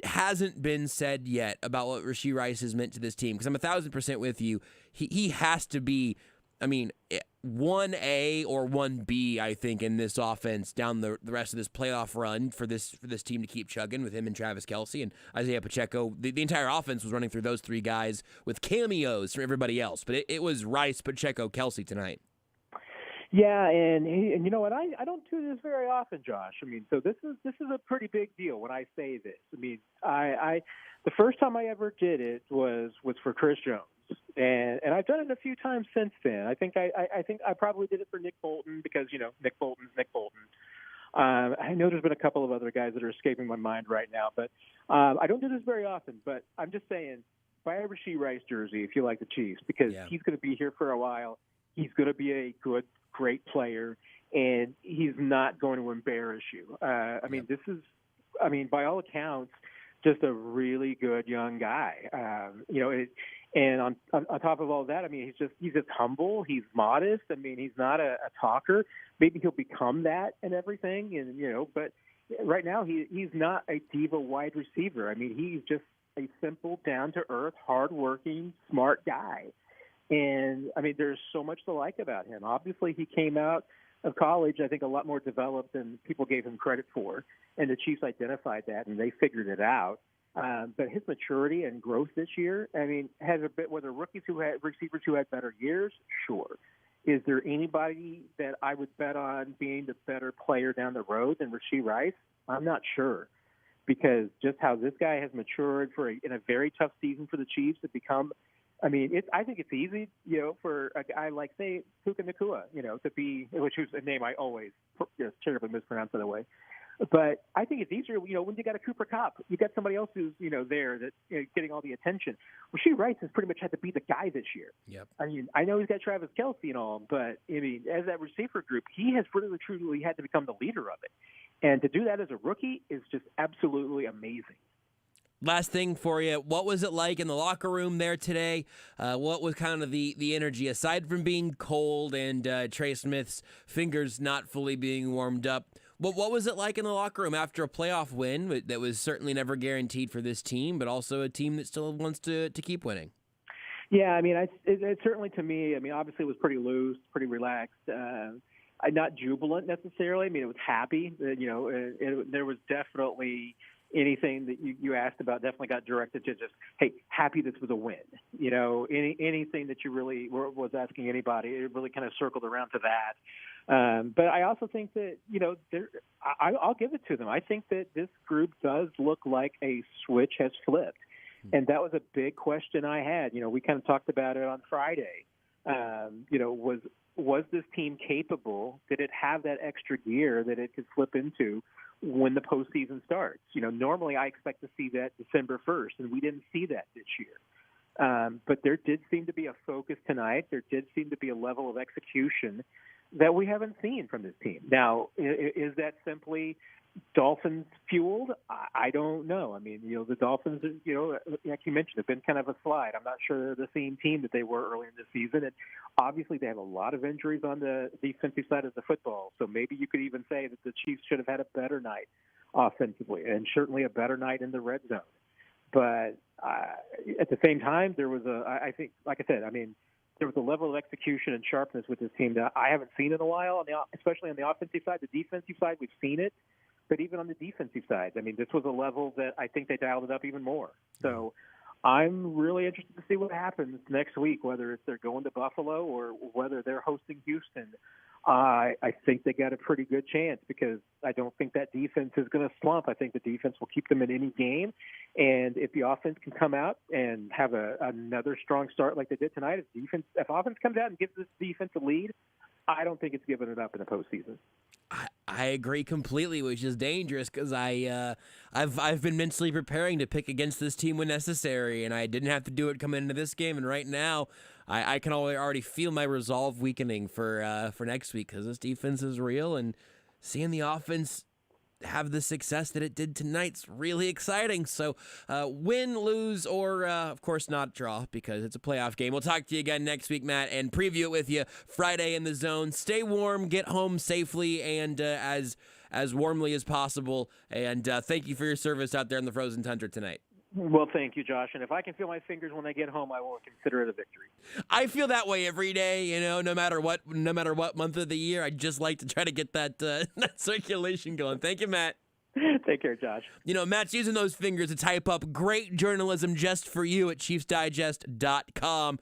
hasn't been said yet about what Rashee Rice has meant to this team? Because I'm 1,000% with you. He has to be, 1A or 1B, I think, in this offense down the rest of this playoff run for this team to keep chugging with him and Travis Kelce and Isaiah Pacheco. The entire offense was running through those 3 guys with cameos from everybody else. But it was Rice, Pacheco, Kelce tonight. Yeah, and you know what? I don't do this very often, Josh. So this is a pretty big deal when I say this. I the first time I ever did it was for Chris Jones, and I've done it a few times since then. I think I probably did it for Nick Bolton because Nick Bolton's Nick Bolton. I know there's been a couple of other guys that are escaping my mind right now, but I don't do this very often. But I'm just saying, buy a Rashee Rice jersey if you like the Chiefs because he's going to be here for a while. He's going to be a great player, and he's not going to embarrass you. This is, by all accounts, just a really good young guy. And on top of all that, he's just humble. He's modest. He's not a talker. Maybe he'll become that and everything. And but right now he's not a diva wide receiver. He's just a simple, down to earth, hardworking, smart guy. And, there's so much to like about him. Obviously, he came out of college, I think, a lot more developed than people gave him credit for. And the Chiefs identified that, and they figured it out. But his maturity and growth this year, has a bit, whether receivers who had better years, sure. Is there anybody that I would bet on being the better player down the road than Rashee Rice? I'm not sure. Because just how this guy has matured in a very tough season for the Chiefs to become – I think it's easy, for a guy like, say, Puka Nacua, to be, which is a name I always terribly mispronounce, by the way. But I think it's easier, when you got a Cooper Kupp, you got somebody else who's, there that getting all the attention. Rashee Rice has pretty much had to be the guy this year. Yep. I know he's got Travis Kelce and all, but as that receiver group, he has really truly had to become the leader of it. And to do that as a rookie is just absolutely amazing. Last thing for you, what was it like in the locker room there today? What was kind of the energy, aside from being cold and Trey Smith's fingers not fully being warmed up? What was it like in the locker room after a playoff win that was certainly never guaranteed for this team, but also a team that still wants to keep winning? Yeah, it certainly to me, obviously it was pretty loose, pretty relaxed. Not jubilant necessarily. It was happy. There was definitely anything that you asked about definitely got directed to just, hey, happy this was a win. Anything that you really was asking anybody, it really kind of circled around to that. But I also think that, I'll give it to them. I think that this group does look like a switch has flipped. And that was a big question I had. We kind of talked about it on Friday. Was this team capable? Did it have that extra gear that it could slip into when the postseason starts? Normally I expect to see that December 1st, and we didn't see that this year. But there did seem to be a focus tonight. There did seem to be a level of execution that we haven't seen from this team. Now, is that simply Dolphins fueled? I don't know. The Dolphins, like you mentioned, have been kind of a slide. I'm not sure they're the same team that they were earlier in the season. And obviously they have a lot of injuries on the defensive side of the football. So maybe you could even say that the Chiefs should have had a better night offensively and certainly a better night in the red zone. But at the same time, there was I think, like I said, there was a level of execution and sharpness with this team that I haven't seen in a while, especially on the offensive side. The defensive side, we've seen it. But even on the defensive side, this was a level that I think they dialed it up even more. So I'm really interested to see what happens next week, whether it's they're going to Buffalo or whether they're hosting Houston. I think they got a pretty good chance because I don't think that defense is going to slump. I think the defense will keep them in any game. And if the offense can come out and have another strong start like they did tonight, if offense comes out and gives this defense a lead, I don't think it's giving it up in the postseason. I agree completely, which is dangerous because I've been mentally preparing to pick against this team when necessary, and I didn't have to do it coming into this game. And right now, I can already feel my resolve weakening for next week because this defense is real, and seeing the offense have the success that it did tonight. It's really exciting. So win, lose, or of course not draw, because it's a playoff game. We'll talk to you again next week, Matt, and preview it with you Friday in the Zone. Stay warm, get home safely, and as warmly as possible. And thank you for your service out there in the frozen tundra tonight. Well, thank you, Josh. And if I can feel my fingers when I get home, I will consider it a victory. I feel that way every day, no matter what month of the year. I just like to try to get that that circulation going. Thank you, Matt. Take care, Josh. Matt's using those fingers to type up great journalism just for you at ChiefsDigest.com.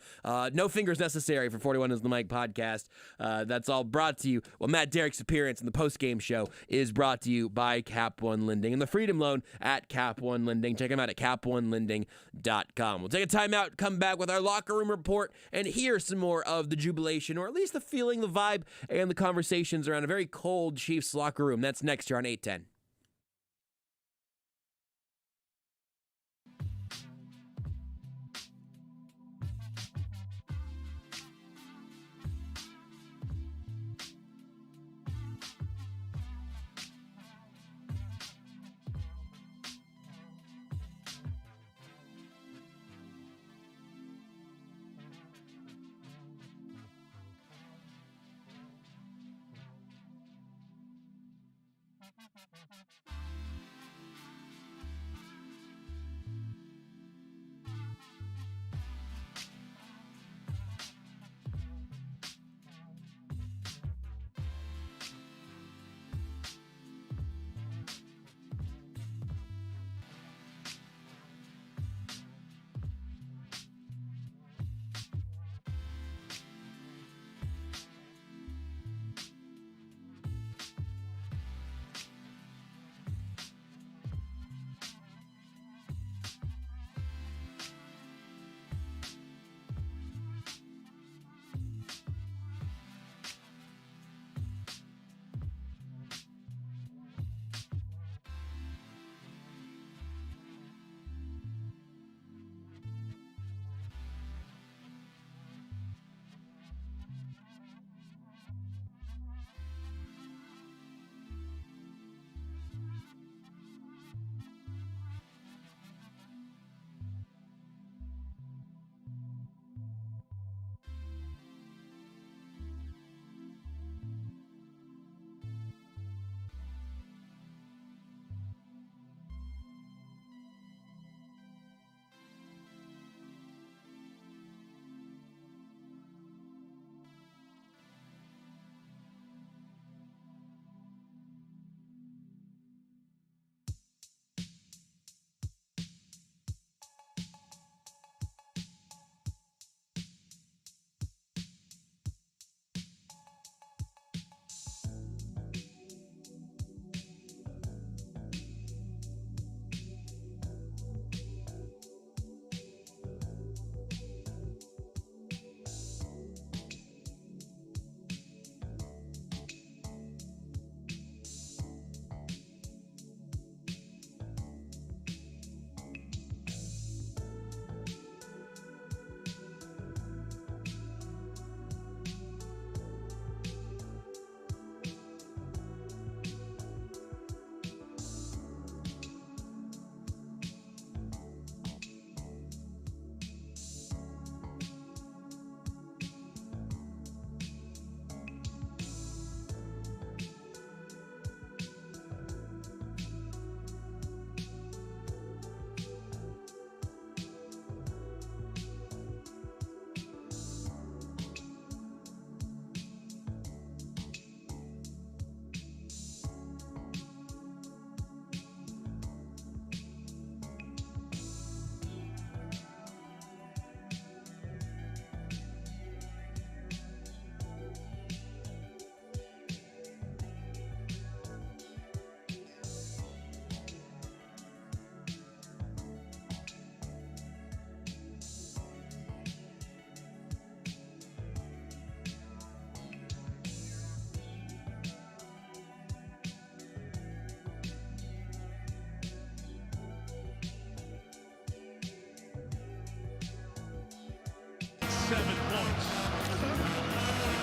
No fingers necessary for 41 is the Mic podcast. That's all brought to you. Well, Matt Derrick's appearance in the Postgame Show is brought to you by Cap One Lending and the Freedom Loan at Cap One Lending. Check them out at CapOneLending.com. We'll take a timeout, come back with our locker room report, and hear some more of the jubilation, or at least the feeling, the vibe, and the conversations around a very cold Chiefs locker room. That's next year on 810.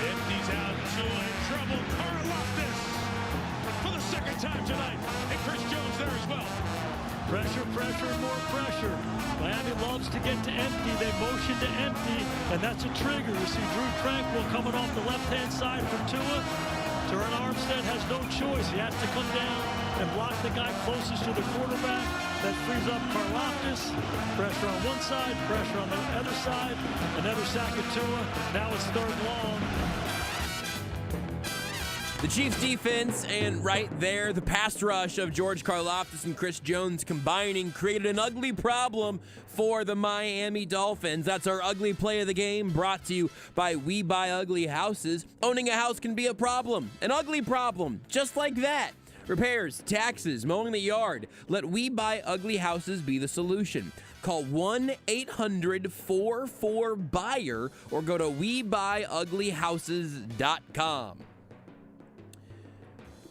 Empties out to trouble. Karlaftis for the second time tonight. Pressure, and more pressure. Miami loves to get to empty. They motion to empty, and that's a trigger. You see Drew Tranquil coming off the left-hand side for Tua. Terron Armstead has no choice. He has to come down and block the guy closest to the quarterback. That frees up Karlaftis. Pressure on one side, pressure on the other side. Another sack of Tua. Now it's third long. The Chiefs defense, and right there, the pass rush of George Karlaftis and Chris Jones combining created an ugly problem for the Miami Dolphins. That's our ugly play of the game, brought to you by We Buy Ugly Houses. Owning a house can be a problem, an ugly problem, just like that. Repairs, taxes, mowing the yard. Let We Buy Ugly Houses be the solution. Call 1-800-44-BUYER or go to WeBuyUglyHouses.com.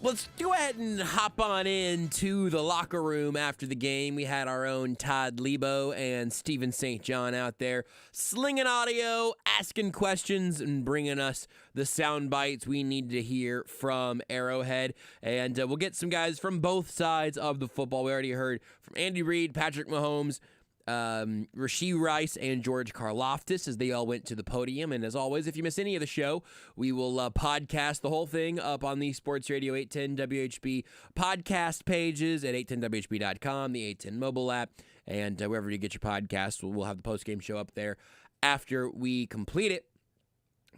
Let's go ahead and hop on into the locker room after the game. We had our own Todd Lebo and Steven St. John out there slinging audio, asking questions, and bringing us the sound bites we needed to hear from Arrowhead. And we'll get some guys from both sides of the football. We already heard from Andy Reid, Patrick Mahomes, Rashee Rice, and George Karlaftis as they all went to the podium. And as always, if you miss any of the show, we will podcast the whole thing up on the Sports Radio 810 WHB podcast pages at 810WHB.com, the 810 mobile app, and wherever you get your podcasts. We'll have the postgame show up there after we complete it.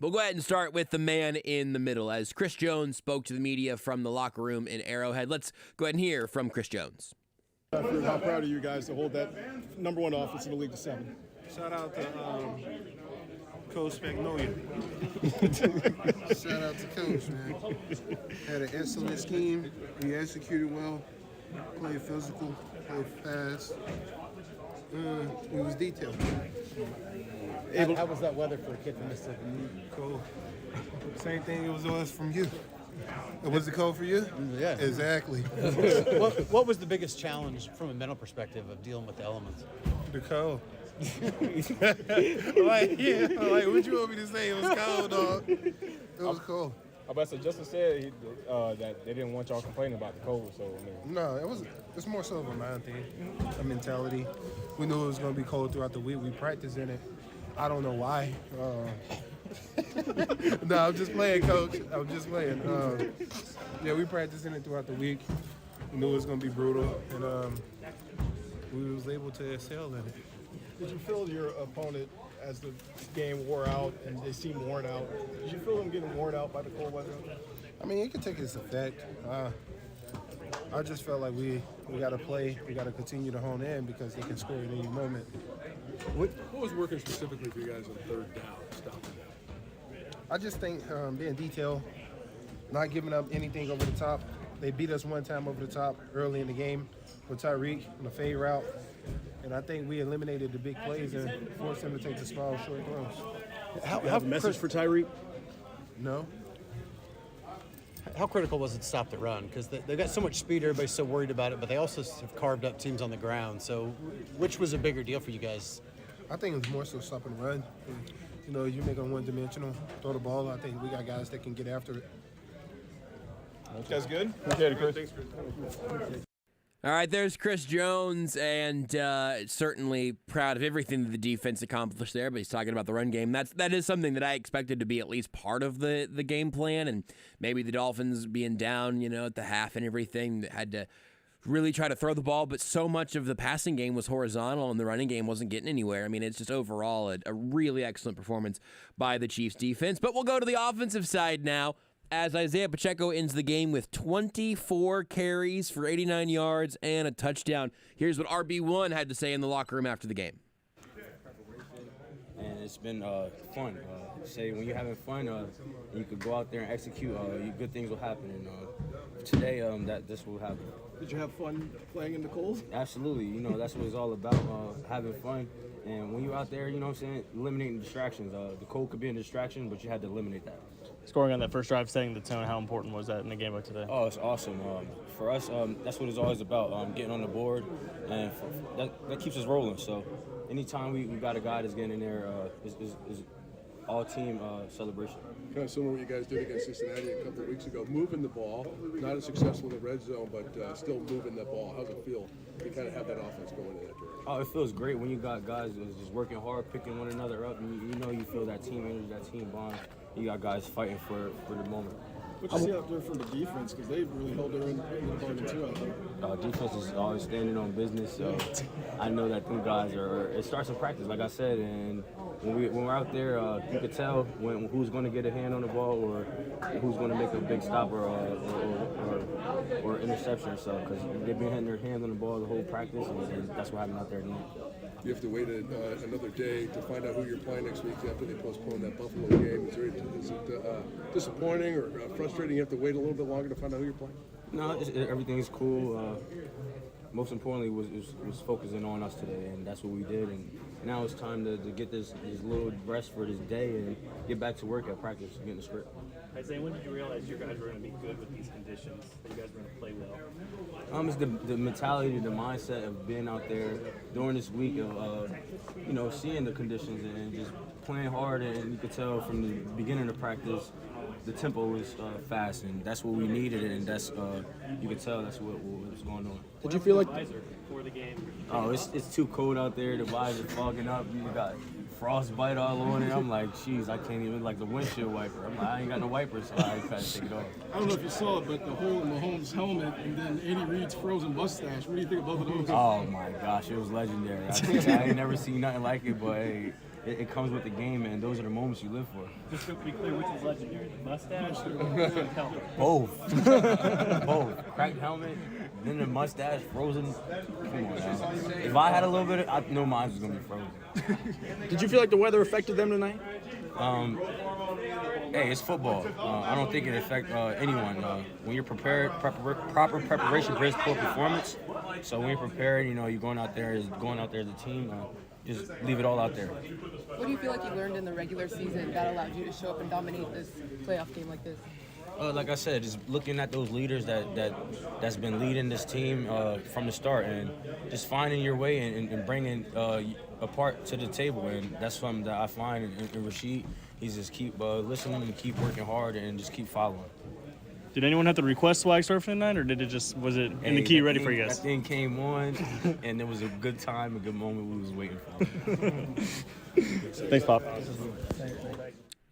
We'll go ahead and start with the man in the middle as Chris Jones spoke to the media from the locker room in Arrowhead. Let's go ahead and hear from Chris Jones. How proud are you guys to hold that number one offense in the league to 7? Shout out to Coach Magnolia. Shout out to Coach, man. Had an excellent scheme. We executed well. Played physical. Played fast. It was detailed. How was that weather for a kid from Mississippi? Cold. Same thing it was from you. Was it cold for you? Yeah. Exactly. What was the biggest challenge from a mental perspective of dealing with the elements? The cold. What you want me to say? It was cold, dog. It was cold. I about to say, Justin said that they didn't want y'all complaining about the cold, so I mean. No, it's more so of a mind thing, a mentality. We knew it was going to be cold throughout the week. We practiced in it. I don't know why. No, I'm just playing, Coach. I'm just playing. Yeah, we practiced in it throughout the week. We knew it was going to be brutal, and we was able to excel in it. Did you feel your opponent, as the game wore out and they seemed worn out, did you feel them getting worn out by the cold weather? I mean, it could take its effect. I just felt like we got to play. We got to continue to hone in because they can score at any moment. What was working specifically for you guys on third down, stopping that? I just think being detailed, not giving up anything over the top. They beat us one time over the top early in the game with Tyreek on the fade route. And I think we eliminated the big plays and forced him to take the small, short throws. How have a message for Tyreek? No. How critical was it to stop the run? Because they've got so much speed, everybody's so worried about it, but they also have carved up teams on the ground. So which was a bigger deal for you guys? I think it was more so stopping the run. You know, you make them one-dimensional, throw the ball. I think we got guys that can get after it. That's good. Appreciate it, Chris. Thanks, Chris. All right, there's Chris Jones, and certainly proud of everything that the defense accomplished there, but he's talking about the run game. That is something that I expected to be at least part of the game plan, and maybe the Dolphins being down, at the half and everything, had to really try to throw the ball, but so much of the passing game was horizontal and the running game wasn't getting anywhere. I mean, it's just overall a really excellent performance by the Chiefs defense. But we'll go to the offensive side now, as Isaiah Pacheco ends the game with 24 carries for 89 yards and a touchdown. Here's what RB1 had to say in the locker room after the game. And it's been fun. Say when you're having fun, you could go out there and execute. Good things will happen. And today, this will happen. Did you have fun playing in the cold? Absolutely. That's what it's all about, having fun. And when you're out there, eliminating distractions. The cold could be a distraction, but you had to eliminate that. Scoring on that first drive, setting the tone, how important was that in the game like today? Oh, it's awesome. For us, that's what it's always about, getting on the board, and that keeps us rolling. So anytime we got a guy that's getting in there, all-team celebration. Kind of similar to what you guys did against Cincinnati a couple of weeks ago, moving the ball, not as successful in the red zone, but still moving the ball. How's it feel to kind of have that offense going in that direction? Oh, it feels great when you got guys that's just working hard, picking one another up, and you feel that team energy, that team bond. You got guys fighting for the moment. What you see out there from the defense? Because they've really held their end of the bargain too, I think. Defense is always standing on business, so I know that them guys it starts in practice, like I said, and when we're out there, you can tell who's going to get a hand on the ball or who's going to make a big stop or interception. So, because they've been hitting their hands on the ball the whole practice, and that's what happened out there tonight. You have to wait another day to find out who you're playing next week after they postpone that Buffalo game. Is it disappointing or frustrating? You have to wait a little bit longer to find out who you're playing? No, everything is cool. Most importantly was focusing on us today, and that's what we did. And now it's time to get this little rest for this day and get back to work at practice, getting the script. Isaiah, when did you realize you guys were going to be good with these conditions, that you guys were going to play well? It's the mentality, the mindset of being out there during this week of, seeing the conditions and just playing hard. And you could tell from the beginning of practice, the tempo was fast, and that's what we needed. And that's you could tell that's what was going on. Did you feel like before the game? Oh, it's too cold out there. The vibes are fogging up. You got frostbite all on it. I'm like, geez, I can't even, like the windshield wiper. I'm like, I ain't got no wipers, so I gotta take it off. I don't know if you saw it, but the hole in Mahomes' helmet and then Andy Reid's frozen mustache. What do you think of both of those? Oh my gosh, it was legendary. I ain't never seen nothing like it, but hey, it comes with the game, and those are the moments you live for. Just to be clear, which is legendary? The mustache or helmet? Both. Both. Cracked helmet, then the mustache, frozen. Come on now. If I had a little bit I know mine was going to be frozen. Did you feel like the weather affected them tonight? Hey, it's football. I don't think it affects anyone. When you're prepared, proper preparation creates poor performance. So when you're prepared, you're going out there as a team. Just leave it all out there. What do you feel like you learned in the regular season that allowed you to show up and dominate this playoff game like this? Like I said, just looking at those leaders that's been leading this team from the start, and just finding your way and bringing a part to the table, and that's something that I find in Rashid. He's just keep listening and keep working hard and just keep following. Did anyone have to request swag surfing tonight, or was it in the key ready for you guys? That thing came on, and it was a good time, a good moment we was waiting for. Thanks, Pop.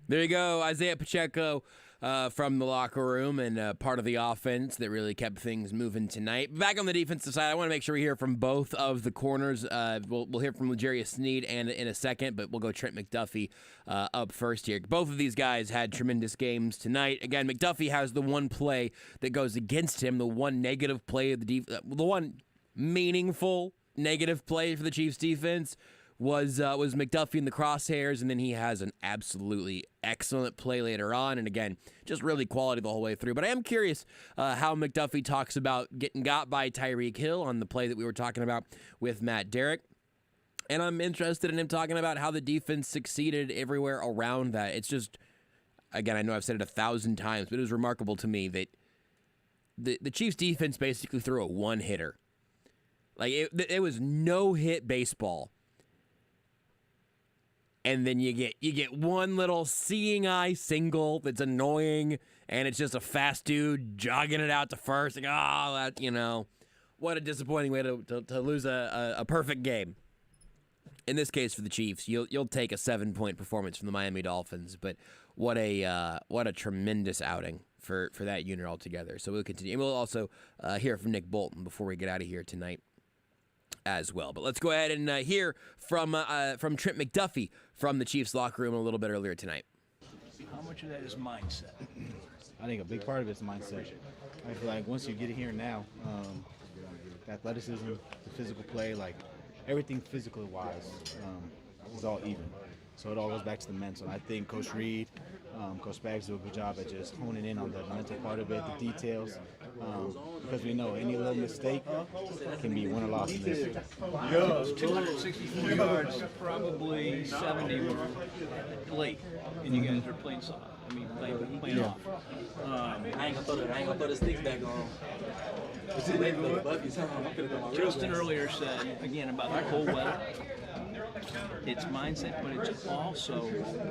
There you go, Isaiah Pacheco from the locker room and part of the offense that really kept things moving tonight. Back on the defensive side, I want to make sure we hear from both of the corners. We'll hear from L'Jarius Sneed in a second, but we'll go Trent McDuffie up first here. Both of these guys had tremendous games tonight. Again, McDuffie has the one play that goes against him, the one negative play of the one meaningful negative play for the Chiefs defense was McDuffie in the crosshairs, and then he has an absolutely excellent play later on, and again, just really quality the whole way through. But I am curious how McDuffie talks about getting got by Tyreek Hill on the play that we were talking about with Matt Derrick, and I'm interested in him talking about how the defense succeeded everywhere around that. It's just, again, I know I've said it 1,000 times, but it was remarkable to me that the Chiefs defense basically threw a one-hitter. Like, it was no-hit baseball. And then you get one little seeing eye single that's annoying, and it's just a fast dude jogging it out to first. Like, what a disappointing way to lose a perfect game. In this case for the Chiefs, you'll take a 7-point performance from the Miami Dolphins, but what a tremendous outing for that unit altogether. So we'll continue. And we'll also hear from Nick Bolton before we get out of here tonight as well. But let's go ahead and hear from Trent McDuffie from the Chiefs locker room a little bit earlier tonight. How much of that is mindset? I think a big part of it's mindset. I feel like once you get here now, the athleticism, the physical play, like everything physical wise is all even. So it all goes back to the mental. I think Coach Reid, Coach Spags do a good job at just honing in on the mental part of it, the details, because we know any little mistake can be win or loss in this. 264 yards, probably 70 were late, and you guys are playing soft. Playing off. I ain't gonna throw the sticks back on. Justin earlier said, again, about the cold weather. It's mindset, but it's also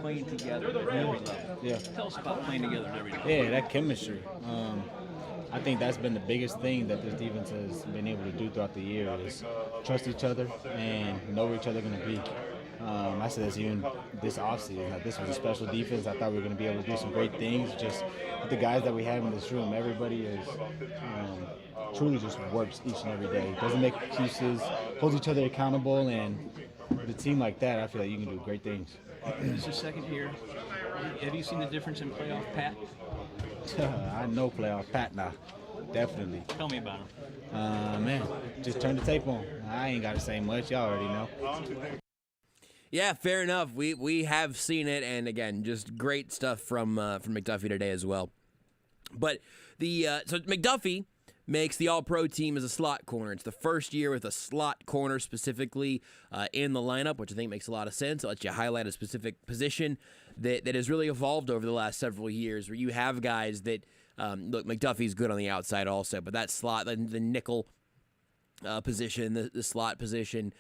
playing together at every level. Yeah. Tell us about playing together at every level. Yeah, that chemistry. I think that's been the biggest thing that this defense has been able to do throughout the year is trust each other and know where each other going to be. I said this even this offseason, that this was a special defense. I thought we were going to be able to do some great things. Just with the guys that we have in this room, everybody is truly just works each and every day. Doesn't make excuses, holds each other accountable, and with a team like that, I feel like you can do great things. This is your second year. Have you seen the difference in playoff Pat? I know playoff Pat now, definitely. Tell me about him. Man, just turn the tape on. I ain't got to say much. Y'all already know. Yeah, fair enough. We have seen it, and again, just great stuff from McDuffie today as well. But so McDuffie makes the All-Pro team as a slot corner. It's the first year with a slot corner specifically in the lineup, which I think makes a lot of sense. It lets you highlight a specific position that has really evolved over the last several years, where you have guys that look. McDuffie's good on the outside also, but that slot, the nickel position, the slot position,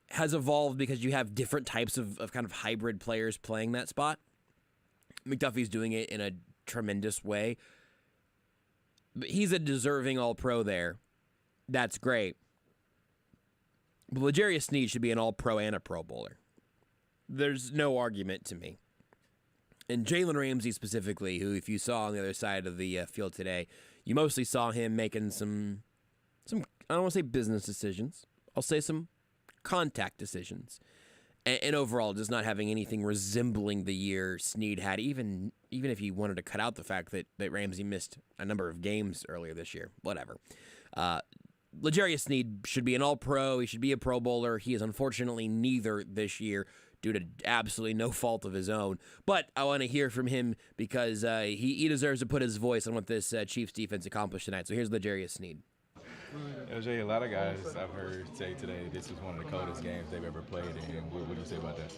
has evolved because you have different types of kind of hybrid players playing that spot. McDuffie's doing it in a tremendous way. But he's a deserving All-Pro there. That's great. But L'Jarius Sneed should be an All-Pro and a Pro Bowler. There's no argument to me. And Jalen Ramsey specifically, who if you saw on the other side of the field today, you mostly saw him making some I don't want to say business decisions. I'll say some contact decisions. And overall, just not having anything resembling the year Sneed had, even if you wanted to cut out the fact that Ramsey missed a number of games earlier this year. Whatever. L'Jarius Sneed should be an All-Pro. He should be a Pro Bowler. He is unfortunately neither this year due to absolutely no fault of his own. But I want to hear from him because he deserves to put his voice on what this Chiefs defense accomplished tonight. So here's L'Jarius Sneed. LJ, a lot of guys I've heard say today this is one of the coldest games they've ever played in. What do you say about that?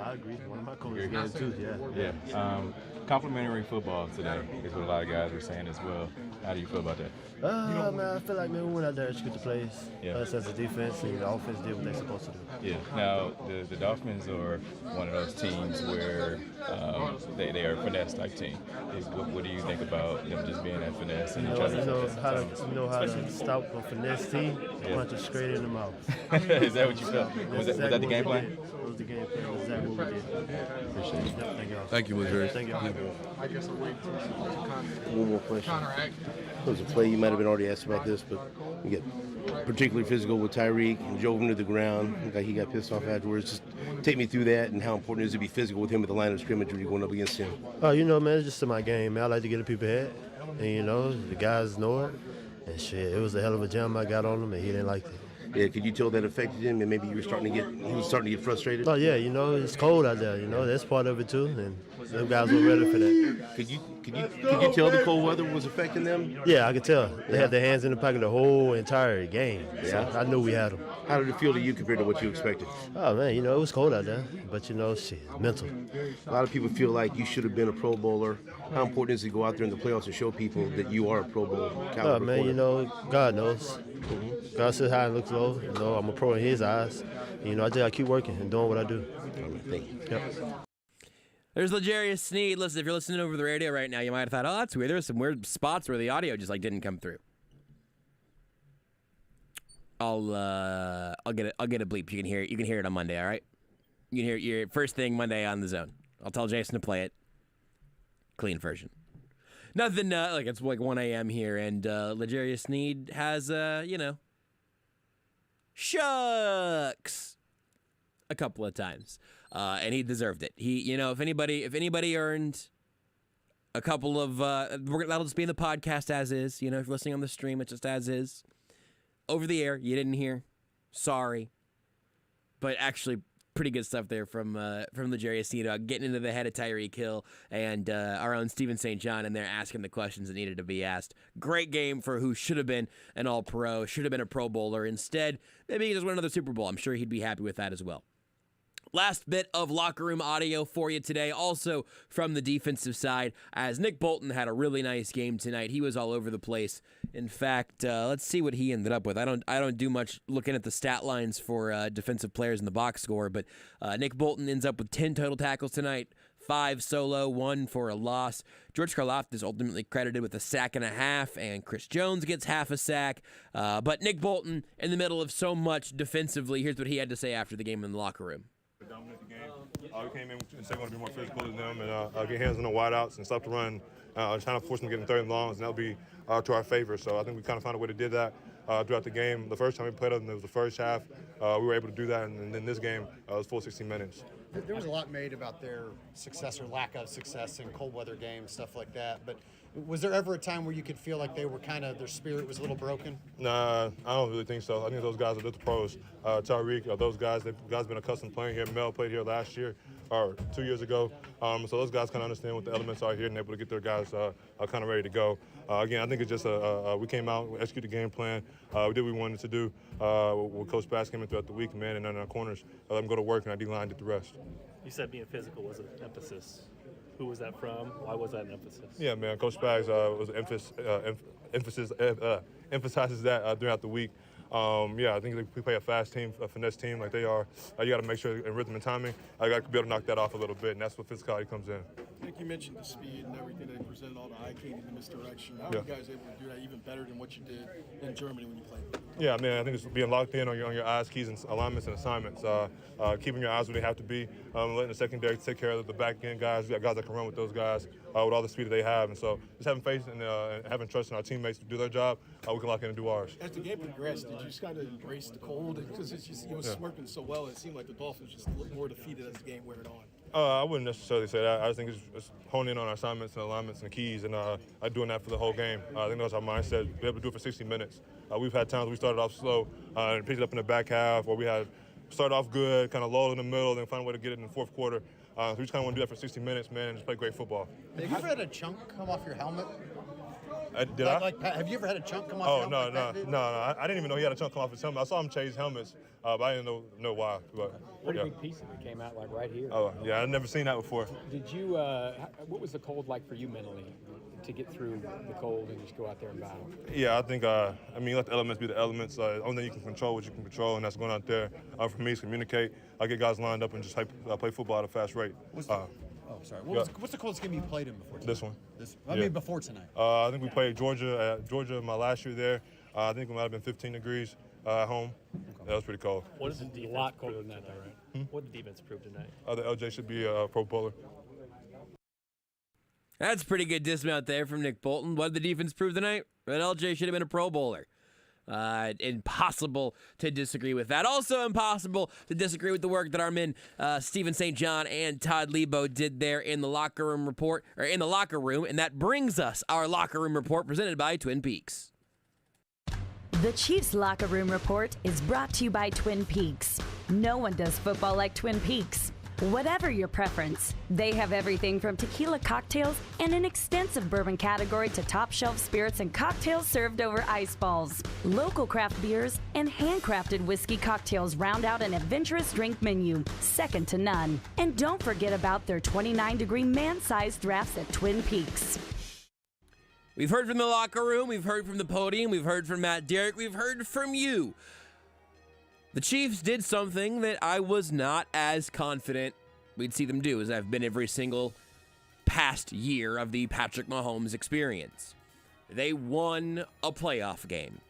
I agree. One of my coldest games too, yeah. Yeah. Complimentary football today is what a lot of guys were saying as well. How do you feel about that? Man, I feel like we went out there and executed the plays. Yeah. Us as a defense and the offense did what they're supposed to do. Yeah. Now, the Dolphins are one of those teams where they are a finesse-type team. What do you think about them just being that finesse? And You know how to stop a finesse team, punch it straight in the mouth. Is that what you felt? Was that the game plan? It was the game plan. That's exactly what we did. Appreciate it. Yep, thank you all. Thank you, L'Jarius. Thank you all. I guess I'm waiting for One more question. counteract. There was a play, you might have been already asked about this, but you get particularly physical with Tyreek and drove him to the ground. Like he got pissed off afterwards. Just take me through that and how important it is to be physical with him at the line of scrimmage when you're going up against him. Oh, man, it's just in my game, man. I like to get in people's head. And, the guys know it. And shit, it was a hell of a jump I got on him, and he didn't like it. Yeah, could you tell that affected him, and maybe he was starting to get frustrated? Oh yeah, it's cold out there. That's part of it too, and them guys were ready for that. Could you tell the cold weather was affecting them? Yeah, I could tell. They had their hands in the pocket the whole entire game. Yeah, so I knew we had them. How did it feel to you compared to what you expected? Oh man, it was cold out there, but shit, it's mental. A lot of people feel like you should have been a Pro Bowler. How important is it to go out there in the playoffs and show people that you are a Pro Bowl caliber? Oh man, God knows. God sits high and looks low. I'm a pro in His eyes. I just gotta keep working and doing what I do. Thank you. Yep. There's L'Jarius Sneed. Listen, if you're listening over the radio right now, you might have thought, oh, that's weird. There's some weird spots where the audio just didn't come through. I'll get it bleep. You can hear it on Monday, all right? You can hear it first thing Monday on the Zone. I'll tell Jason to play it. Clean version. Nothing it's like 1 a.m. here, and L'Jarius Sneed has shucks a couple of times, and he deserved it. He, if anybody earned a couple of, that'll just be in the podcast as is. If you're listening on the stream, it's just as is. Over the air, you didn't hear. Sorry, but actually, pretty good stuff there from L'Jarius Sneed, getting into the head of Tyreek Hill and our own Steven St. John in there asking the questions that needed to be asked. Great game for who should have been an All-Pro, should have been a Pro Bowler. Instead, maybe he just won another Super Bowl. I'm sure he'd be happy with that as well. Last bit of locker room audio for you today, also from the defensive side, as Nick Bolton had a really nice game tonight. He was all over the place. In fact, let's see what he ended up with. I don't do much looking at the stat lines for defensive players in the box score, but Nick Bolton ends up with 10 total tackles tonight, 5 solo, 1 for a loss. George Karloff is ultimately credited with a sack and a half, and Chris Jones gets half a sack. But Nick Bolton, in the middle of so much defensively, here's what he had to say after the game in the locker room. Dominate the game. We came in and said we want to be more physical than them and get hands on the wideouts and stop the run, trying to force them to get in third and longs, and that'll be to our favor. So I think we kind of found a way to do that throughout the game. The first time we played them, it was the first half. We were able to do that, and then this game it was full 60 minutes. There was a lot made about their success or lack of success in cold weather games, stuff like that. But was there ever a time where you could feel like they were their spirit was a little broken? Nah, I don't really think so. I think those guys are the pros. Tyreek, those guys, been accustomed to playing here. Mel played here last year or 2 years ago. So those guys kind of understand what the elements are here and able to get their guys kind of ready to go. Again, I think it's just we came out, we executed the game plan. We did what we wanted to do. With Coach Bass came in throughout the week, man, and then our corners, let them go to work, and our D-line did the rest. You said being physical was an emphasis. Who was that from? Why was that an emphasis? Yeah, man, Coach Spags was emphasizes that throughout the week. I think we play a fast team, a finesse team like they are. You got to make sure in rhythm and timing, I got to be able to knock that off a little bit, and that's what physicality comes in. I think you mentioned the speed and everything they presented, all the eye candy, the misdirection. How are you guys able to do that even better than what you did in Germany when you played? Yeah, man, I think it's being locked in on your eyes, keys, and alignments and assignments. Keeping your eyes where they have to be, letting the secondary take care of the back end guys. We got guys that can run with those guys with all the speed that they have. And so just having faith and having trust in our teammates to do their job, we can lock in and do ours. As the game progressed, did you just kind of embrace the cold? Because it was working so well, it seemed like the Dolphins just looked more defeated as the game wore on. I wouldn't necessarily say that. I just think it's honing in on our assignments and alignments and keys and doing that for the whole game. I think that's our mindset, be able to do it for 60 minutes. We've had times we started off slow and picked it up in the back half, or we had started off good, kind of lull in the middle, then find a way to get it in the fourth quarter. So we just kind of want to do that for 60 minutes, man, and just play great football. Have you ever had a chunk come off your helmet? Did I? Have you ever had a chunk come off your helmet? No. I didn't even know he had a chunk come off his helmet. I saw him change helmets, but I didn't know why. But, Pretty big piece of it came out right here. Oh, yeah, I'd never seen that before. Did you, what was the cold like for you mentally to get through the cold and just go out there and battle? Yeah, I think, let the elements be the elements. The only thing you can control what you can control, and that's going out there. For me, is communicate. I get guys lined up and just play football at a fast rate. What's the coldest game you played in before tonight? This one. Before tonight. I think we played Georgia my last year there. I think it might have been 15 degrees at home. Okay. That was pretty cold. What does the defense a lot colder than that, though, right? What did the defense prove tonight? The LJ should be a Pro Bowler. That's pretty good dismount there from Nick Bolton. What did the defense prove tonight? That LJ should have been a Pro Bowler. Impossible to disagree with that. Also impossible to disagree with the work that our men Stephen St. John and Todd Lebo did there in the locker room report, or in the locker room, and that brings us our locker room report presented by Twin Peaks. The Chiefs Locker Room Report is brought to you by Twin Peaks. No one does football like Twin Peaks. Whatever your preference, they have everything from tequila cocktails and an extensive bourbon category to top shelf spirits and cocktails served over ice balls. Local craft beers and handcrafted whiskey cocktails round out an adventurous drink menu, second to none. And don't forget about their 29-degree man-sized drafts at Twin Peaks. We've heard from the locker room, we've heard from the podium, we've heard from Matt Derrick, we've heard from you. The Chiefs did something that I was not as confident we'd see them do as I've been every single past year of the Patrick Mahomes experience. They won a playoff game.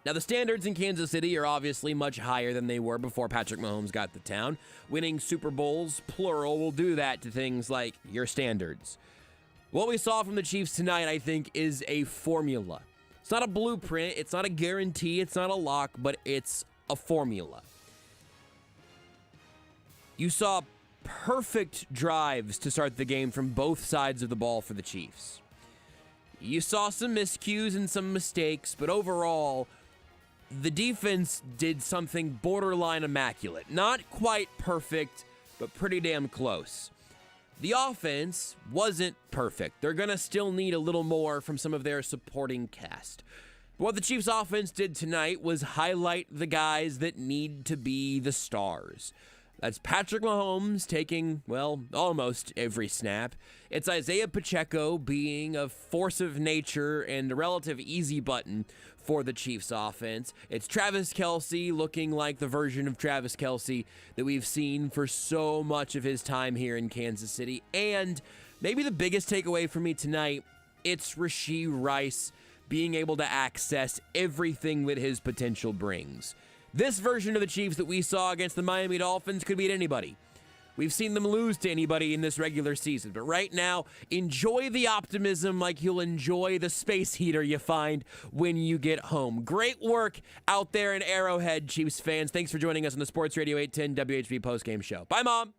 Now, the standards in Kansas City are obviously much higher than they were before Patrick Mahomes got to town. Winning Super Bowls, plural, will do that to things like your standards. What we saw from the Chiefs tonight, I think, is a formula. It's not a blueprint, it's not a guarantee, it's not a lock, but it's a formula. You saw perfect drives to start the game from both sides of the ball for the Chiefs. You saw some miscues and some mistakes, but overall, the defense did something borderline immaculate. Not quite perfect, but pretty damn close. The offense wasn't perfect. They're going to still need a little more from some of their supporting cast. But what the Chiefs' offense did tonight was highlight the guys that need to be the stars. That's Patrick Mahomes taking, well, almost every snap. It's Isaiah Pacheco being a force of nature and a relative easy button for the Chiefs offense. It's Travis Kelce looking like the version of Travis Kelce that we've seen for so much of his time here in Kansas City. And maybe the biggest takeaway for me tonight, it's Rashee Rice being able to access everything that his potential brings. This version of the Chiefs that we saw against the Miami Dolphins could beat anybody. We've seen them lose to anybody in this regular season. But right now, enjoy the optimism like you'll enjoy the space heater you find when you get home. Great work out there in Arrowhead, Chiefs fans. Thanks for joining us on the Sports Radio 810 WHB Postgame Show. Bye, Mom.